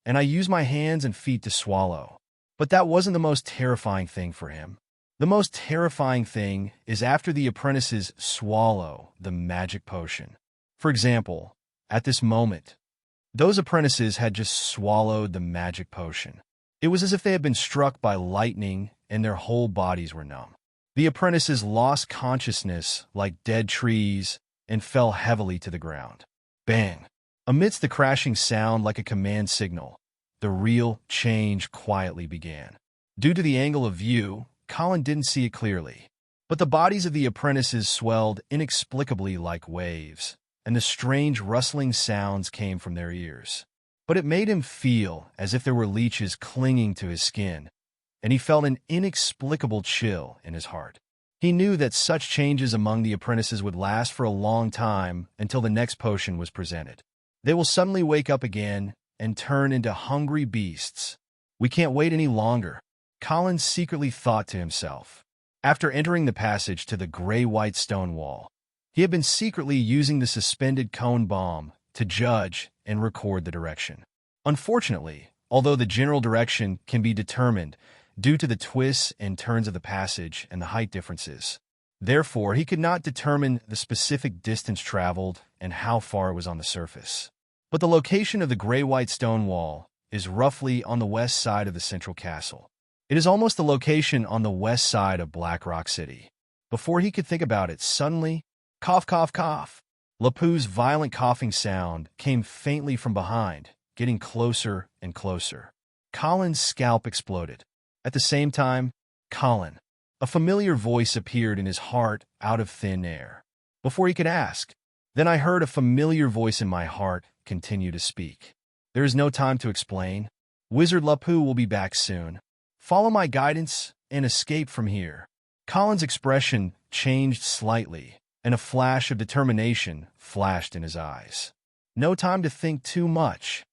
and I use my hands and feet to swallow. But that wasn't the most terrifying thing for him. The most terrifying thing is after the apprentices swallow the magic potion. For example, at this moment, those apprentices had just swallowed the magic potion. It was as if they had been struck by lightning and their whole bodies were numb. The apprentices lost consciousness like dead trees and fell heavily to the ground. Bang! Amidst the crashing sound like a command signal, the real change quietly began. Due to the angle of view, Colin didn't see it clearly, but the bodies of the apprentices swelled inexplicably like waves, and the strange rustling sounds came from their ears. But it made him feel as if there were leeches clinging to his skin, and he felt an inexplicable chill in his heart. He knew that such changes among the apprentices would last for a long time until the next potion was presented. They will suddenly wake up again and turn into hungry beasts. We can't wait any longer, Colin secretly thought to himself. After entering the passage to the gray-white stone wall, he had been secretly using the suspended cone bomb to judge and record the direction. Unfortunately, although the general direction can be determined due to the twists and turns of the passage and the height differences, therefore he could not determine the specific distance traveled and how far it was on the surface. But the location of the gray-white stone wall is roughly on the west side of the central castle. It is almost the location on the west side of Black Rock City. Before he could think about it, suddenly, cough, cough, cough. Lapu's violent coughing sound came faintly from behind, getting closer and closer. Colin's scalp exploded. At the same time, Colin. A familiar voice appeared in his heart out of thin air. Before he could ask, then I heard a familiar voice in my heart continue to speak. There is no time to explain. Wizard Lapu will be back soon. Follow my guidance and escape from here. Colin's expression changed slightly, and a flash of determination flashed in his eyes. No time to think too much.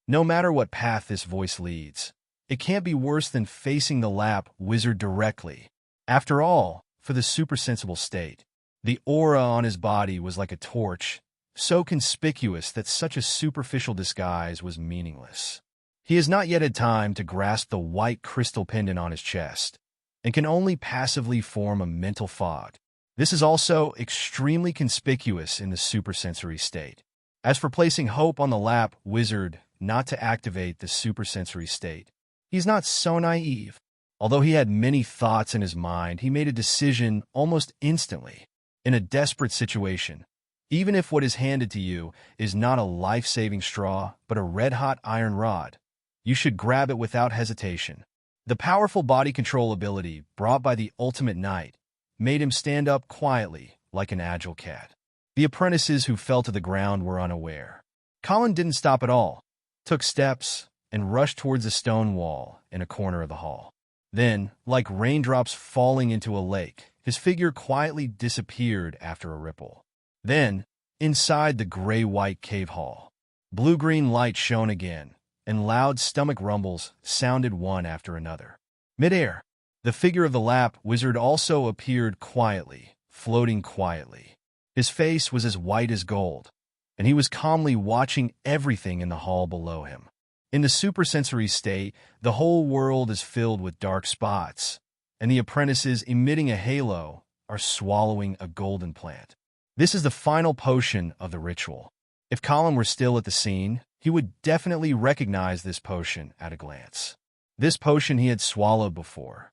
No matter what path this voice leads, it can't be worse than facing the Lap Wizard directly. After all, for the supersensible state, the aura on his body was like a torch, so conspicuous that such a superficial disguise was meaningless. He has not yet had time to grasp the white crystal pendant on his chest, and can only passively form a mental fog. This is also extremely conspicuous in the supersensory state. As for placing hope on the Lap Wizard not to activate the supersensory state, he's not so naive. Although he had many thoughts in his mind, he made a decision almost instantly. In a desperate situation, even if what is handed to you is not a life-saving straw, but a red-hot iron rod, you should grab it without hesitation. The powerful body control ability brought by the ultimate knight made him stand up quietly, like an agile cat. The apprentices who fell to the ground were unaware. Colin didn't stop at all, took steps, and rushed towards a stone wall in a corner of the hall. Then, like raindrops falling into a lake, his figure quietly disappeared after a ripple. Then, inside the gray-white cave hall, blue-green light shone again, and loud stomach rumbles sounded one after another. Mid-air, the figure of the Lap Wizard also appeared quietly, floating quietly. His face was as white as gold, and he was calmly watching everything in the hall below him. In the supersensory state, the whole world is filled with dark spots, and the apprentices emitting a halo are swallowing a golden plant. This is the final potion of the ritual. If Colin were still at the scene, he would definitely recognize this potion at a glance. This potion he had swallowed before.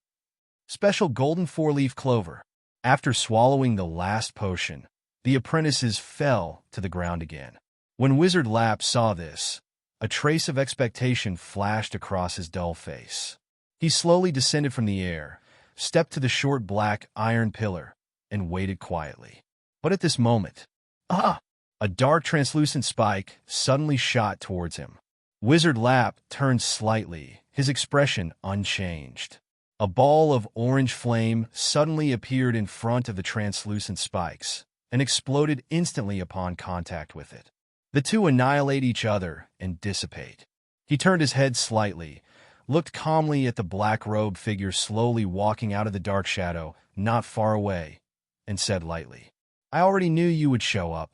Special golden four-leaf clover. After swallowing the last potion, the apprentices fell to the ground again. When Wizard Lap saw this, a trace of expectation flashed across his dull face. He slowly descended from the air, stepped to the short black iron pillar, and waited quietly. But at this moment, a dark translucent spike suddenly shot towards him. Wizard Lap turned slightly, his expression unchanged. A ball of orange flame suddenly appeared in front of the translucent spikes and exploded instantly upon contact with it. The two annihilate each other and dissipate. He turned his head slightly, looked calmly at the black-robed figure slowly walking out of the dark shadow not far away, and said lightly, "I already knew you would show up."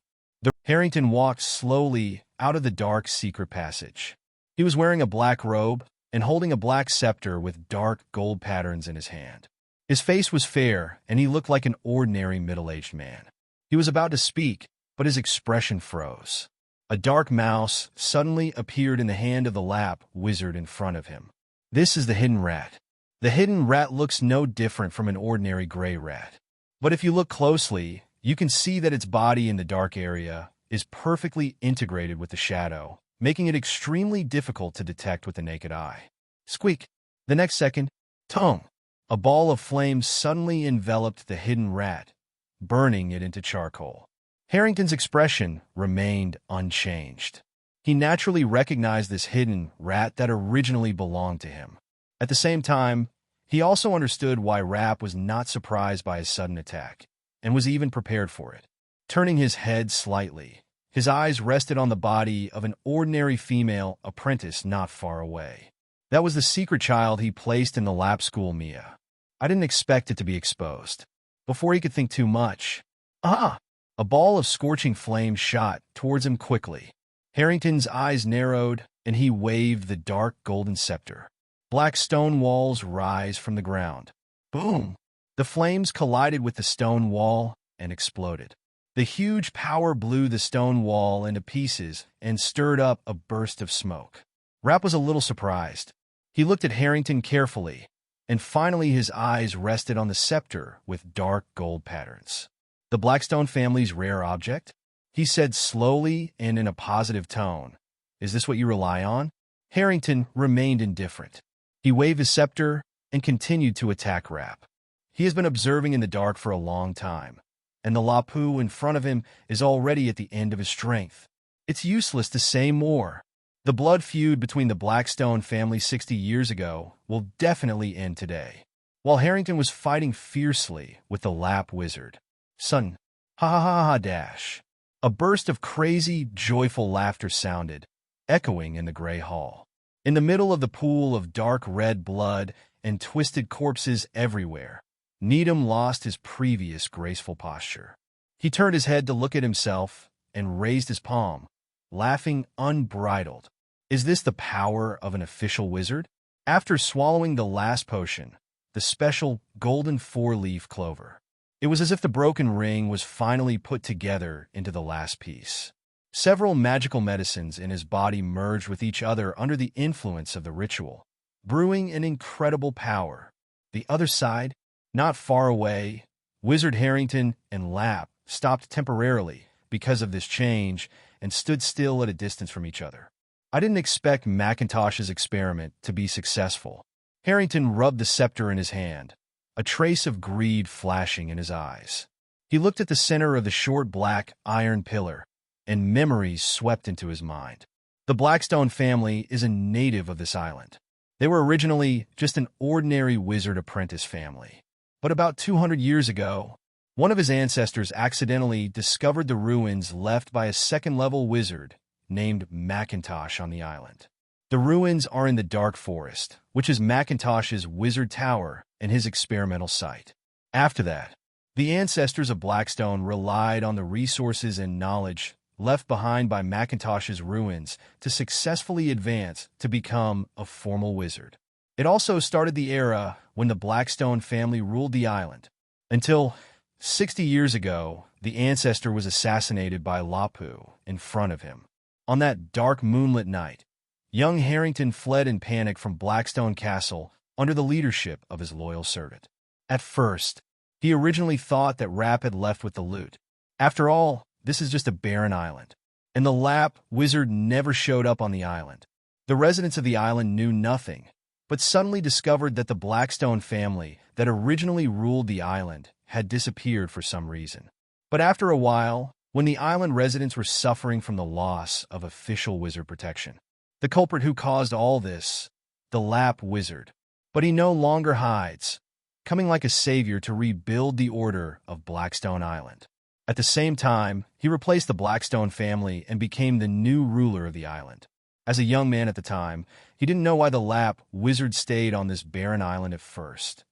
Harrington walked slowly out of the dark secret passage. He was wearing a black robe and holding a black scepter with dark gold patterns in his hand. His face was fair, and he looked like an ordinary middle-aged man. He was about to speak, but his expression froze. A dark mouse suddenly appeared in the hand of the Lap Wizard in front of him. This is the hidden rat. The hidden rat looks no different from an ordinary gray rat. But if you look closely, you can see that its body in the dark area is perfectly integrated with the shadow, making it extremely difficult to detect with the naked eye. Squeak! The next second, tongue! A ball of flame suddenly enveloped the hidden rat, burning it into charcoal. Harrington's expression remained unchanged. He naturally recognized this hidden rat that originally belonged to him. At the same time, he also understood why Rapp was not surprised by his sudden attack, and was even prepared for it. Turning his head slightly, his eyes rested on the body of an ordinary female apprentice not far away. That was the secret child he placed in the lap school, Mia. I didn't expect it to be exposed. Before he could think too much, ah! A ball of scorching flame shot towards him quickly. Harrington's eyes narrowed, and he waved the dark golden scepter. Black stone walls rise from the ground. Boom! The flames collided with the stone wall and exploded. The huge power blew the stone wall into pieces and stirred up a burst of smoke. Rapp was a little surprised. He looked at Harrington carefully, and finally his eyes rested on the scepter with dark gold patterns. The Blackstone family's rare object? He said slowly and in a positive tone. Is this what you rely on? Harrington remained indifferent. He waved his scepter and continued to attack Rapp. He has been observing in the dark for a long time, and the Lapu in front of him is already at the end of his strength. It's useless to say more. The blood feud between the Blackstone family 60 years ago will definitely end today. While Harrington was fighting fiercely with the Lap wizard. Son, ha ha ha ha dash. A burst of crazy, joyful laughter sounded, echoing in the gray hall. In the middle of the pool of dark red blood and twisted corpses everywhere, Needham lost his previous graceful posture. He turned his head to look at himself and raised his palm, laughing unbridled. Is this the power of an official wizard? After swallowing the last potion, the special golden four-leaf clover, it was as if the broken ring was finally put together into the last piece. Several magical medicines in his body merged with each other under the influence of the ritual, brewing an incredible power. The other side, not far away, Wizard Harrington and Lap stopped temporarily because of this change and stood still at a distance from each other. I didn't expect Macintosh's experiment to be successful. Harrington rubbed the scepter in his hand, a trace of greed flashing in his eyes. He looked at the center of the short black iron pillar, and memories swept into his mind. The Blackstone family is a native of this island. They were originally just an ordinary wizard apprentice family. But about 200 years ago, one of his ancestors accidentally discovered the ruins left by a second-level wizard named Macintosh on the island. The ruins are in the Dark Forest, which is Macintosh's wizard tower and his experimental site. After that, the ancestors of Blackstone relied on the resources and knowledge left behind by Macintosh's ruins to successfully advance to become a formal wizard. It also started the era when the Blackstone family ruled the island, until 60 years ago, the ancestor was assassinated by Lapu in front of him. On that dark moonlit night, young Harrington fled in panic from Blackstone Castle under the leadership of his loyal servant. At first, he originally thought that Rapp had left with the loot. After all, this is just a barren island, and the Lap wizard never showed up on the island. The residents of the island knew nothing, but suddenly discovered that the Blackstone family that originally ruled the island had disappeared for some reason. But after a while, when the island residents were suffering from the loss of official wizard protection, the culprit who caused all this, the Lap wizard, but he no longer hides, coming like a savior to rebuild the order of Blackstone Island. At the same time, he replaced the Blackstone family and became the new ruler of the island. As a young man at the time, he didn't know why the Lap wizard stayed on this barren island at first,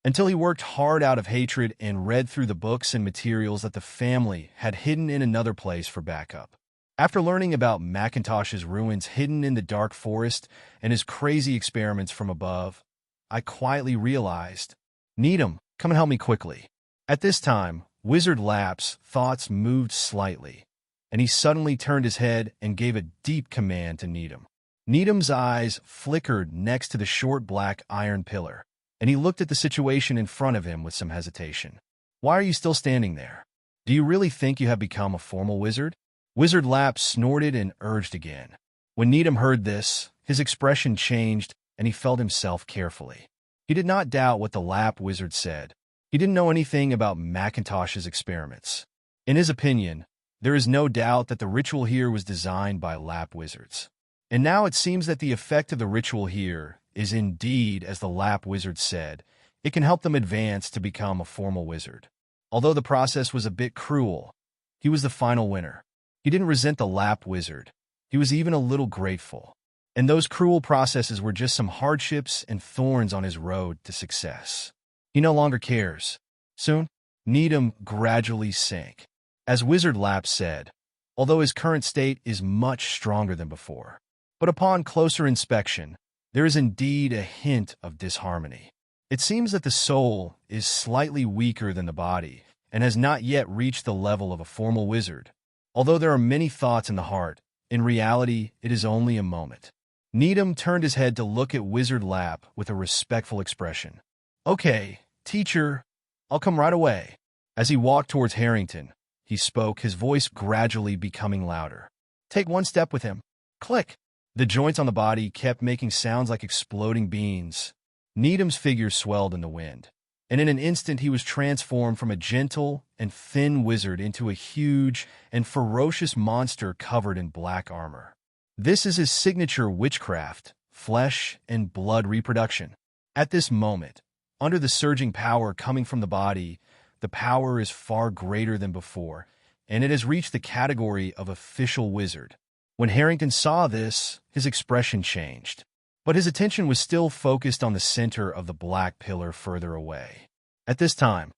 until he worked hard out of hatred and read through the books and materials that the family had hidden in another place for backup. After learning about Macintosh's ruins hidden in the Dark Forest and his crazy experiments from above, I quietly realized, Needham, come and help me quickly. At this time, Wizard Lap's thoughts moved slightly, and he suddenly turned his head and gave a deep command to Needham. Needham's eyes flickered next to the short black iron pillar, and he looked at the situation in front of him with some hesitation. Why are you still standing there? Do you really think you have become a formal wizard? Wizard Lap snorted and urged again. When Needham heard this, his expression changed and he felt himself carefully. He did not doubt what the Lap wizard said. He didn't know anything about Macintosh's experiments. In his opinion, there is no doubt that the ritual here was designed by Lap wizards. And now it seems that the effect of the ritual here is indeed, as the Lap wizard said, it can help them advance to become a formal wizard. Although the process was a bit cruel, he was the final winner. He didn't resent the Lap wizard. He was even a little grateful. And those cruel processes were just some hardships and thorns on his road to success. He no longer cares. Soon, Needham gradually sank. As Wizard Lap said, although his current state is much stronger than before. But upon closer inspection, there is indeed a hint of disharmony. It seems that the soul is slightly weaker than the body and has not yet reached the level of a formal wizard. Although there are many thoughts in the heart, in reality, it is only a moment. Needham turned his head to look at Wizard Lap with a respectful expression. "Okay, teacher, I'll come right away." As he walked towards Harrington, he spoke, his voice gradually becoming louder. "Take one step with him." Click. The joints on the body kept making sounds like exploding beans. Needham's figure swelled in the wind, and in an instant he was transformed from a gentle and thin wizard into a huge and ferocious monster covered in black armor. This is his signature witchcraft, flesh and blood reproduction. At this moment, under the surging power coming from the body, the power is far greater than before, and it has reached the category of official wizard. When Harrington saw this, his expression changed. But his attention was still focused on the center of the black pillar further away. At this time,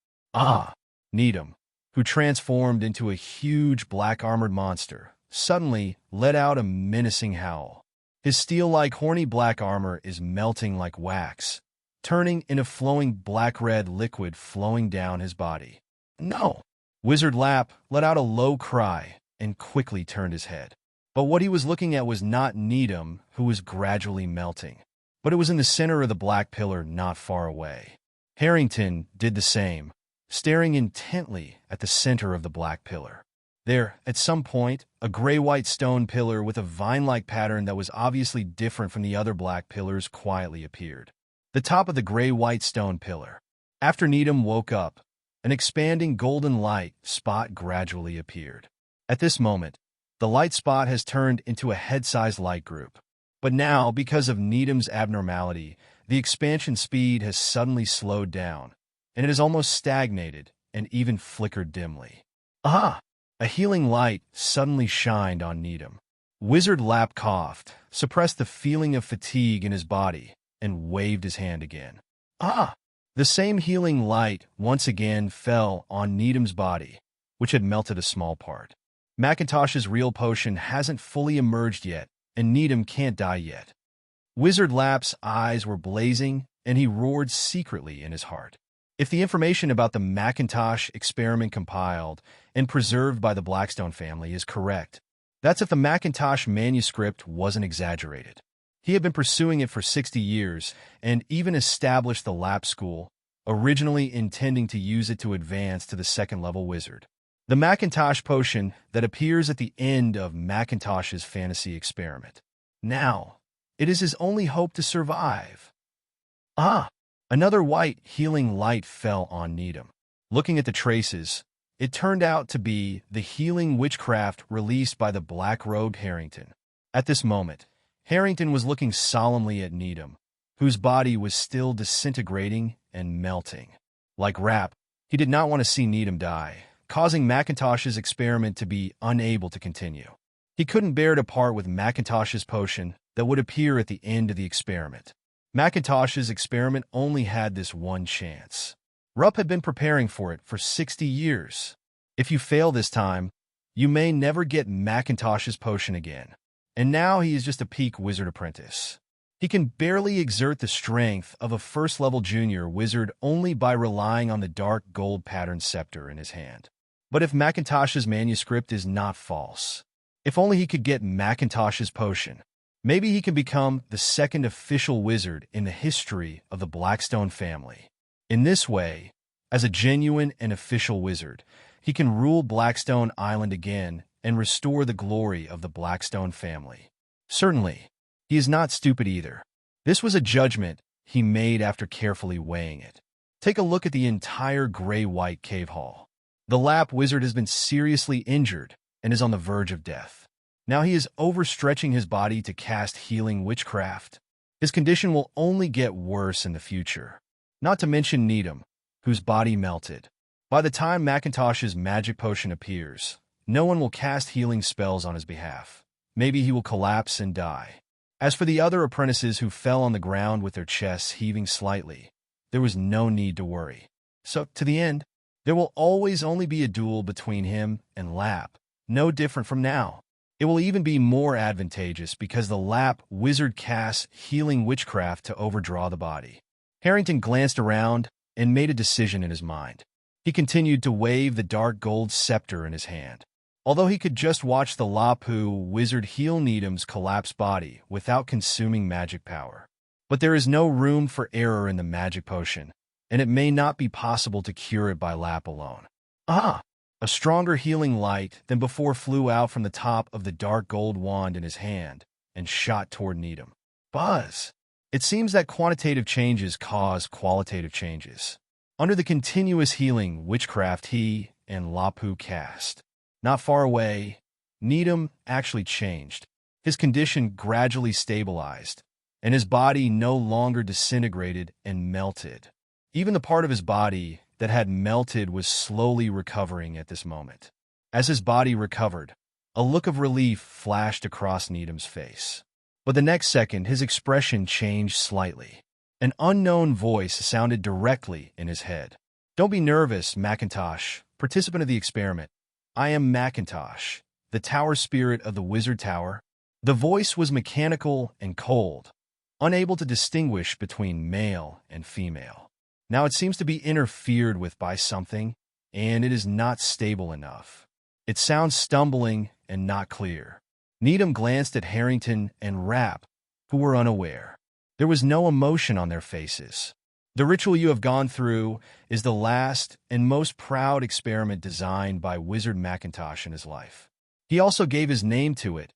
Needham, who transformed into a huge black-armored monster, suddenly let out a menacing howl. His steel-like horny black armor is melting like wax, turning into flowing black-red liquid flowing down his body. "No!" Wizard Lap let out a low cry and quickly turned his head. But what he was looking at was not Needham, who was gradually melting, but it was in the center of the black pillar not far away. Harrington did the same, staring intently at the center of the black pillar. There, at some point, a gray-white stone pillar with a vine-like pattern that was obviously different from the other black pillars quietly appeared. The top of the gray-white stone pillar. After Needham woke up, an expanding golden light spot gradually appeared. At this moment, the light spot has turned into a head-sized light group. But now, because of Needham's abnormality, the expansion speed has suddenly slowed down, and it has almost stagnated and even flickered dimly. A healing light suddenly shined on Needham. Wizard Lap coughed, suppressed the feeling of fatigue in his body, and waved his hand again. The same healing light once again fell on Needham's body, which had melted a small part. Macintosh's real potion hasn't fully emerged yet, and Needham can't die yet. Wizard Lap's eyes were blazing, and he roared secretly in his heart. If the information about the Macintosh experiment compiled and preserved by the Blackstone family is correct, that's if the Macintosh manuscript wasn't exaggerated. He had been pursuing it for 60 years and even established the Lap School, originally intending to use it to advance to the second-level wizard. The Macintosh potion that appears at the end of Macintosh's fantasy experiment. Now, it is his only hope to survive. Another white healing light fell on Needham. Looking at the traces, it turned out to be the healing witchcraft released by the black-robed Harrington. At this moment, Harrington was looking solemnly at Needham, whose body was still disintegrating and melting. Like Rap, he did not want to see Needham die, causing Macintosh's experiment to be unable to continue. He couldn't bear to part with Macintosh's potion that would appear at the end of the experiment. Macintosh's experiment only had this one chance. Rupp had been preparing for it for 60 years. If you fail this time, you may never get Macintosh's potion again. And now he is just a peak wizard apprentice. He can barely exert the strength of a first-level junior wizard only by relying on the dark gold pattern scepter in his hand. But if Macintosh's manuscript is not false, if only he could get Macintosh's potion, maybe he can become the second official wizard in the history of the Blackstone family. In this way, as a genuine and official wizard, he can rule Blackstone Island again and restore the glory of the Blackstone family. Certainly, he is not stupid either. This was a judgment he made after carefully weighing it. Take a look at the entire gray-white cave hall. The Lap wizard has been seriously injured and is on the verge of death. Now he is overstretching his body to cast healing witchcraft. His condition will only get worse in the future. Not to mention Needham, whose body melted. By the time Macintosh's magic potion appears, no one will cast healing spells on his behalf. Maybe he will collapse and die. As for the other apprentices who fell on the ground with their chests heaving slightly, there was no need to worry. So, to the end, there will always only be a duel between him and Lap, no different from now. It will even be more advantageous because the Lap wizard casts healing witchcraft to overdraw the body. Harrington glanced around and made a decision in his mind. He continued to wave the dark gold scepter in his hand. Although he could just watch the Lapu wizard heal Needham's collapsed body without consuming magic power. But there is no room for error in the magic potion, and it may not be possible to cure it by Lap alone. Ah! A stronger healing light than before flew out from the top of the dark gold wand in his hand and shot toward Needham. Buzz! It seems that quantitative changes cause qualitative changes. Under the continuous healing witchcraft he and Lapu cast, not far away, Needham actually changed. His condition gradually stabilized, and his body no longer disintegrated and melted. Even the part of his body that had melted was slowly recovering at this moment. As his body recovered, a look of relief flashed across Needham's face. But the next second, his expression changed slightly. An unknown voice sounded directly in his head. "Don't be nervous, Macintosh, participant of the experiment. I am Macintosh, the tower spirit of the Wizard Tower." The voice was mechanical and cold, unable to distinguish between male and female. Now it seems to be interfered with by something, and it is not stable enough. It sounds stumbling and not clear. Needham glanced at Harrington and Rapp, who were unaware. There was no emotion on their faces. The ritual you have gone through is the last and most proud experiment designed by Wizard Macintosh in his life. He also gave his name to it,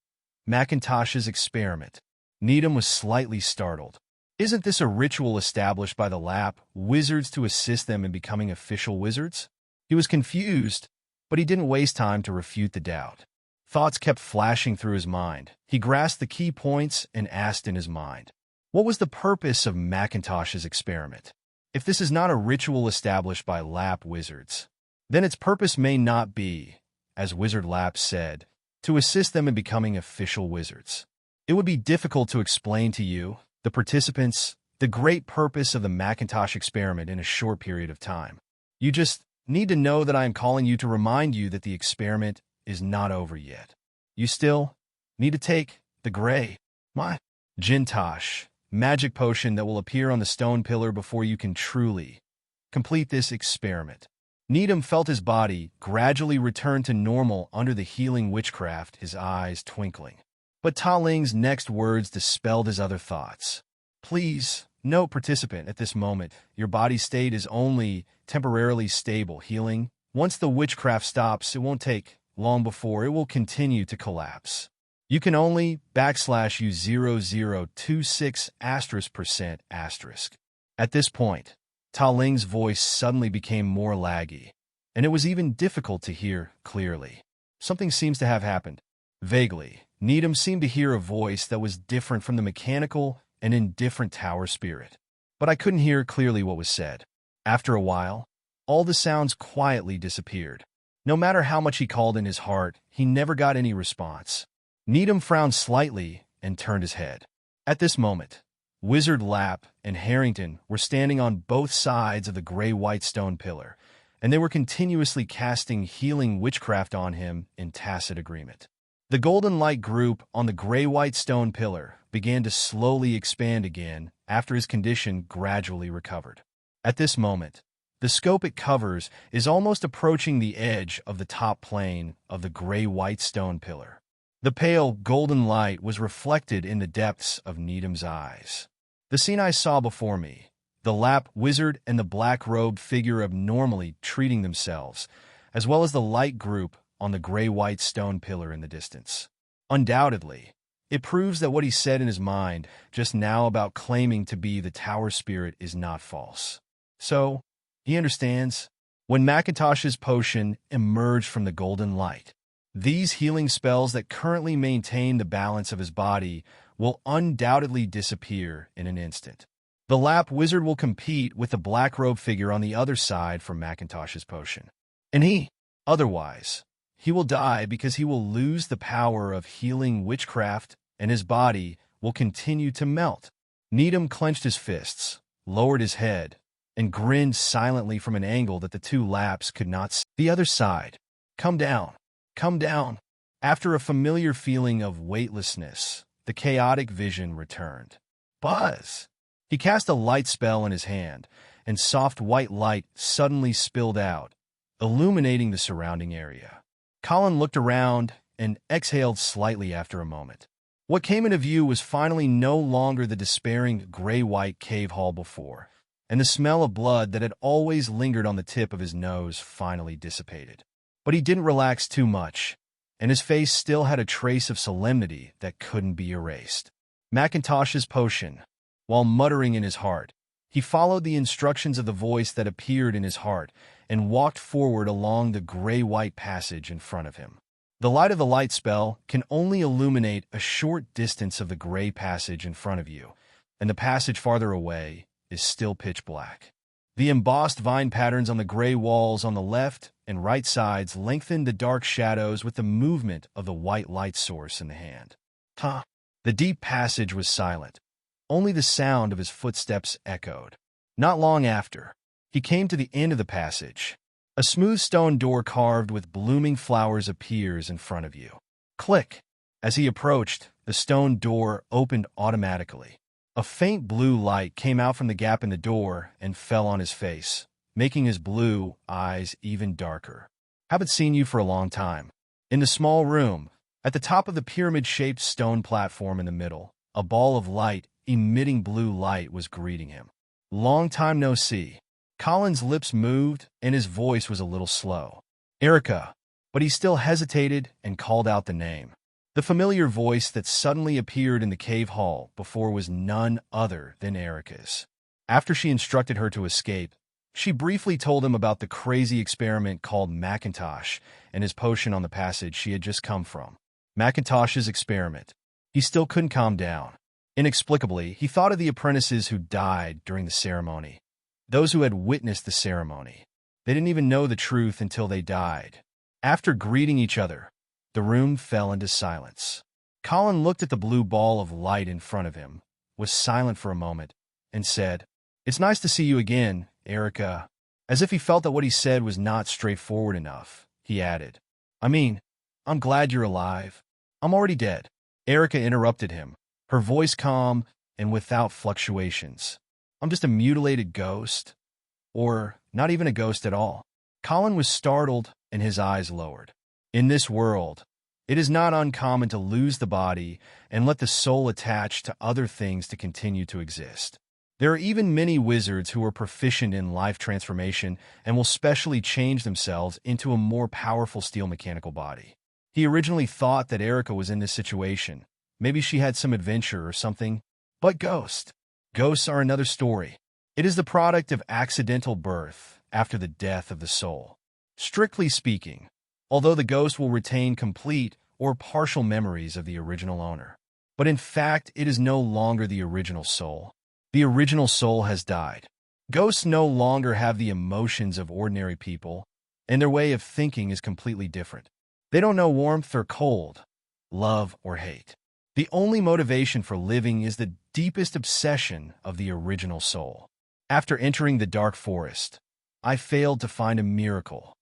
Macintosh's experiment. Needham was slightly startled. Isn't this a ritual established by the Lap wizards to assist them in becoming official wizards? He was confused, but he didn't waste time to refute the doubt. Thoughts kept flashing through his mind. He grasped the key points and asked in his mind, what was the purpose of Macintosh's experiment? If this is not a ritual established by Lap wizards, then its purpose may not be, as Wizard Lap said, to assist them in becoming official wizards. It would be difficult to explain to you, the participants, the great purpose of the Macintosh experiment in a short period of time. You just need to know that I am calling you to remind you that the experiment is not over yet. You still need to take the gray, my Jintosh, magic potion that will appear on the stone pillar before you can truly complete this experiment. Needham felt his body gradually return to normal under the healing witchcraft, his eyes twinkling. But Ta Ling's next words dispelled his other thoughts. Please, note participant, at this moment, your body state is only temporarily stable, healing. Once the witchcraft stops, it won't take long before it will continue to collapse. You can only /0026%**. At this point, Ta Ling's voice suddenly became more laggy, and it was even difficult to hear clearly. Something seems to have happened. Vaguely, Needham seemed to hear a voice that was different from the mechanical and indifferent tower spirit. But I couldn't hear clearly what was said. After a while, all the sounds quietly disappeared. No matter how much he called in his heart, he never got any response. Needham frowned slightly and turned his head. At this moment, Wizard Lap and Harrington were standing on both sides of the gray-white stone pillar, and they were continuously casting healing witchcraft on him in tacit agreement. The golden light group on the gray-white stone pillar began to slowly expand again after his condition gradually recovered. At this moment, the scope it covers is almost approaching the edge of the top plane of the gray-white stone pillar. The pale golden light was reflected in the depths of Needham's eyes. The scene I saw before me, the Lap wizard and the black-robed figure abnormally treating themselves, as well as the light group on the gray-white stone pillar in the distance. Undoubtedly, it proves that what he said in his mind just now about claiming to be the tower spirit is not false. So, he understands. When Macintosh's potion emerged from the golden light, these healing spells that currently maintain the balance of his body will undoubtedly disappear in an instant. The Lap wizard will compete with the black-robed figure on the other side for Macintosh's potion. And otherwise, he will die because he will lose the power of healing witchcraft and his body will continue to melt. Needham clenched his fists, lowered his head, and grinned silently from an angle that the two laps could not see. The other side. Come down. Come down. After a familiar feeling of weightlessness, the chaotic vision returned. Buzz! He cast a light spell in his hand, and soft white light suddenly spilled out, illuminating the surrounding area. Colin looked around and exhaled slightly after a moment. What came into view was finally no longer the despairing gray-white cave hall before, and the smell of blood that had always lingered on the tip of his nose finally dissipated. But he didn't relax too much, and his face still had a trace of solemnity that couldn't be erased. Macintosh's potion. While muttering in his heart, he followed the instructions of the voice that appeared in his heart and walked forward along the gray-white passage in front of him. The light of the light spell can only illuminate a short distance of the gray passage in front of you, and the passage farther away is still pitch black. The embossed vine patterns on the gray walls on the left and right sides lengthened the dark shadows with the movement of the white light source in the hand. The deep passage was silent. Only the sound of his footsteps echoed. Not long after, he came to the end of the passage. A smooth stone door carved with blooming flowers appears in front of you. Click! As he approached, the stone door opened automatically. A faint blue light came out from the gap in the door and fell on his face, making his blue eyes even darker. Haven't seen you for a long time. In the small room, at the top of the pyramid-shaped stone platform in the middle, a ball of light emitting blue light was greeting him. Long time no see. Colin's lips moved, and his voice was a little slow. Erica. But he still hesitated and called out the name. The familiar voice that suddenly appeared in the cave hall before was none other than Erica's. After she instructed her to escape, she briefly told him about the crazy experiment called Macintosh and his potion on the passage she had just come from. Macintosh's experiment. He still couldn't calm down. Inexplicably, he thought of the apprentices who died during the ceremony. Those who had witnessed the ceremony. They didn't even know the truth until they died. After greeting each other, the room fell into silence. Colin looked at the blue ball of light in front of him, was silent for a moment, and said, "It's nice to see you again, Erica." As if he felt that what he said was not straightforward enough, he added, I'm glad you're alive. I'm already dead." Erica interrupted him, her voice calm and without fluctuations. "I'm just a mutilated ghost. Or not even a ghost at all." Colin was startled and his eyes lowered. In this world, it is not uncommon to lose the body and let the soul attach to other things to continue to exist. There are even many wizards who are proficient in life transformation and will specially change themselves into a more powerful steel mechanical body. He originally thought that Erica was in this situation. Maybe she had some adventure or something. But ghosts are another story. It is the product of accidental birth after the death of the soul. Strictly speaking, although the ghost will retain complete or partial memories of the original owner. But in fact, it is no longer the original soul. The original soul has died. Ghosts no longer have the emotions of ordinary people, and their way of thinking is completely different. They don't know warmth or cold, love or hate. The only motivation for living is the deepest obsession of the original soul. After entering the dark forest, I failed to find a miracle.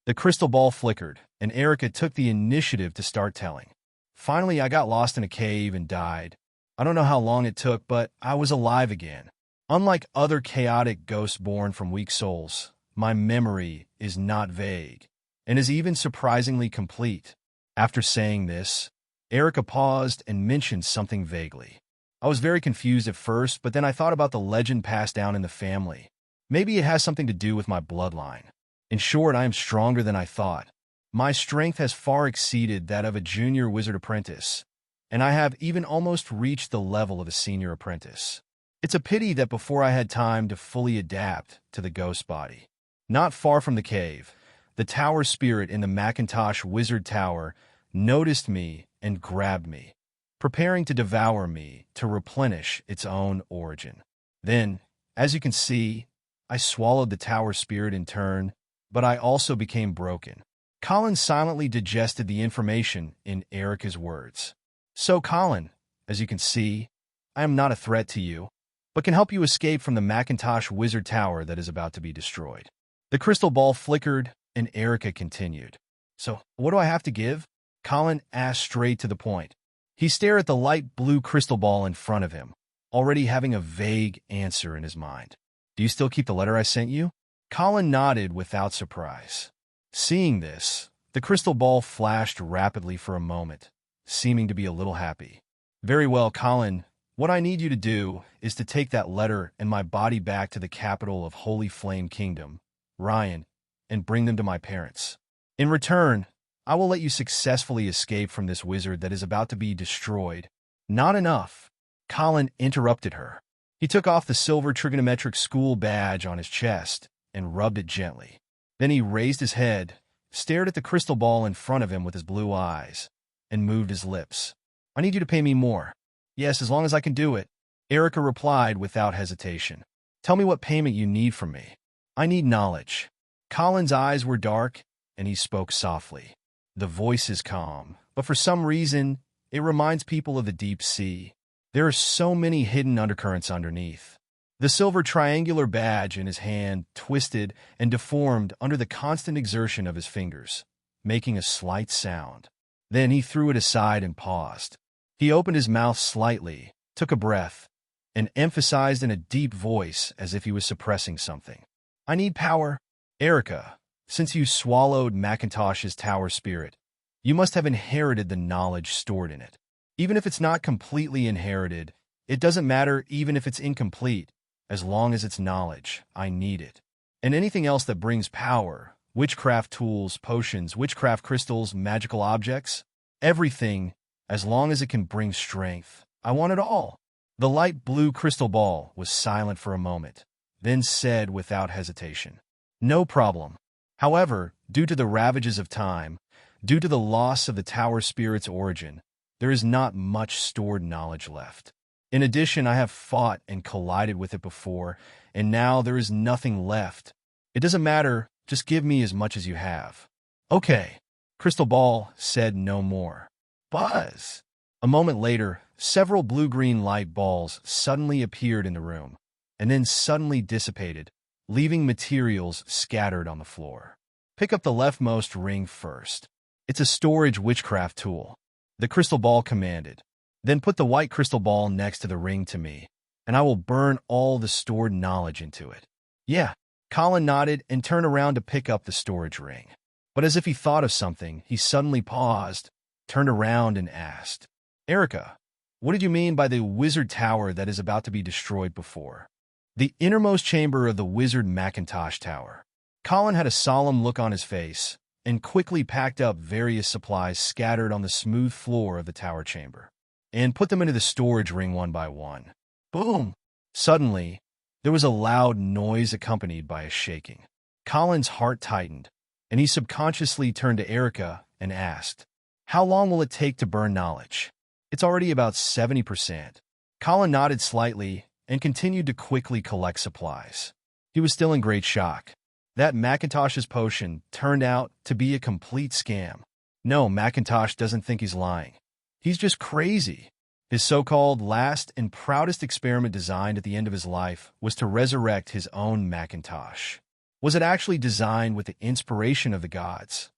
The crystal ball flickered, and Erica took the initiative to start telling. Finally, I got lost in a cave and died. I don't know how long it took, but I was alive again. Unlike other chaotic ghosts born from weak souls, my memory is not vague, and is even surprisingly complete. After saying this, Erica paused and mentioned something vaguely. I was very confused at first, but then I thought about the legend passed down in the family. Maybe it has something to do with my bloodline. In short, I am stronger than I thought. My strength has far exceeded that of a junior wizard apprentice, and I have even almost reached the level of a senior apprentice. It's a pity that before I had time to fully adapt to the ghost body. Not far from the cave, the tower spirit in the Macintosh Wizard Tower noticed me and grabbed me, preparing to devour me to replenish its own origin. Then, as you can see, I swallowed the tower spirit in turn, but I also became broken. Colin silently digested the information in Erica's words. So, Colin, as you can see, I am not a threat to you, but can help you escape from the Macintosh Wizard Tower that is about to be destroyed. The crystal ball flickered, and Erica continued. So, what do I have to give? Colin asked straight to the point. He stared at the light blue crystal ball in front of him, already having a vague answer in his mind. Do you still keep the letter I sent you? Colin nodded without surprise. Seeing this, the crystal ball flashed rapidly for a moment, seeming to be a little happy. Very well, Colin. What I need you to do is to take that letter and my body back to the capital of Holy Flame Kingdom, Ryan, and bring them to my parents. In return, I will let you successfully escape from this wizard that is about to be destroyed. Not enough. Colin interrupted her. He took off the silver trigonometric school badge on his chest and rubbed it gently. Then he raised his head, stared at the crystal ball in front of him with his blue eyes, and moved his lips. I need you to pay me more. Yes, as long as I can do it, Erica replied without hesitation. Tell me what payment you need from me. I need knowledge. Colin's eyes were dark, and he spoke softly. The voice is calm, but for some reason, it reminds people of the deep sea. There are so many hidden undercurrents underneath. The silver triangular badge in his hand twisted and deformed under the constant exertion of his fingers, making a slight sound. Then he threw it aside and paused. He opened his mouth slightly, took a breath, and emphasized in a deep voice as if he was suppressing something. I need power. Erica, since you swallowed Macintosh's tower spirit, you must have inherited the knowledge stored in it. Even if it's not completely inherited, it doesn't matter even if it's incomplete, as long as it's knowledge. I need it. And anything else that brings power, witchcraft tools, potions, witchcraft crystals, magical objects, everything, as long as it can bring strength. I want it all. The light blue crystal ball was silent for a moment, then said without hesitation, No problem. However, due to the ravages of time, due to the loss of the tower spirit's origin, there is not much stored knowledge left. In addition, I have fought and collided with it before, and now there is nothing left. It doesn't matter, just give me as much as you have. Okay. Crystal Ball said no more. Buzz! A moment later, several blue-green light balls suddenly appeared in the room, and then suddenly dissipated, leaving materials scattered on the floor. Pick up the leftmost ring first. It's a storage witchcraft tool. The crystal ball commanded. Then put the white crystal ball next to the ring to me, and I will burn all the stored knowledge into it. Yeah. Colin nodded and turned around to pick up the storage ring. But as if he thought of something, he suddenly paused, turned around and asked, Erica, what did you mean by the wizard tower that is about to be destroyed before? The innermost chamber of the wizard Macintosh Tower. Colin had a solemn look on his face and quickly packed up various supplies scattered on the smooth floor of the tower chamber and put them into the storage ring one by one. Boom! Suddenly, there was a loud noise accompanied by a shaking. Colin's heart tightened, and he subconsciously turned to Erica and asked, How long will it take to burn knowledge? It's already about 70%. Colin nodded slightly and continued to quickly collect supplies. He was still in great shock. That Macintosh's potion turned out to be a complete scam. No, Macintosh doesn't think he's lying. He's just crazy. His so-called last and proudest experiment designed at the end of his life was to resurrect his own Macintosh. Was it actually designed with the inspiration of the gods?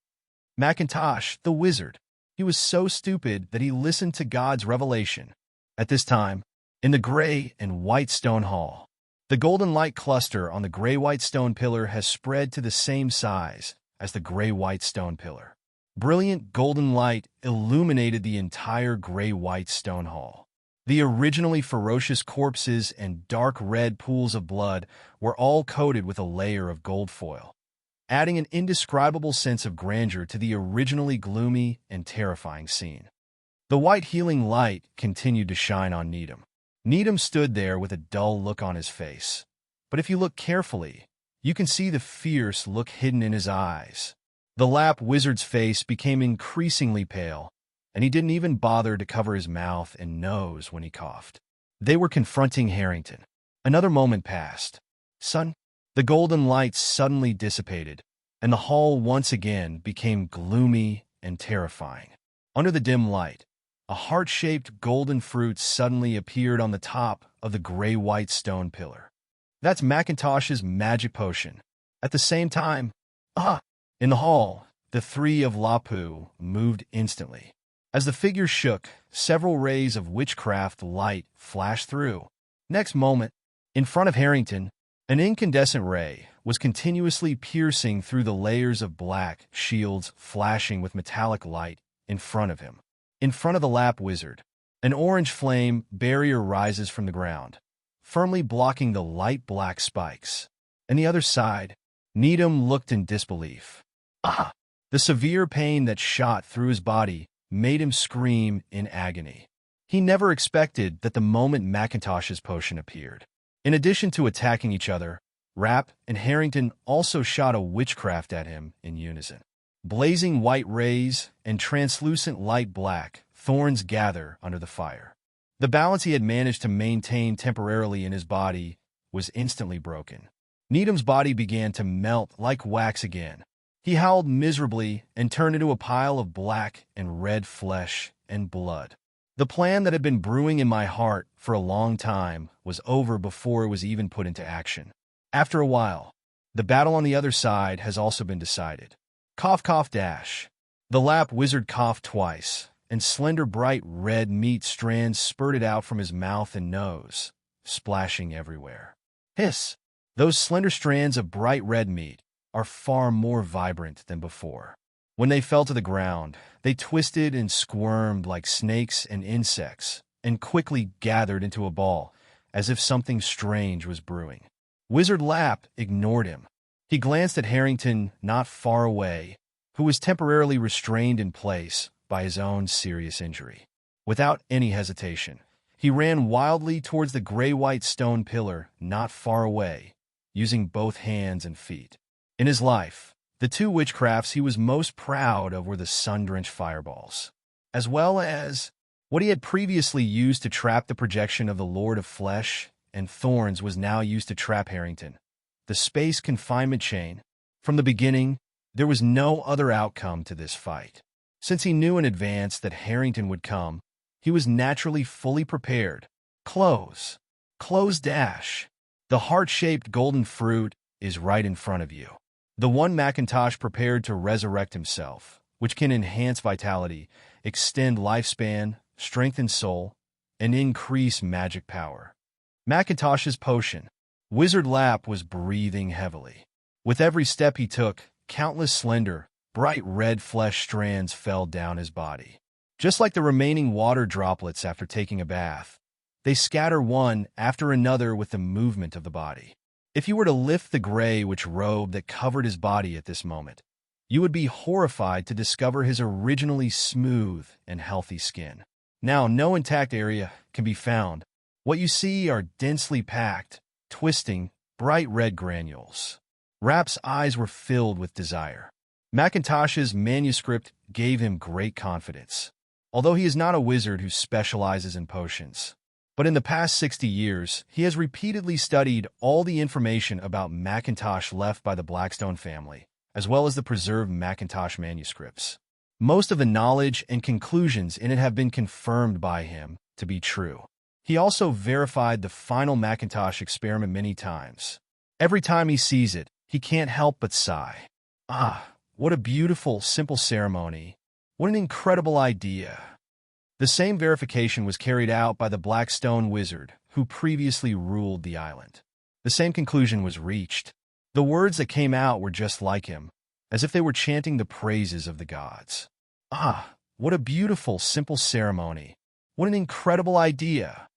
Macintosh, the wizard. He was so stupid that he listened to God's revelation. At this time, in the gray and white stone hall, the golden light cluster on the gray-white stone pillar has spread to the same size as the gray-white stone pillar. Brilliant golden light illuminated the entire gray-white stone hall. The originally ferocious corpses and dark red pools of blood were all coated with a layer of gold foil, adding an indescribable sense of grandeur to the originally gloomy and terrifying scene. The white healing light continued to shine on Needham. Needham stood there with a dull look on his face. But if you look carefully, you can see the fierce look hidden in his eyes. The Lap wizard's face became increasingly pale, and he didn't even bother to cover his mouth and nose when he coughed. They were confronting Harrington. Another moment passed. Son, the golden light suddenly dissipated, and the hall once again became gloomy and terrifying. Under the dim light, a heart-shaped golden fruit suddenly appeared on the top of the gray-white stone pillar. That's Macintosh's magic potion. At the same time, in the hall, the three of Lapu moved instantly. As the figure shook, several rays of witchcraft light flashed through. Next moment, in front of Harrington, an incandescent ray was continuously piercing through the layers of black shields flashing with metallic light in front of him. In front of the Lap Wizard, an orange flame barrier rises from the ground, firmly blocking the light black spikes. On the other side, Needham looked in disbelief. The severe pain that shot through his body made him scream in agony. He never expected that the moment Macintosh's potion appeared. In addition to attacking each other, Rapp and Harrington also shot a witchcraft at him in unison. Blazing white rays and translucent light black thorns gather under the fire. The balance he had managed to maintain temporarily in his body was instantly broken. Needham's body began to melt like wax again. He howled miserably and turned into a pile of black and red flesh and blood. The plan that had been brewing in my heart for a long time was over before it was even put into action. After a while, the battle on the other side has also been decided. Cough, cough, dash. The Lap Wizard coughed twice, and slender bright red meat strands spurted out from his mouth and nose, splashing everywhere. Hiss! Those slender strands of bright red meat are far more vibrant than before. When they fell to the ground, they twisted and squirmed like snakes and insects, and quickly gathered into a ball, as if something strange was brewing. Wizard Lap ignored him. He glanced at Harrington not far away, who was temporarily restrained in place by his own serious injury. Without any hesitation, he ran wildly towards the gray-white stone pillar not far away, using both hands and feet. In his life, the two witchcrafts he was most proud of were the sun-drenched fireballs, as well as what he had previously used to trap the projection of the Lord of Flesh and Thorns was now used to trap Harrington. The space confinement chain. From the beginning, there was no other outcome to this fight. Since he knew in advance that Harrington would come, he was naturally fully prepared. Close dash. The heart-shaped golden fruit is right in front of you. The one Macintosh prepared to resurrect himself, which can enhance vitality, extend lifespan, strengthen soul, and increase magic power. Macintosh's potion. Wizard Lap was breathing heavily. With every step he took, countless slender, bright red flesh strands fell down his body. Just like the remaining water droplets after taking a bath, they scatter one after another with the movement of the body. If you were to lift the gray-witch robe that covered his body at this moment, you would be horrified to discover his originally smooth and healthy skin. Now, no intact area can be found. What you see are densely packed, twisting, bright red granules. Rapp's eyes were filled with desire. Macintosh's manuscript gave him great confidence. Although he is not a wizard who specializes in potions, but in the past 60 years, he has repeatedly studied all the information about Macintosh left by the Blackstone family, as well as the preserved Macintosh manuscripts. Most of the knowledge and conclusions in it have been confirmed by him to be true. He also verified the final Macintosh experiment many times. Every time he sees it, he can't help but sigh. What a beautiful, simple ceremony. What an incredible idea. The same verification was carried out by the Blackstone wizard who previously ruled the island. The same conclusion was reached. The words that came out were just like him, as if they were chanting the praises of the gods. What a beautiful, simple ceremony. What an incredible idea.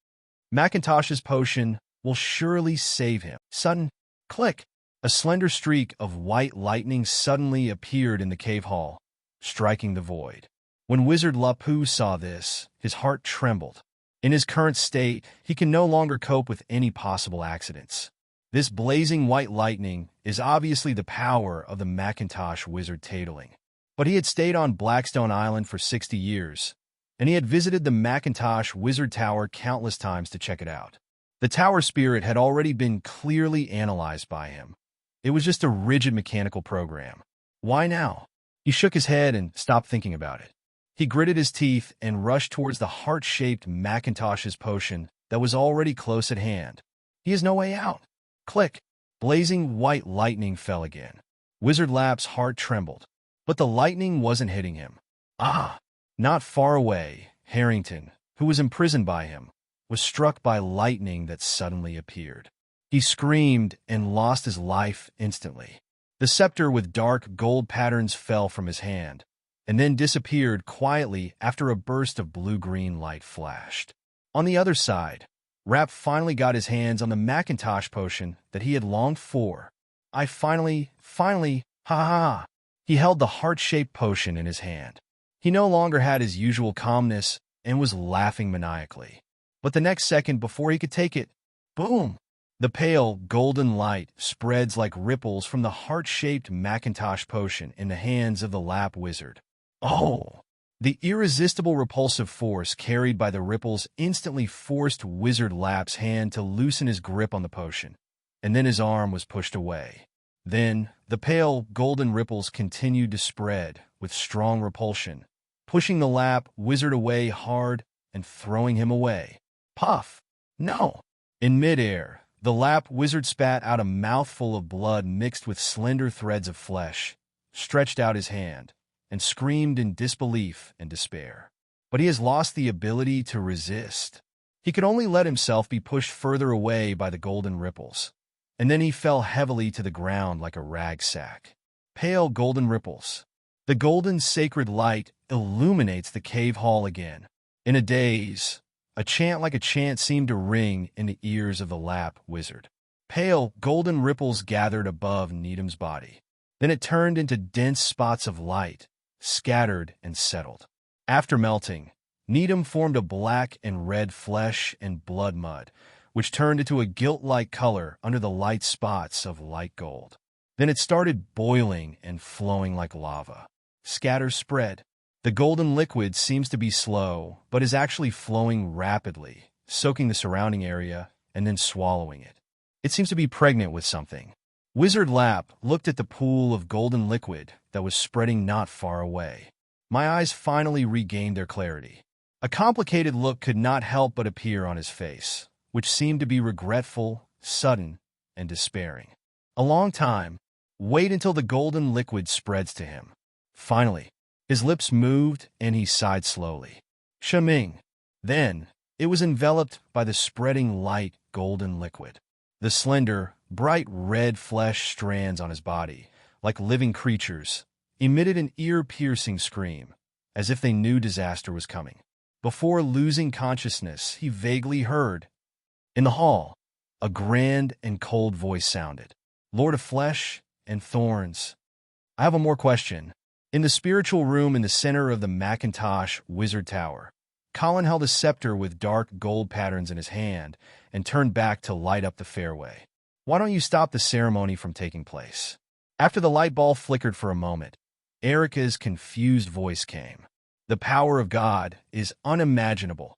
Macintosh's potion will surely save him. Sudden click. A slender streak of white lightning suddenly appeared in the cave hall, striking the void. When Wizard Lapu saw this, his heart trembled. In his current state, he can no longer cope with any possible accidents. This blazing white lightning is obviously the power of the Macintosh wizard Tadling. But he had stayed on Blackstone Island for 60 years, and he had visited the Macintosh Wizard Tower countless times to check it out. The tower spirit had already been clearly analyzed by him. It was just a rigid mechanical program. Why now? He shook his head and stopped thinking about it. He gritted his teeth and rushed towards the heart-shaped Macintosh's potion that was already close at hand. He has no way out. Click. Blazing white lightning fell again. Wizard Lap's heart trembled. But the lightning wasn't hitting him. Ah! Not far away, Harrington, who was imprisoned by him, was struck by lightning that suddenly appeared. He screamed and lost his life instantly. The scepter with dark gold patterns fell from his hand, and then disappeared quietly after a burst of blue-green light flashed. On the other side, Rap finally got his hands on the Macintosh potion that he had longed for. Finally, ha ha ha. He held the heart-shaped potion in his hand. He no longer had his usual calmness and was laughing maniacally. But the next second before he could take it, boom! The pale, golden light spreads like ripples from the heart-shaped Macintosh potion in the hands of the Lap wizard. Oh! The irresistible repulsive force carried by the ripples instantly forced Wizard Lap's hand to loosen his grip on the potion, and then his arm was pushed away. Then, the pale, golden ripples continued to spread with strong repulsion, pushing the Lap wizard away hard and throwing him away. Puff! No! In midair, the Lap wizard spat out a mouthful of blood mixed with slender threads of flesh, stretched out his hand, and screamed in disbelief and despair. But he has lost the ability to resist. He could only let himself be pushed further away by the golden ripples, and then he fell heavily to the ground like a rag sack. Pale golden ripples. The golden sacred light illuminates the cave hall again. In a daze, a chant like a chant seemed to ring in the ears of the Lap wizard. Pale golden ripples gathered above Needham's body. Then it turned into dense spots of light, scattered and settled. After melting, Needham formed a black and red flesh and blood mud, which turned into a gilt-like color under the light spots of light gold. Then it started boiling and flowing like lava. Scatters spread. The golden liquid seems to be slow, but is actually flowing rapidly, soaking the surrounding area and then swallowing it. It seems to be pregnant with something. Wizard Lap looked at the pool of golden liquid that was spreading not far away. My eyes finally regained their clarity. A complicated look could not help but appear on his face, which seemed to be regretful, sudden, and despairing. A long time. Wait until the golden liquid spreads to him. Finally, his lips moved and he sighed slowly. Shaming. Then, it was enveloped by the spreading light golden liquid. The slender, bright red flesh strands on his body, like living creatures, emitted an ear-piercing scream, as if they knew disaster was coming. Before losing consciousness, he vaguely heard. In the hall, a grand and cold voice sounded. Lord of Flesh and Thorns. I have one more question. In the spiritual room in the center of the Macintosh Wizard Tower, Colin held a scepter with dark gold patterns in his hand and turned back to light up the fairway. Why don't you stop the ceremony from taking place? After the light ball flickered for a moment, Erica's confused voice came. The power of God is unimaginable.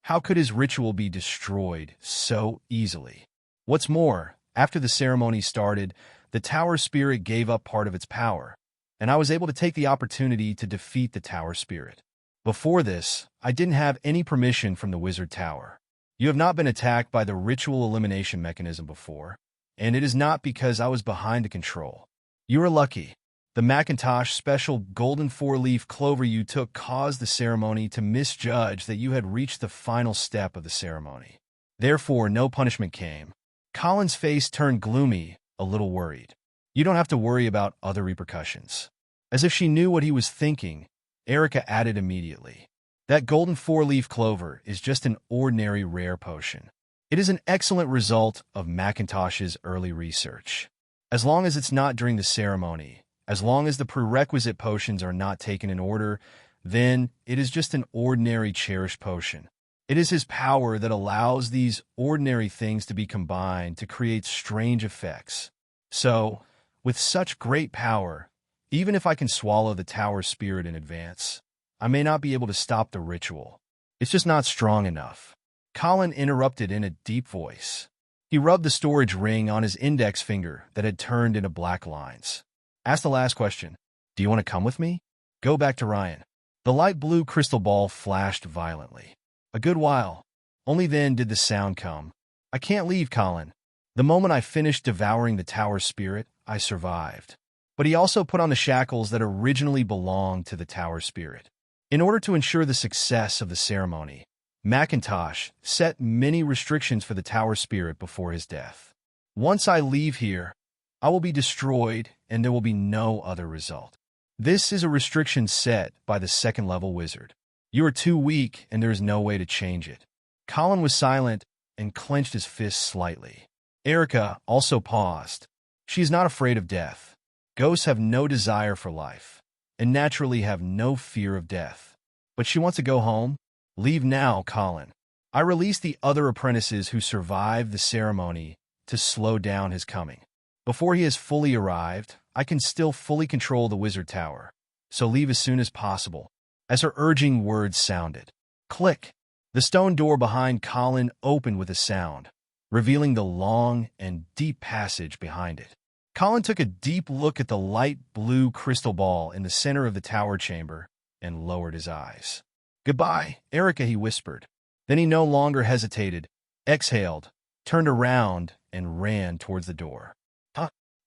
How could his ritual be destroyed so easily? What's more, after the ceremony started, the tower spirit gave up part of its power, and I was able to take the opportunity to defeat the tower spirit. Before this, I didn't have any permission from the Wizard Tower. You have not been attacked by the ritual elimination mechanism before, and it is not because I was behind the control. You are lucky. The Macintosh special golden four-leaf clover you took caused the ceremony to misjudge that you had reached the final step of the ceremony. Therefore, no punishment came. Colin's face turned gloomy, a little worried. You don't have to worry about other repercussions. As if she knew what he was thinking, Erica added immediately. That golden four-leaf clover is just an ordinary rare potion. It is an excellent result of Macintosh's early research. As long as it's not during the ceremony, as long as the prerequisite potions are not taken in order, then it is just an ordinary cherished potion. It is his power that allows these ordinary things to be combined to create strange effects. So, with such great power, even if I can swallow the tower spirit in advance, I may not be able to stop the ritual. It's just not strong enough. Colin interrupted in a deep voice. He rubbed the storage ring on his index finger that had turned into black lines. Ask the last question. Do you want to come with me? Go back to Ryan. The light blue crystal ball flashed violently. A good while. Only then did the sound come. "I can't leave, Colin." The moment I finished devouring the tower spirit, I survived. But he also put on the shackles that originally belonged to the tower spirit. In order to ensure the success of the ceremony, Macintosh set many restrictions for the tower spirit before his death. "Once I leave here, I will be destroyed and there will be no other result." This is a restriction set by the second-level wizard. You are too weak and there is no way to change it. Colin was silent and clenched his fists slightly. Erica also paused. She is not afraid of death. Ghosts have no desire for life, and naturally have no fear of death. But she wants to go home. "Leave now, Colin." I released the other apprentices who survived the ceremony to slow down his coming. Before he has fully arrived, I can still fully control the wizard tower, so leave as soon as possible. As her urging words sounded, click, the stone door behind Colin opened with a sound, revealing the long and deep passage behind it. Colin took a deep look at the light blue crystal ball in the center of the tower chamber and lowered his eyes. "Goodbye, Erica," he whispered. Then he no longer hesitated, exhaled, turned around, and ran towards the door.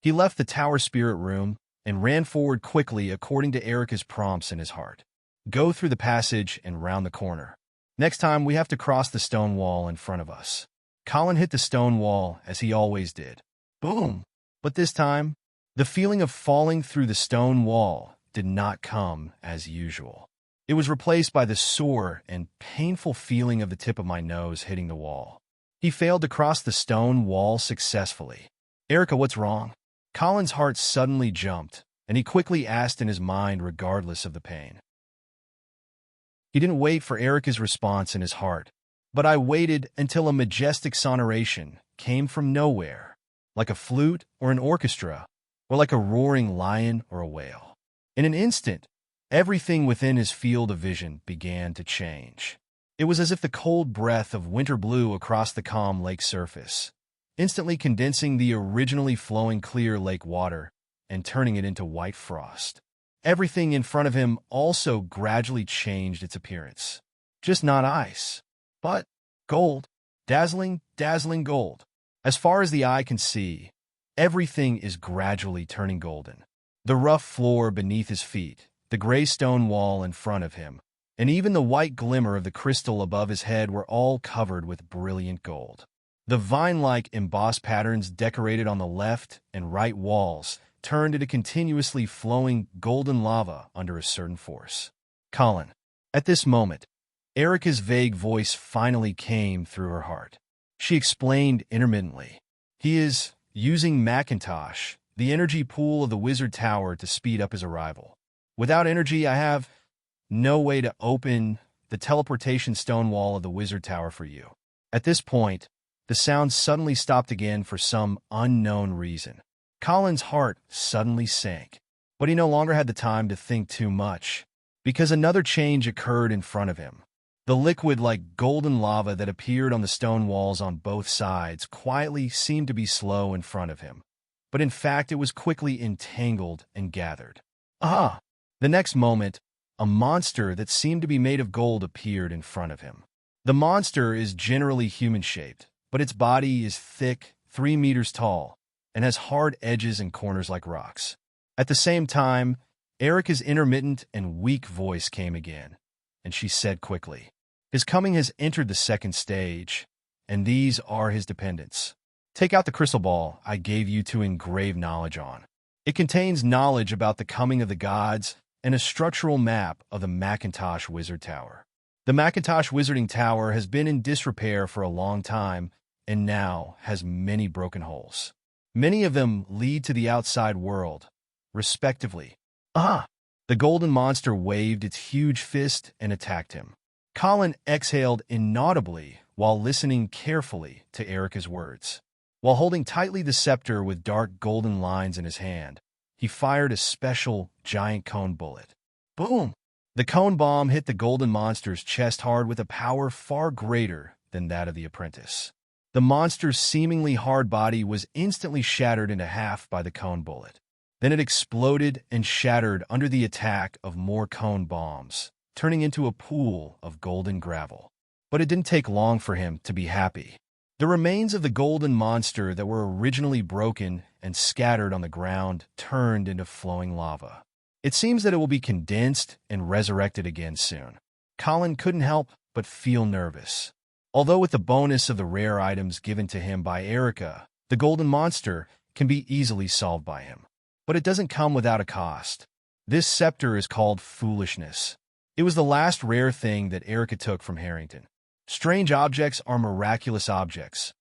He left the tower spirit room and ran forward quickly according to Erica's prompts in his heart. "Go through the passage and round the corner. Next time we have to cross the stone wall in front of us." Colin hit the stone wall as he always did. Boom! But this time, the feeling of falling through the stone wall did not come as usual. It was replaced by the sore and painful feeling of the tip of my nose hitting the wall. He failed to cross the stone wall successfully. "Erica, what's wrong?" Colin's heart suddenly jumped, and he quickly asked in his mind regardless of the pain. He didn't wait for Erica's response in his heart, but I waited until a majestic sonoration came from nowhere, like a flute or an orchestra, or like a roaring lion or a whale. In an instant, everything within his field of vision began to change. It was as if the cold breath of winter blew across the calm lake surface, instantly condensing the originally flowing clear lake water and turning it into white frost. Everything in front of him also gradually changed its appearance. Just not ice, but gold. Dazzling, dazzling gold. As far as the eye can see, everything is gradually turning golden. The rough floor beneath his feet, the gray stone wall in front of him, and even the white glimmer of the crystal above his head were all covered with brilliant gold. The vine-like embossed patterns decorated on the left and right walls turned into continuously flowing golden lava under a certain force. "Colin." At this moment, Erica's vague voice finally came through her heart. She explained intermittently, "He is using Macintosh, the energy pool of the wizard tower, to speed up his arrival. Without energy, I have no way to open the teleportation stone wall of the wizard tower for you." At this point, the sound suddenly stopped again for some unknown reason. Colin's heart suddenly sank, but he no longer had the time to think too much, because another change occurred in front of him. The liquid-like golden lava that appeared on the stone walls on both sides quietly seemed to be slow in front of him, but in fact it was quickly entangled and gathered. Aha! The next moment, a monster that seemed to be made of gold appeared in front of him. The monster is generally human-shaped, but its body is thick, 3 meters tall, and has hard edges and corners like rocks. At the same time, Erica's intermittent and weak voice came again, and she said quickly, "His coming has entered the second stage, and these are his dependents. Take out the crystal ball I gave you to engrave knowledge on. It contains knowledge about the coming of the gods and a structural map of the Macintosh Wizard Tower. The Macintosh Wizarding Tower has been in disrepair for a long time and now has many broken holes. Many of them lead to the outside world, respectively." "Ah!" The golden monster waved its huge fist and attacked him. Colin exhaled inaudibly while listening carefully to Erica's words. While holding tightly the scepter with dark golden lines in his hand, he fired a special giant cone bullet. Boom! The cone bomb hit the golden monster's chest hard with a power far greater than that of the apprentice. The monster's seemingly hard body was instantly shattered into half by the cone bullet. Then it exploded and shattered under the attack of more cone bombs, turning into a pool of golden gravel. But it didn't take long for him to be happy. The remains of the golden monster that were originally broken and scattered on the ground turned into flowing lava. It seems that it will be condensed and resurrected again soon. Colin couldn't help but feel nervous. Although with the bonus of the rare items given to him by Erica, the golden monster can be easily solved by him. But it doesn't come without a cost. This scepter is called Foolishness. It was the last rare thing that Erica took from Harrington. Strange objects are miraculous objects,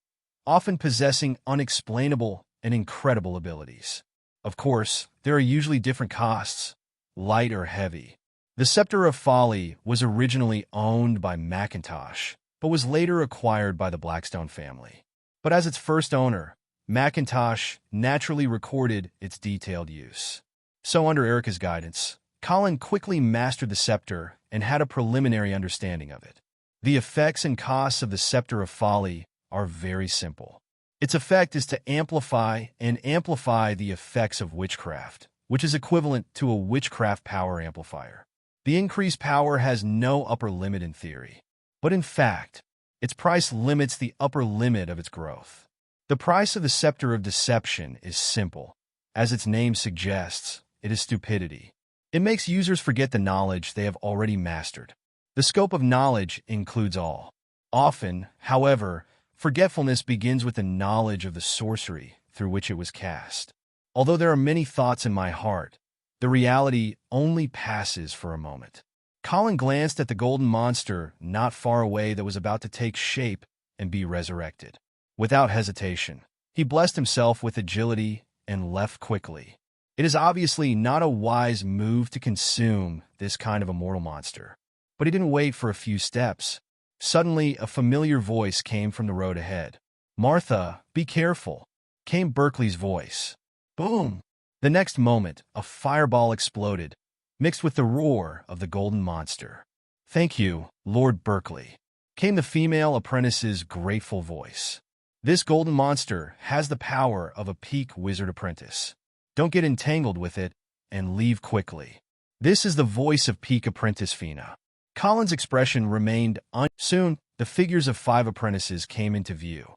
often possessing unexplainable and incredible abilities. Of course, there are usually different costs, light or heavy. The Scepter of Folly was originally owned by Macintosh, but was later acquired by the Blackstone family. But as its first owner, Macintosh naturally recorded its detailed use. So under Erica's guidance, Colin quickly mastered the scepter and had a preliminary understanding of it. The effects and costs of the Scepter of Folly are very simple. Its effect is to amplify the effects of witchcraft, which is equivalent to a witchcraft power amplifier. The increased power has no upper limit in theory, but in fact, its price limits the upper limit of its growth. The price of the Scepter of Deception is simple. As its name suggests, it is stupidity. It makes users forget the knowledge they have already mastered. The scope of knowledge includes all. Often, however, forgetfulness begins with the knowledge of the sorcery through which it was cast. Although there are many thoughts in my heart, the reality only passes for a moment. Colin glanced at the golden monster not far away that was about to take shape and be resurrected. Without hesitation, he blessed himself with agility and left quickly. It is obviously not a wise move to consume this kind of immortal monster. But he didn't wait for a few steps. Suddenly, a familiar voice came from the road ahead. "Martha, be careful," came Berkeley's voice. Boom! The next moment, a fireball exploded, mixed with the roar of the golden monster. "Thank you, Lord Berkeley," came the female apprentice's grateful voice. "This golden monster has the power of a peak wizard apprentice. Don't get entangled with it, and leave quickly." This is the voice of peak apprentice Fina. Colin's expression remained Soon, the figures of 5 apprentices came into view.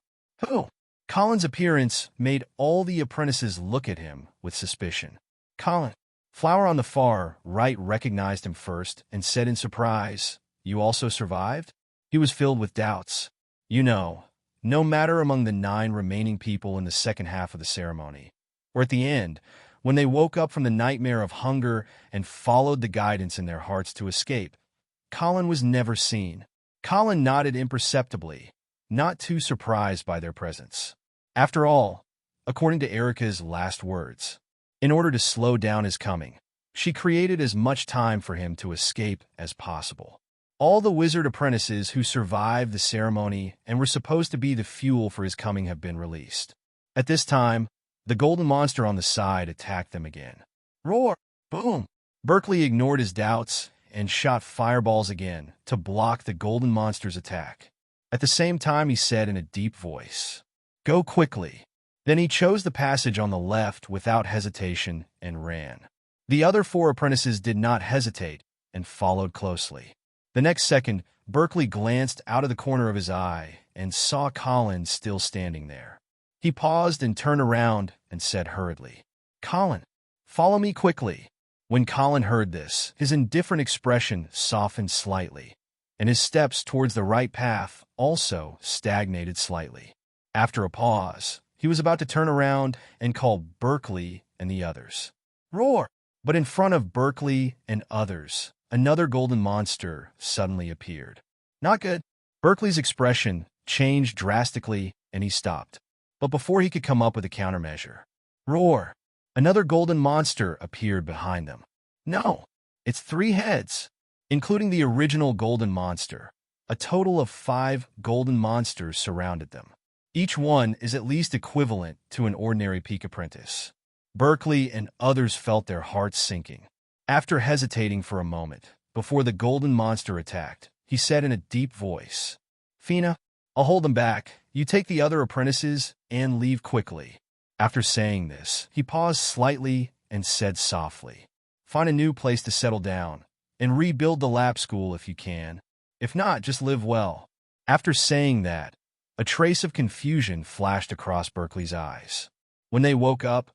Who? Colin's appearance made all the apprentices look at him with suspicion. "Colin." Flower on the far right recognized him first and said in surprise, "You also survived?" He was filled with doubts. No matter among the 9 remaining people in the second half of the ceremony, or at the end, when they woke up from the nightmare of hunger and followed the guidance in their hearts to escape, Colin was never seen. Colin nodded imperceptibly, not too surprised by their presence. After all, according to Erica's last words, in order to slow down his coming, she created as much time for him to escape as possible. All the wizard apprentices who survived the ceremony and were supposed to be the fuel for his coming have been released. At this time, the golden monster on the side attacked them again. Roar! Boom! Berkeley ignored his doubts and shot fireballs again to block the golden monster's attack. At the same time, he said in a deep voice, "Go quickly." Then he chose the passage on the left without hesitation and ran. The other 4 apprentices did not hesitate and followed closely. The next second, Berkeley glanced out of the corner of his eye and saw Colin still standing there. He paused and turned around and said hurriedly, "Colin, follow me quickly." When Colin heard this, his indifferent expression softened slightly, and his steps towards the right path also stagnated slightly. After a pause, he was about to turn around and call Berkeley and the others. Roar! But in front of Berkeley and others, another golden monster suddenly appeared. Not good. Berkeley's expression changed drastically and he stopped. But before he could come up with a countermeasure, roar! Another golden monster appeared behind them. No, it's 3 heads, including the original golden monster. A total of 5 golden monsters surrounded them. Each one is at least equivalent to an ordinary peak apprentice. Berkeley and others felt their hearts sinking. After hesitating for a moment, before the golden monster attacked, he said in a deep voice, "Fina, I'll hold them back. You take the other apprentices and leave quickly." After saying this, he paused slightly and said softly, "Find a new place to settle down, and rebuild the lab school if you can. If not, just live well." After saying that, a trace of confusion flashed across Berkeley's eyes. When they woke up,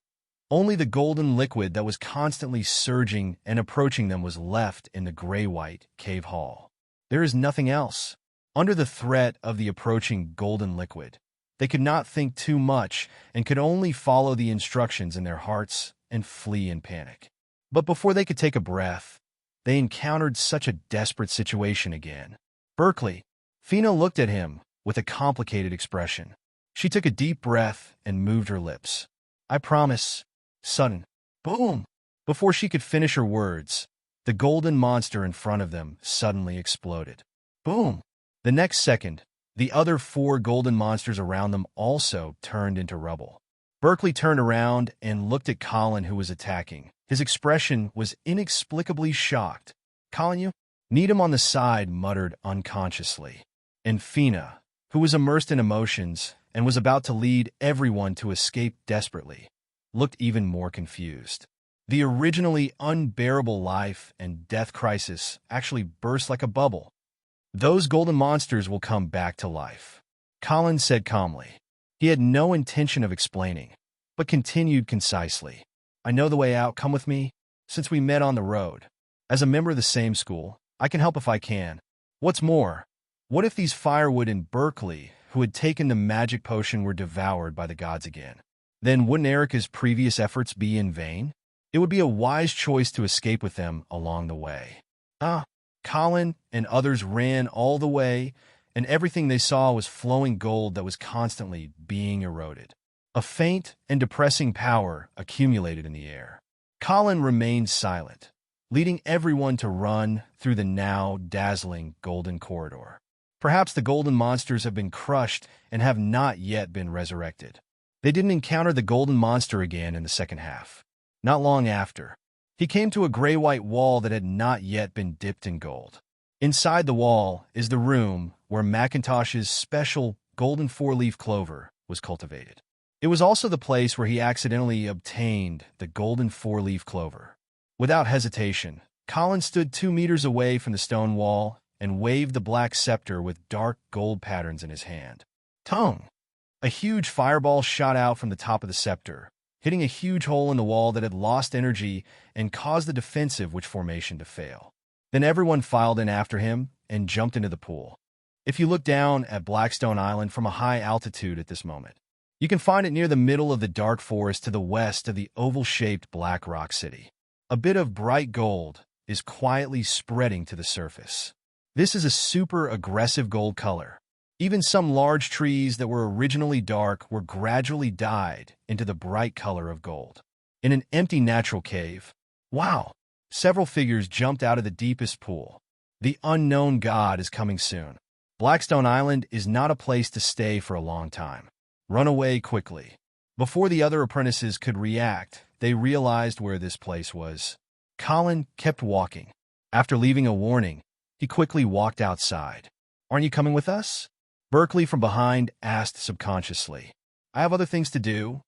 only the golden liquid that was constantly surging and approaching them was left in the gray-white cave hall. There is nothing else. Under the threat of the approaching golden liquid, they could not think too much and could only follow the instructions in their hearts and flee in panic. But before they could take a breath, they encountered such a desperate situation again. Berkeley, Fina looked at him with a complicated expression. She took a deep breath and moved her lips. I promise. Sudden. Boom! Before she could finish her words, the golden monster in front of them suddenly exploded. Boom! The next second, the other 4 golden monsters around them also turned into rubble. Berkeley turned around and looked at Colin, who was attacking. His expression was inexplicably shocked. Colin, you? Needham on the side muttered unconsciously. And Fina, who was immersed in emotions and was about to lead everyone to escape desperately, looked even more confused. The originally unbearable life and death crisis actually burst like a bubble. Those golden monsters will come back to life, Colin said calmly. He had no intention of explaining, but continued concisely. I know the way out. Come with me, since we met on the road. As a member of the same school, I can help if I can. What's more, what if these Firewood and Berkeley, who had taken the magic potion, were devoured by the gods again? Then wouldn't Erica's previous efforts be in vain? It would be a wise choice to escape with them along the way. Colin and others ran all the way, and everything they saw was flowing gold that was constantly being eroded. A faint and depressing power accumulated in the air. Colin remained silent, leading everyone to run through the now dazzling golden corridor. Perhaps the golden monsters have been crushed and have not yet been resurrected. They didn't encounter the golden monster again in the second half. Not long after, he came to a gray-white wall that had not yet been dipped in gold. Inside the wall is the room where Macintosh's special golden 4-leaf clover was cultivated. It was also the place where he accidentally obtained the golden 4-leaf clover. Without hesitation, Colin stood 2 meters away from the stone wall and waved the black scepter with dark gold patterns in his hand. Tongue! A huge fireball shot out from the top of the scepter, hitting a huge hole in the wall that had lost energy and caused the defensive witch formation to fail. Then everyone filed in after him and jumped into the pool. If you look down at Blackstone Island from a high altitude at this moment, you can find it near the middle of the dark forest to the west of the oval-shaped Black Rock City. A bit of bright gold is quietly spreading to the surface. This is a super aggressive gold color. Even some large trees that were originally dark were gradually dyed into the bright color of gold. In an empty natural cave, wow! Several figures jumped out of the deepest pool. The unknown god is coming soon. Blackstone Island is not a place to stay for a long time. Run away quickly. Before the other apprentices could react, they realized where this place was. Colin kept walking. After leaving a warning, he quickly walked outside. Aren't you coming with us? Berkeley from behind asked subconsciously. I have other things to do.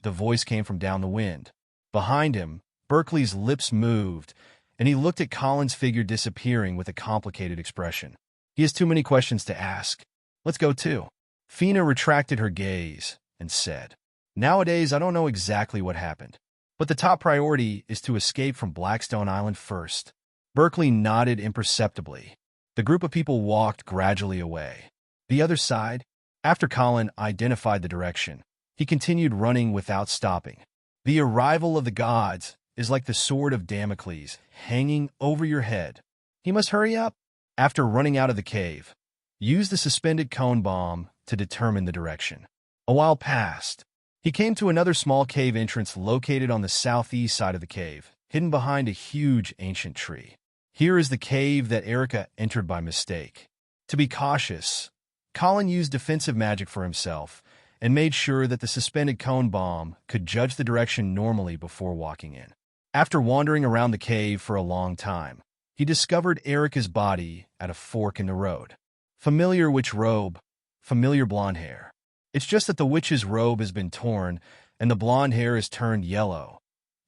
The voice came from down the wind. Behind him, Berkeley's lips moved, and he looked at Colin's figure disappearing with a complicated expression. He has too many questions to ask. Let's go too. Fina retracted her gaze and said, Nowadays, I don't know exactly what happened, but the top priority is to escape from Blackstone Island first. Berkeley nodded imperceptibly. The group of people walked gradually away. The other side, after Colin identified the direction, he continued running without stopping. The arrival of the gods is like the sword of Damocles hanging over your head. He must hurry up. After running out of the cave, use the suspended cone bomb to determine the direction. A while passed. He came to another small cave entrance located on the southeast side of the cave, hidden behind a huge ancient tree. Here is the cave that Erica entered by mistake. To be cautious, Colin used defensive magic for himself and made sure that the suspended cone bomb could judge the direction normally before walking in. After wandering around the cave for a long time, he discovered Erica's body at a fork in the road. Familiar witch robe, familiar blonde hair. It's just that the witch's robe has been torn and the blonde hair has turned yellow.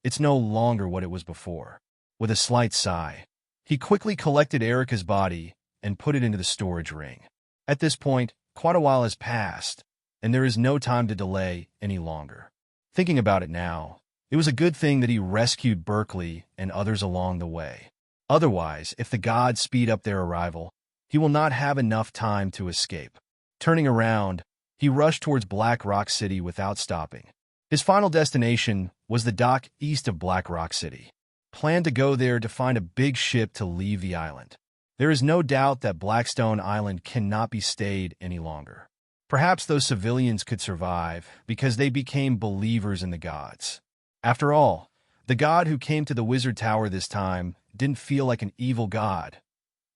It's no longer what it was before. With a slight sigh, he quickly collected Erica's body and put it into the storage ring. At this point, quite a while has passed, and there is no time to delay any longer. Thinking about it now, it was a good thing that he rescued Berkeley and others along the way. Otherwise, if the gods speed up their arrival, he will not have enough time to escape. Turning around, he rushed towards Black Rock City without stopping. His final destination was the dock east of Black Rock City. Planned to go there to find a big ship to leave the island. There is no doubt that Blackstone Island cannot be stayed any longer. Perhaps those civilians could survive because they became believers in the gods. After all, the god who came to the Wizard Tower this time didn't feel like an evil god,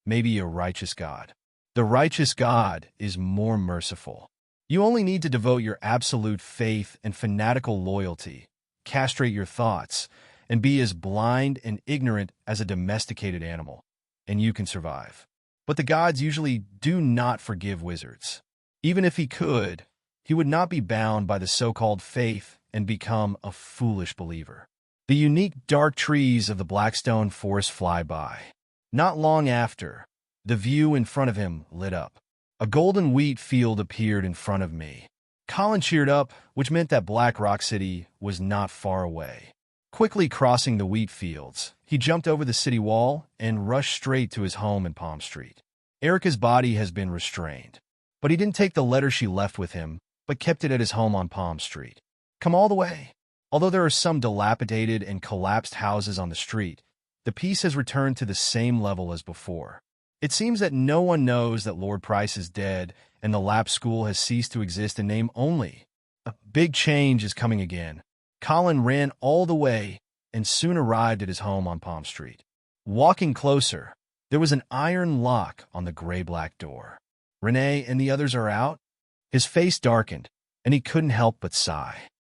maybe a righteous god. The righteous god is more merciful. You only need to devote your absolute faith and fanatical loyalty, castrate your thoughts, and be as blind and ignorant as a domesticated animal, and you can survive. But the gods usually do not forgive wizards. Even if he could, he would not be bound by the so-called faith and become a foolish believer. The unique dark trees of the Blackstone Forest fly by. Not long after, the view in front of him lit up. A golden wheat field appeared in front of me. Colin cheered up, which meant that Black Rock City was not far away. Quickly crossing the wheat fields, he jumped over the city wall and rushed straight to his home in Palm Street. Erica's body has been restrained, but he didn't take the letter she left with him, but kept it at his home on Palm Street. Come all the way. Although there are some dilapidated and collapsed houses on the street, the peace has returned to the same level as before. It seems that no one knows that Lord Price is dead and the lap school has ceased to exist in name only. A big change is coming again. Colin ran all the way and soon arrived at his home on Palm Street. Walking closer, there was an iron lock on the gray-black door. Renee and the others are out? His face darkened, and he couldn't help but sigh.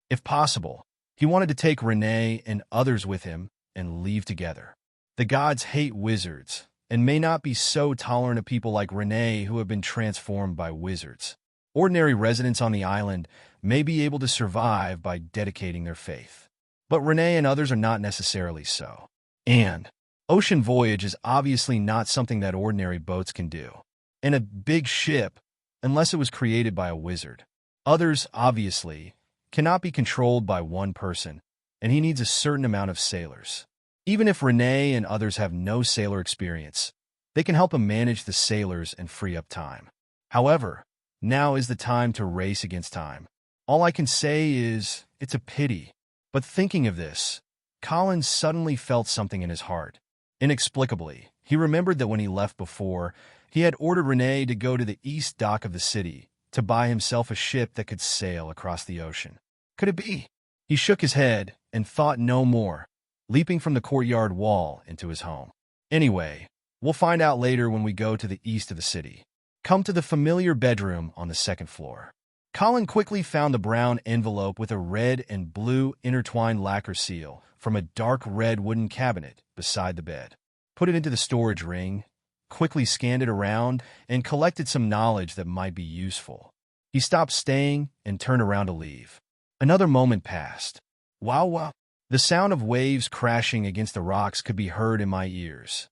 If possible, he wanted to take Renee and others with him and leave together. The gods hate wizards and may not be so tolerant of people like Renee who have been transformed by wizards. Ordinary residents on the island may be able to survive by dedicating their faith. But Renee and others are not necessarily so. And ocean voyage is obviously not something that ordinary boats can do. And a big ship, unless it was created by a wizard. Others, obviously, cannot be controlled by one person, and he needs a certain amount of sailors. Even if Renee and others have no sailor experience, they can help him manage the sailors and free up time. However, now is the time to race against time. All I can say is, it's a pity. But thinking of this, Colin suddenly felt something in his heart. Inexplicably, he remembered that when he left before, he had ordered Renee to go to the east dock of the city to buy himself a ship that could sail across the ocean. Could it be? He shook his head and thought no more, leaping from the courtyard wall into his home. Anyway, we'll find out later when we go to the east of the city. Come to the familiar bedroom on the second floor. Colin quickly found the brown envelope with a red and blue intertwined lacquer seal from a dark red wooden cabinet beside the bed. Put it into the storage ring, quickly scanned it around, and collected some knowledge that might be useful. He stopped staying and turned around to leave. Another moment passed. Wow, wow. The sound of waves crashing against the rocks could be heard in my ears.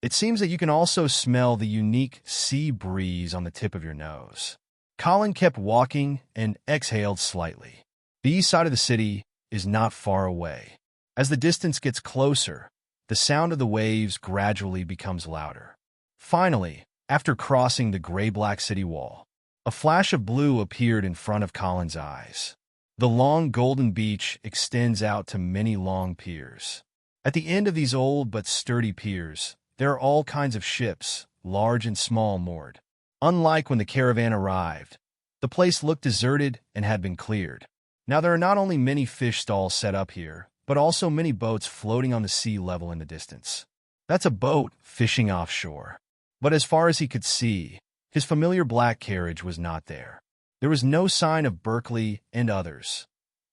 It seems that you can also smell the unique sea breeze on the tip of your nose. Colin kept walking and exhaled slightly. The east side of the city is not far away. As the distance gets closer, the sound of the waves gradually becomes louder. Finally, after crossing the gray-black city wall, a flash of blue appeared in front of Colin's eyes. The long golden beach extends out to many long piers. At the end of these old but sturdy piers, there are all kinds of ships, large and small, moored. Unlike when the caravan arrived, the place looked deserted and had been cleared. Now there are not only many fish stalls set up here, but also many boats floating on the sea level in the distance. That's a boat fishing offshore. But as far as he could see, his familiar black carriage was not there. There was no sign of Berkeley and others.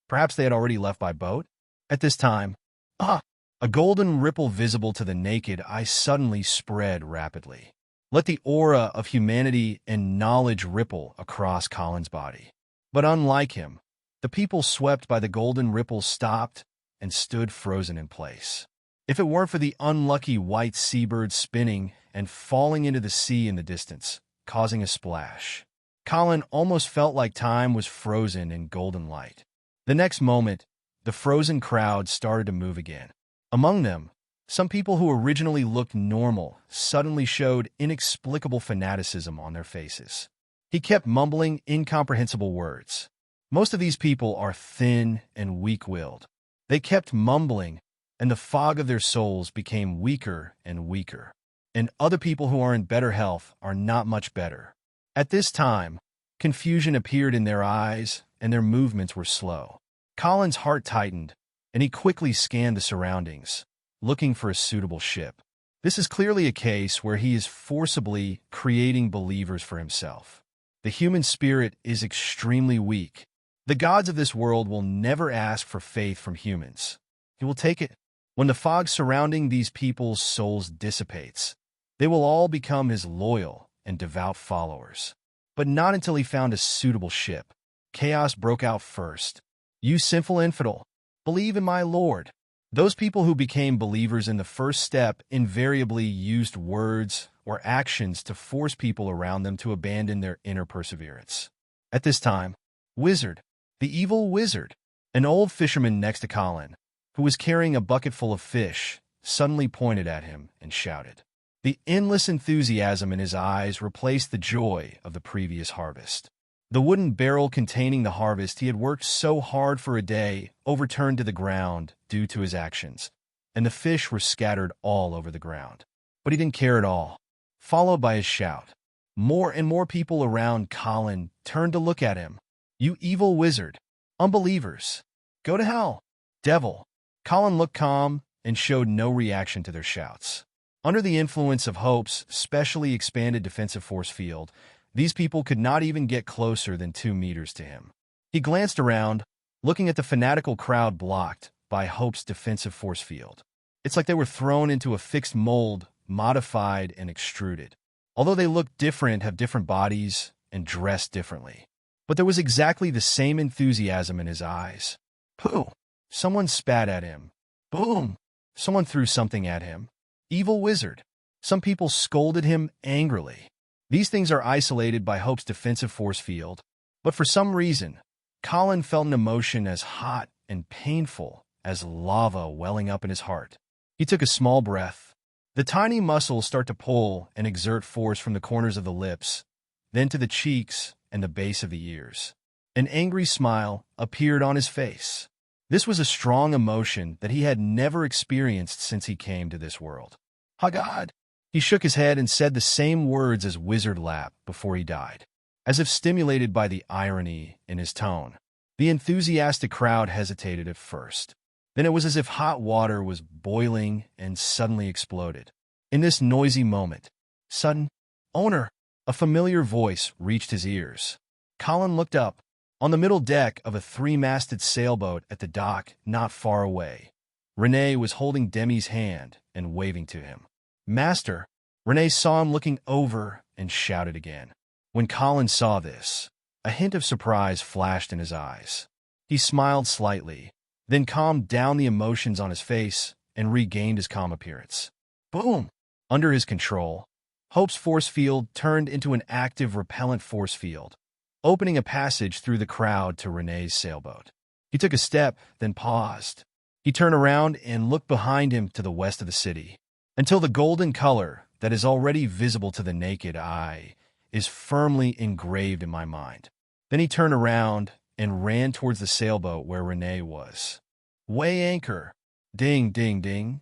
Perhaps they had already left by boat? At this time, a golden ripple visible to the naked eye suddenly spread rapidly. Let the aura of humanity and knowledge ripple across Colin's body. But unlike him, the people swept by the golden ripple stopped and stood frozen in place. If it weren't for the unlucky white seabird spinning and falling into the sea in the distance, causing a splash. Colin almost felt like time was frozen in golden light. The next moment, the frozen crowd started to move again. Among them, some people who originally looked normal suddenly showed inexplicable fanaticism on their faces. He kept mumbling incomprehensible words. Most of these people are thin and weak-willed. They kept mumbling, and the fog of their souls became weaker and weaker. And other people who are in better health are not much better. At this time, confusion appeared in their eyes, and their movements were slow. Colin's heart tightened, and he quickly scanned the surroundings, looking for a suitable ship. This is clearly a case where he is forcibly creating believers for himself. The human spirit is extremely weak. The gods of this world will never ask for faith from humans. He will take it. When the fog surrounding these people's souls dissipates, they will all become his loyal and devout followers. But not until he found a suitable ship. Chaos broke out first. "You sinful infidel, believe in my Lord." Those people who became believers in the first step invariably used words or actions to force people around them to abandon their inner perseverance. At this time, Wizard, the evil wizard, an old fisherman next to Colin, who was carrying a bucket full of fish, suddenly pointed at him and shouted. The endless enthusiasm in his eyes replaced the joy of the previous harvest. The wooden barrel containing the harvest he had worked so hard for a day overturned to the ground due to his actions, and the fish were scattered all over the ground. But he didn't care at all. Followed by his shout, more and more people around Colin turned to look at him. "You evil wizard! Unbelievers! Go to hell! Devil!" Colin looked calm and showed no reaction to their shouts. Under the influence of Hope's specially expanded defensive force field, these people could not even get closer than 2 meters to him. He glanced around, looking at the fanatical crowd blocked by Hope's defensive force field. It's like they were thrown into a fixed mold, modified and extruded. Although they looked different, have different bodies, and dressed differently. But there was exactly the same enthusiasm in his eyes. Pooh! Someone spat at him. Boom! Someone threw something at him. Evil wizard! Some people scolded him angrily. These things are isolated by Hope's defensive force field, but for some reason, Colin felt an emotion as hot and painful as lava welling up in his heart. He took a small breath. The tiny muscles start to pull and exert force from the corners of the lips, then to the cheeks and the base of the ears. An angry smile appeared on his face. This was a strong emotion that he had never experienced since he came to this world. "Ha God!" He shook his head and said the same words as Wizard Lap before he died. As if stimulated by the irony in his tone, the enthusiastic crowd hesitated at first. Then it was as if hot water was boiling and suddenly exploded. In this noisy moment, sudden, "Owner!" a familiar voice reached his ears. Colin looked up. On the middle deck of a 3-masted sailboat at the dock not far away, Renee was holding Demi's hand and waving to him. "Master!" Renee saw him looking over and shouted again. When Colin saw this, a hint of surprise flashed in his eyes. He smiled slightly, then calmed down the emotions on his face and regained his calm appearance. Boom! Under his control, Hope's force field turned into an active repellent force field, opening a passage through the crowd to Renee's sailboat. He took a step, then paused. He turned around and looked behind him to the west of the city, until the golden color that is already visible to the naked eye is firmly engraved in my mind. Then he turned around and ran towards the sailboat where Renee was. Weigh anchor! Ding, ding, ding!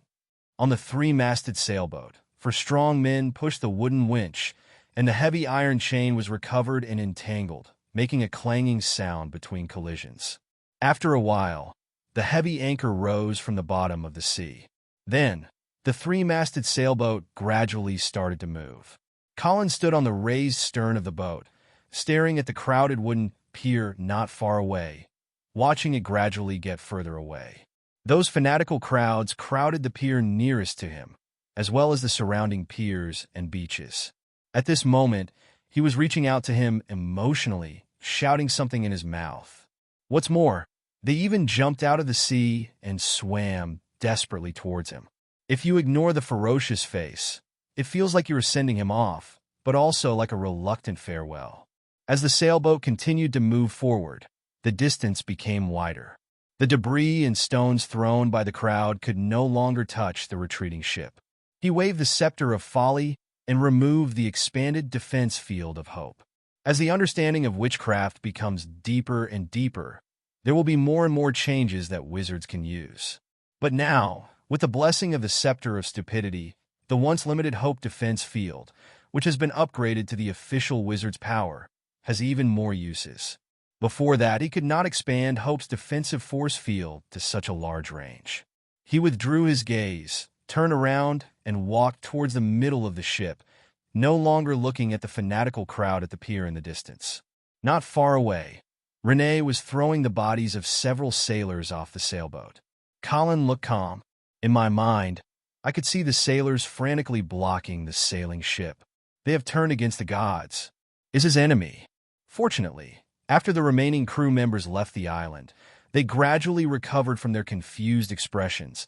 On the 3-masted sailboat, for strong men pushed the wooden winch, and the heavy iron chain was recovered and entangled, making a clanging sound between collisions. After a while, the heavy anchor rose from the bottom of the sea. Then, the 3-masted sailboat gradually started to move. Colin stood on the raised stern of the boat, staring at the crowded wooden pier not far away, watching it gradually get further away. Those fanatical crowds crowded the pier nearest to him, as well as the surrounding piers and beaches. At this moment, he was reaching out to him emotionally, shouting something in his mouth. What's more, they even jumped out of the sea and swam desperately towards him. If you ignore the ferocious face, it feels like you are sending him off, but also like a reluctant farewell. As the sailboat continued to move forward, the distance became wider. The debris and stones thrown by the crowd could no longer touch the retreating ship. He waved the scepter of folly and removed the expanded defense field of hope. As the understanding of witchcraft becomes deeper and deeper, there will be more and more changes that wizards can use. But now, with the blessing of the scepter of stupidity, the once limited hope defense field, which has been upgraded to the official wizard's power, has even more uses. Before that, he could not expand Hope's defensive force field to such a large range. He withdrew his gaze, turned around, and walked towards the middle of the ship, no longer looking at the fanatical crowd at the pier in the distance. Not far away, Renee was throwing the bodies of several sailors off the sailboat. Colin looked calm. In my mind, I could see the sailors frantically blocking the sailing ship. They have turned against the gods. Is his enemy. Fortunately, after the remaining crew members left the island, they gradually recovered from their confused expressions,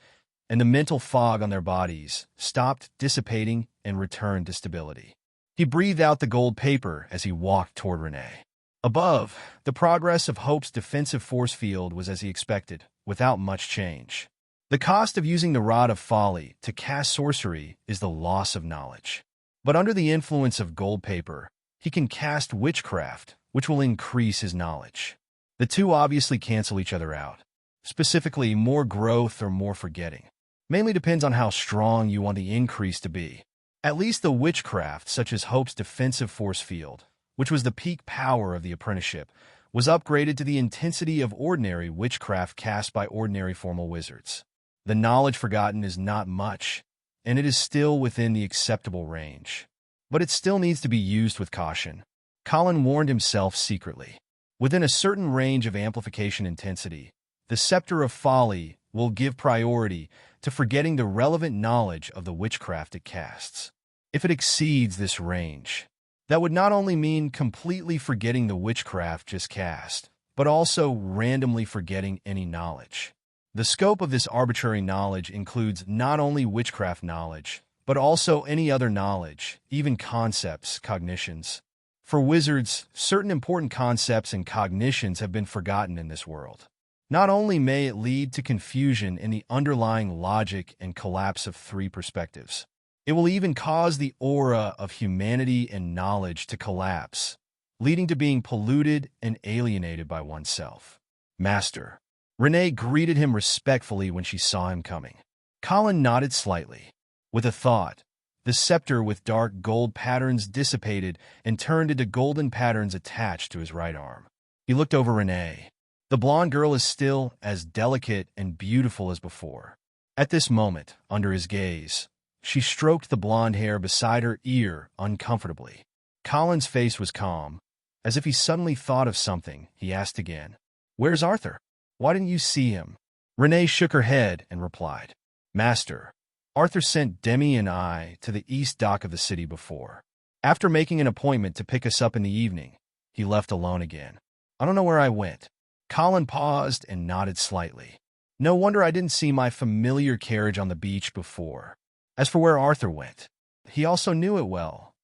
and the mental fog on their bodies stopped dissipating and returned to stability. He breathed out the gold paper as he walked toward Renee. Above, the progress of Hope's defensive force field was as he expected, without much change. The cost of using the Rod of Folly to cast sorcery is the loss of knowledge. But under the influence of gold paper, he can cast witchcraft, which will increase his knowledge. The two obviously cancel each other out. Specifically, more growth or more forgetting. Mainly depends on how strong you want the increase to be. At least the witchcraft, such as Hope's defensive force field, which was the peak power of the apprenticeship, was upgraded to the intensity of ordinary witchcraft cast by ordinary formal wizards. The knowledge forgotten is not much, and it is still within the acceptable range. But it still needs to be used with caution. Colin warned himself secretly. Within a certain range of amplification intensity, the Scepter of Folly will give priority to forgetting the relevant knowledge of the witchcraft it casts. If it exceeds this range, that would not only mean completely forgetting the witchcraft just cast, but also randomly forgetting any knowledge. The scope of this arbitrary knowledge includes not only witchcraft knowledge, but also any other knowledge, even concepts, cognitions. For wizards, certain important concepts and cognitions have been forgotten in this world. Not only may it lead to confusion in the underlying logic and collapse of three perspectives, it will even cause the aura of humanity and knowledge to collapse, leading to being polluted and alienated by oneself. Master. Renee greeted him respectfully when she saw him coming. Colin nodded slightly. With a thought, the scepter with dark gold patterns dissipated and turned into golden patterns attached to his right arm. He looked over Renee. The blonde girl is still as delicate and beautiful as before. At this moment, under his gaze, she stroked the blonde hair beside her ear uncomfortably. Colin's face was calm. As if he suddenly thought of something, he asked again, "Where's Arthur? Why didn't you see him?" Renee shook her head and replied, "Master, Arthur sent Demi and I to the east dock of the city before. After making an appointment to pick us up in the evening, he left alone again. I don't know where I went." Colin paused and nodded slightly. No wonder I didn't see my familiar carriage on the beach before. As for where Arthur went, he also knew it well.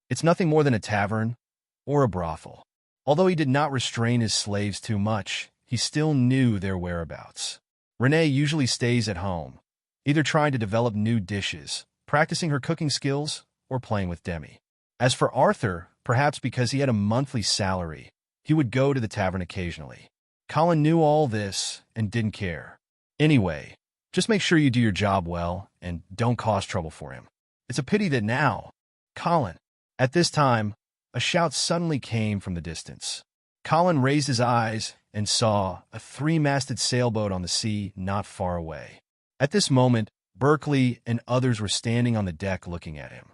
It's nothing more than a tavern or a brothel. Although he did not restrain his slaves too much, he still knew their whereabouts. Renee usually stays at home, either trying to develop new dishes, practicing her cooking skills, or playing with Demi. As for Arthur, perhaps because he had a monthly salary, he would go to the tavern occasionally. Colin knew all this and didn't care. Anyway, just make sure you do your job well and don't cause trouble for him. It's a pity that now, Colin. At this time, a shout suddenly came from the distance. Colin raised his eyes and saw a three-masted sailboat on the sea not far away. At this moment, Berkeley and others were standing on the deck looking at him.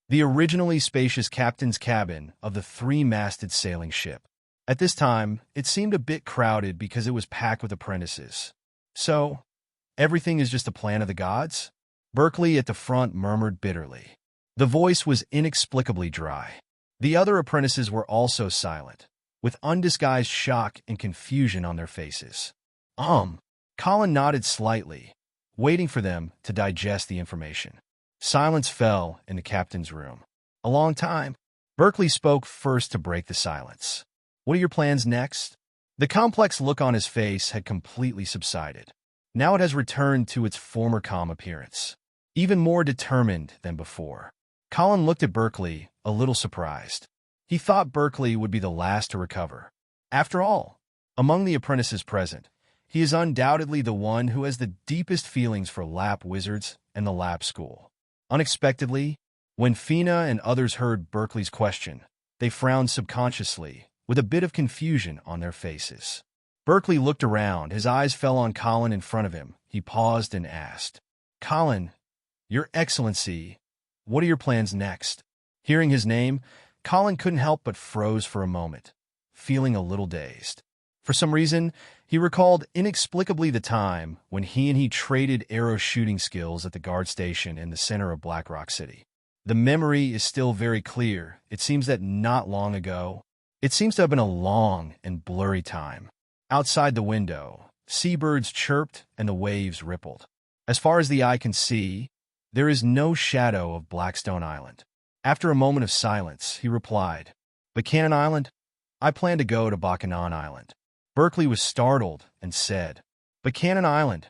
The originally spacious captain's cabin of the three-masted sailing ship. At this time, it seemed a bit crowded because it was packed with apprentices. So, everything is just a plan of the gods? Berkeley at the front murmured bitterly. The voice was inexplicably dry. The other apprentices were also silent, with undisguised shock and confusion on their faces. Colin nodded slightly, waiting for them to digest the information. Silence fell in the captain's room. A long time. Berkeley spoke first to break the silence. What are your plans next? The complex look on his face had completely subsided. Now it has returned to its former calm appearance, even more determined than before. Colin looked at Berkeley, a little surprised. He thought Berkeley would be the last to recover. After all, among the apprentices present, he is undoubtedly the one who has the deepest feelings for Lap wizards and the Lap school. Unexpectedly, when Fina and others heard Berkeley's question, they frowned subconsciously, with a bit of confusion on their faces. Berkeley looked around. His eyes fell on Colin in front of him. He paused and asked, "Colin, Your Excellency, what are your plans next?" Hearing his name, Colin couldn't help but froze for a moment, feeling a little dazed. For some reason, he recalled inexplicably the time when he traded arrow shooting skills at the guard station in the center of Black Rock City. The memory is still very clear. It seems that not long ago, it seems to have been a long and blurry time. Outside the window, seabirds chirped and the waves rippled. As far as the eye can see, there is no shadow of Blackstone Island. After a moment of silence, he replied, "Buchanan Island? I plan to go to Bacanan Island." Berkeley was startled and said, "Buchanan Island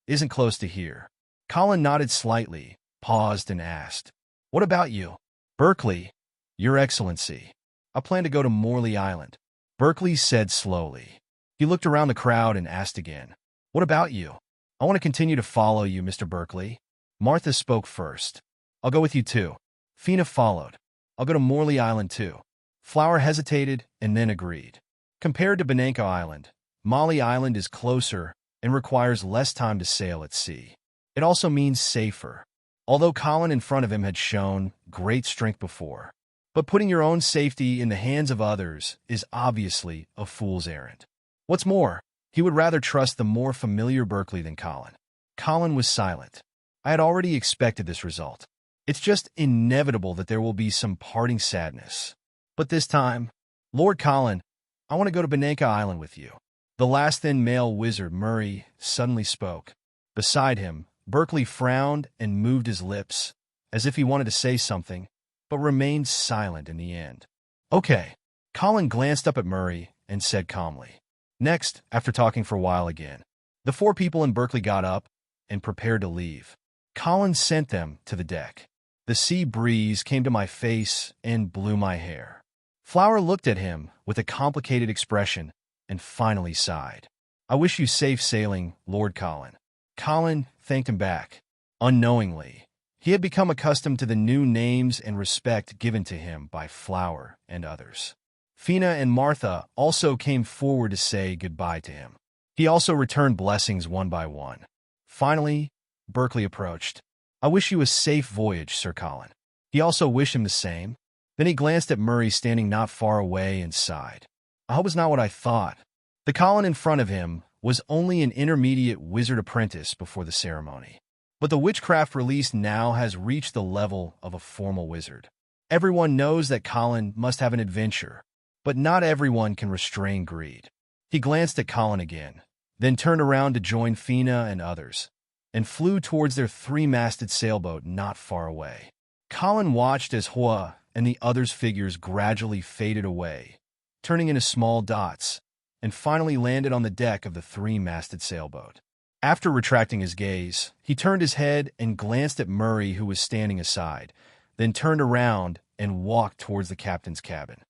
isn't close to here." Colin nodded slightly, paused, and asked, "What about you?" Berkeley, "Your Excellency, I plan to go to Morley Island." Berkeley said slowly. He looked around the crowd and asked again, "What about you?" "I want to continue to follow you, Mr. Berkeley." Martha spoke first. "I'll go with you too." Fina followed. "I'll go to Morley Island too." Flower hesitated and then agreed. Compared to Benanco Island, Molly Island is closer and requires less time to sail at sea. It also means safer, although Colin in front of him had shown great strength before. But putting your own safety in the hands of others is obviously a fool's errand. What's more, he would rather trust the more familiar Berkeley than Colin. Colin was silent. I had already expected this result. It's just inevitable that there will be some parting sadness. But this time, Lord Colin, I want to go to Benanco Island with you. The last thin male wizard, Murray, suddenly spoke. Beside him, Berkeley frowned and moved his lips, as if he wanted to say something, but remained silent in the end. "Okay." Colin glanced up at Murray and said calmly. Next, after talking for a while again, the four people in Berkeley got up and prepared to leave. Colin sent them to the deck. The sea breeze came to my face and blew my hair. Flower looked at him with a complicated expression and finally sighed. "I wish you safe sailing, Lord Colin." Colin thanked him back. Unknowingly, he had become accustomed to the new names and respect given to him by Flower and others. Fina and Martha also came forward to say goodbye to him. He also returned blessings one by one. Finally, Berkeley approached. "I wish you a safe voyage, Sir Colin." He also wished him the same. Then he glanced at Murray standing not far away and sighed. "I hope it's not what I thought." The Colin in front of him was only an intermediate wizard apprentice before the ceremony. But the witchcraft release now has reached the level of a formal wizard. Everyone knows that Colin must have an adventure, but not everyone can restrain greed. He glanced at Colin again, then turned around to join Fina and others, and flew towards their three-masted sailboat not far away. Colin watched as Hua and the others' figures gradually faded away, turning into small dots, and finally landed on the deck of the three-masted sailboat. After retracting his gaze, he turned his head and glanced at Murray, who was standing aside, then turned around and walked towards the captain's cabin.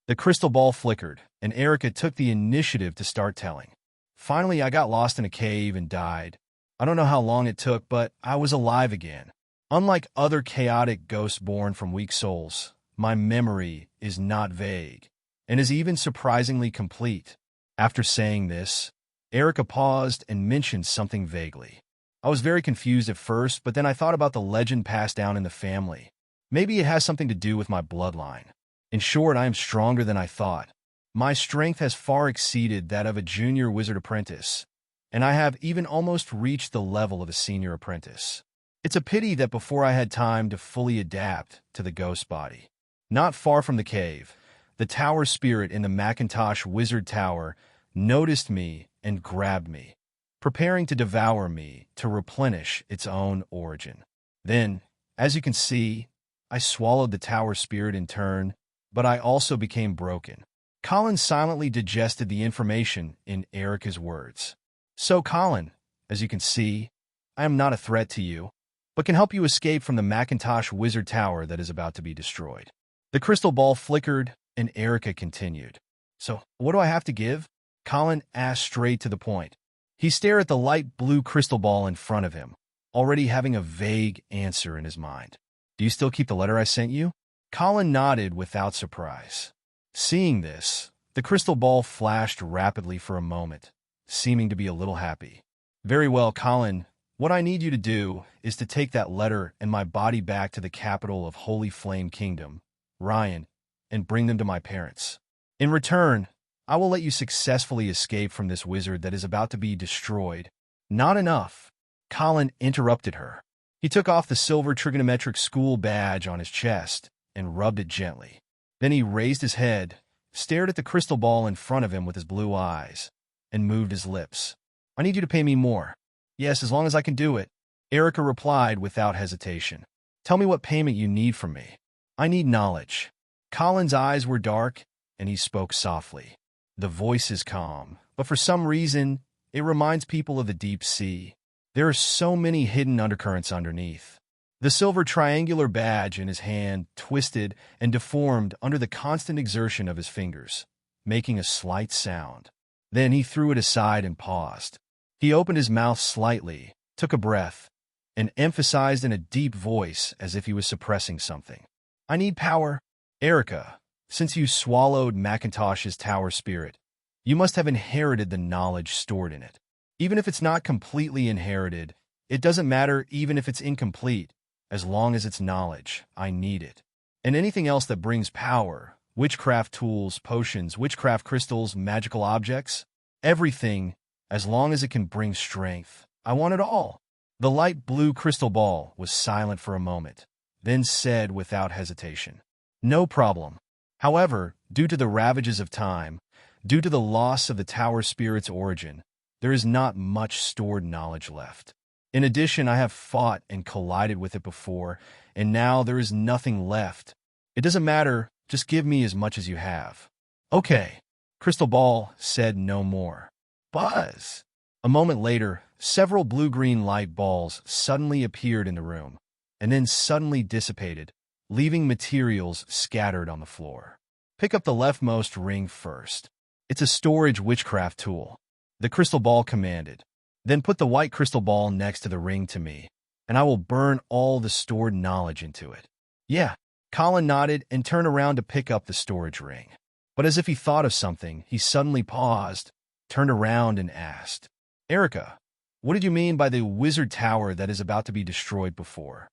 The crystal ball flickered, and Erica took the initiative to start telling. "Finally, I got lost in a cave and died. I don't know how long it took, but I was alive again. Unlike other chaotic ghosts born from weak souls, my memory is not vague, and is even surprisingly complete." After saying this, Erica paused and mentioned something vaguely. "I was very confused at first, but then I thought about the legend passed down in the family. Maybe it has something to do with my bloodline. In short, I am stronger than I thought. My strength has far exceeded that of a junior wizard apprentice, and I have even almost reached the level of a senior apprentice. It's a pity that before I had time to fully adapt to the ghost body." Not far from the cave, the tower spirit in the Macintosh Wizard Tower noticed me and grabbed me, preparing to devour me to replenish its own origin. Then, as you can see, I swallowed the tower spirit in turn, but I also became broken. Colin silently digested the information in Erica's words. So, Colin, as you can see, I am not a threat to you, but can help you escape from the Macintosh Wizard Tower that is about to be destroyed. The crystal ball flickered, and Erica continued. So, what do I have to give? Colin asked straight to the point. He stared at the light blue crystal ball in front of him, already having a vague answer in his mind. Do you still keep the letter I sent you? Colin nodded without surprise. Seeing this, the crystal ball flashed rapidly for a moment, seeming to be a little happy. Very well, Colin. What I need you to do is to take that letter and my body back to the capital of Holy Flame Kingdom, Ryan, and bring them to my parents. In return, I will let you successfully escape from this wizard that is about to be destroyed. Not enough. Colin interrupted her. He took off the silver trigonometric school badge on his chest and rubbed it gently. Then he raised his head, stared at the crystal ball in front of him with his blue eyes, and moved his lips. I need you to pay me more. Yes, as long as I can do it, Erica replied without hesitation. Tell me what payment you need from me. I need knowledge. Colin's eyes were dark, and he spoke softly. The voice is calm, but for some reason, it reminds people of the deep sea. There are so many hidden undercurrents underneath. The silver triangular badge in his hand twisted and deformed under the constant exertion of his fingers, making a slight sound. Then he threw it aside and paused. He opened his mouth slightly, took a breath, and emphasized in a deep voice as if he was suppressing something. I need power. Erica, since you swallowed Macintosh's tower spirit, you must have inherited the knowledge stored in it. Even if it's not completely inherited, it doesn't matter even if it's incomplete. As long as it's knowledge, I need it. And anything else that brings power, witchcraft tools, potions, witchcraft crystals, magical objects, everything, as long as it can bring strength. I want it all. The light blue crystal ball was silent for a moment, then said without hesitation, No problem. However, due to the ravages of time, due to the loss of the tower spirit's origin, there is not much stored knowledge left. In addition, I have fought and collided with it before, and now there is nothing left. It doesn't matter, just give me as much as you have. Okay. Crystal Ball said no more. Buzz! A moment later, several blue-green light balls suddenly appeared in the room, and then suddenly dissipated, leaving materials scattered on the floor. Pick up the leftmost ring first. It's a storage witchcraft tool. The crystal ball commanded. Then put the white crystal ball next to the ring to me, and I will burn all the stored knowledge into it. Yeah, Colin nodded and turned around to pick up the storage ring. But as if he thought of something, he suddenly paused, turned around and asked, Erica, what did you mean by the wizard tower that is about to be destroyed before?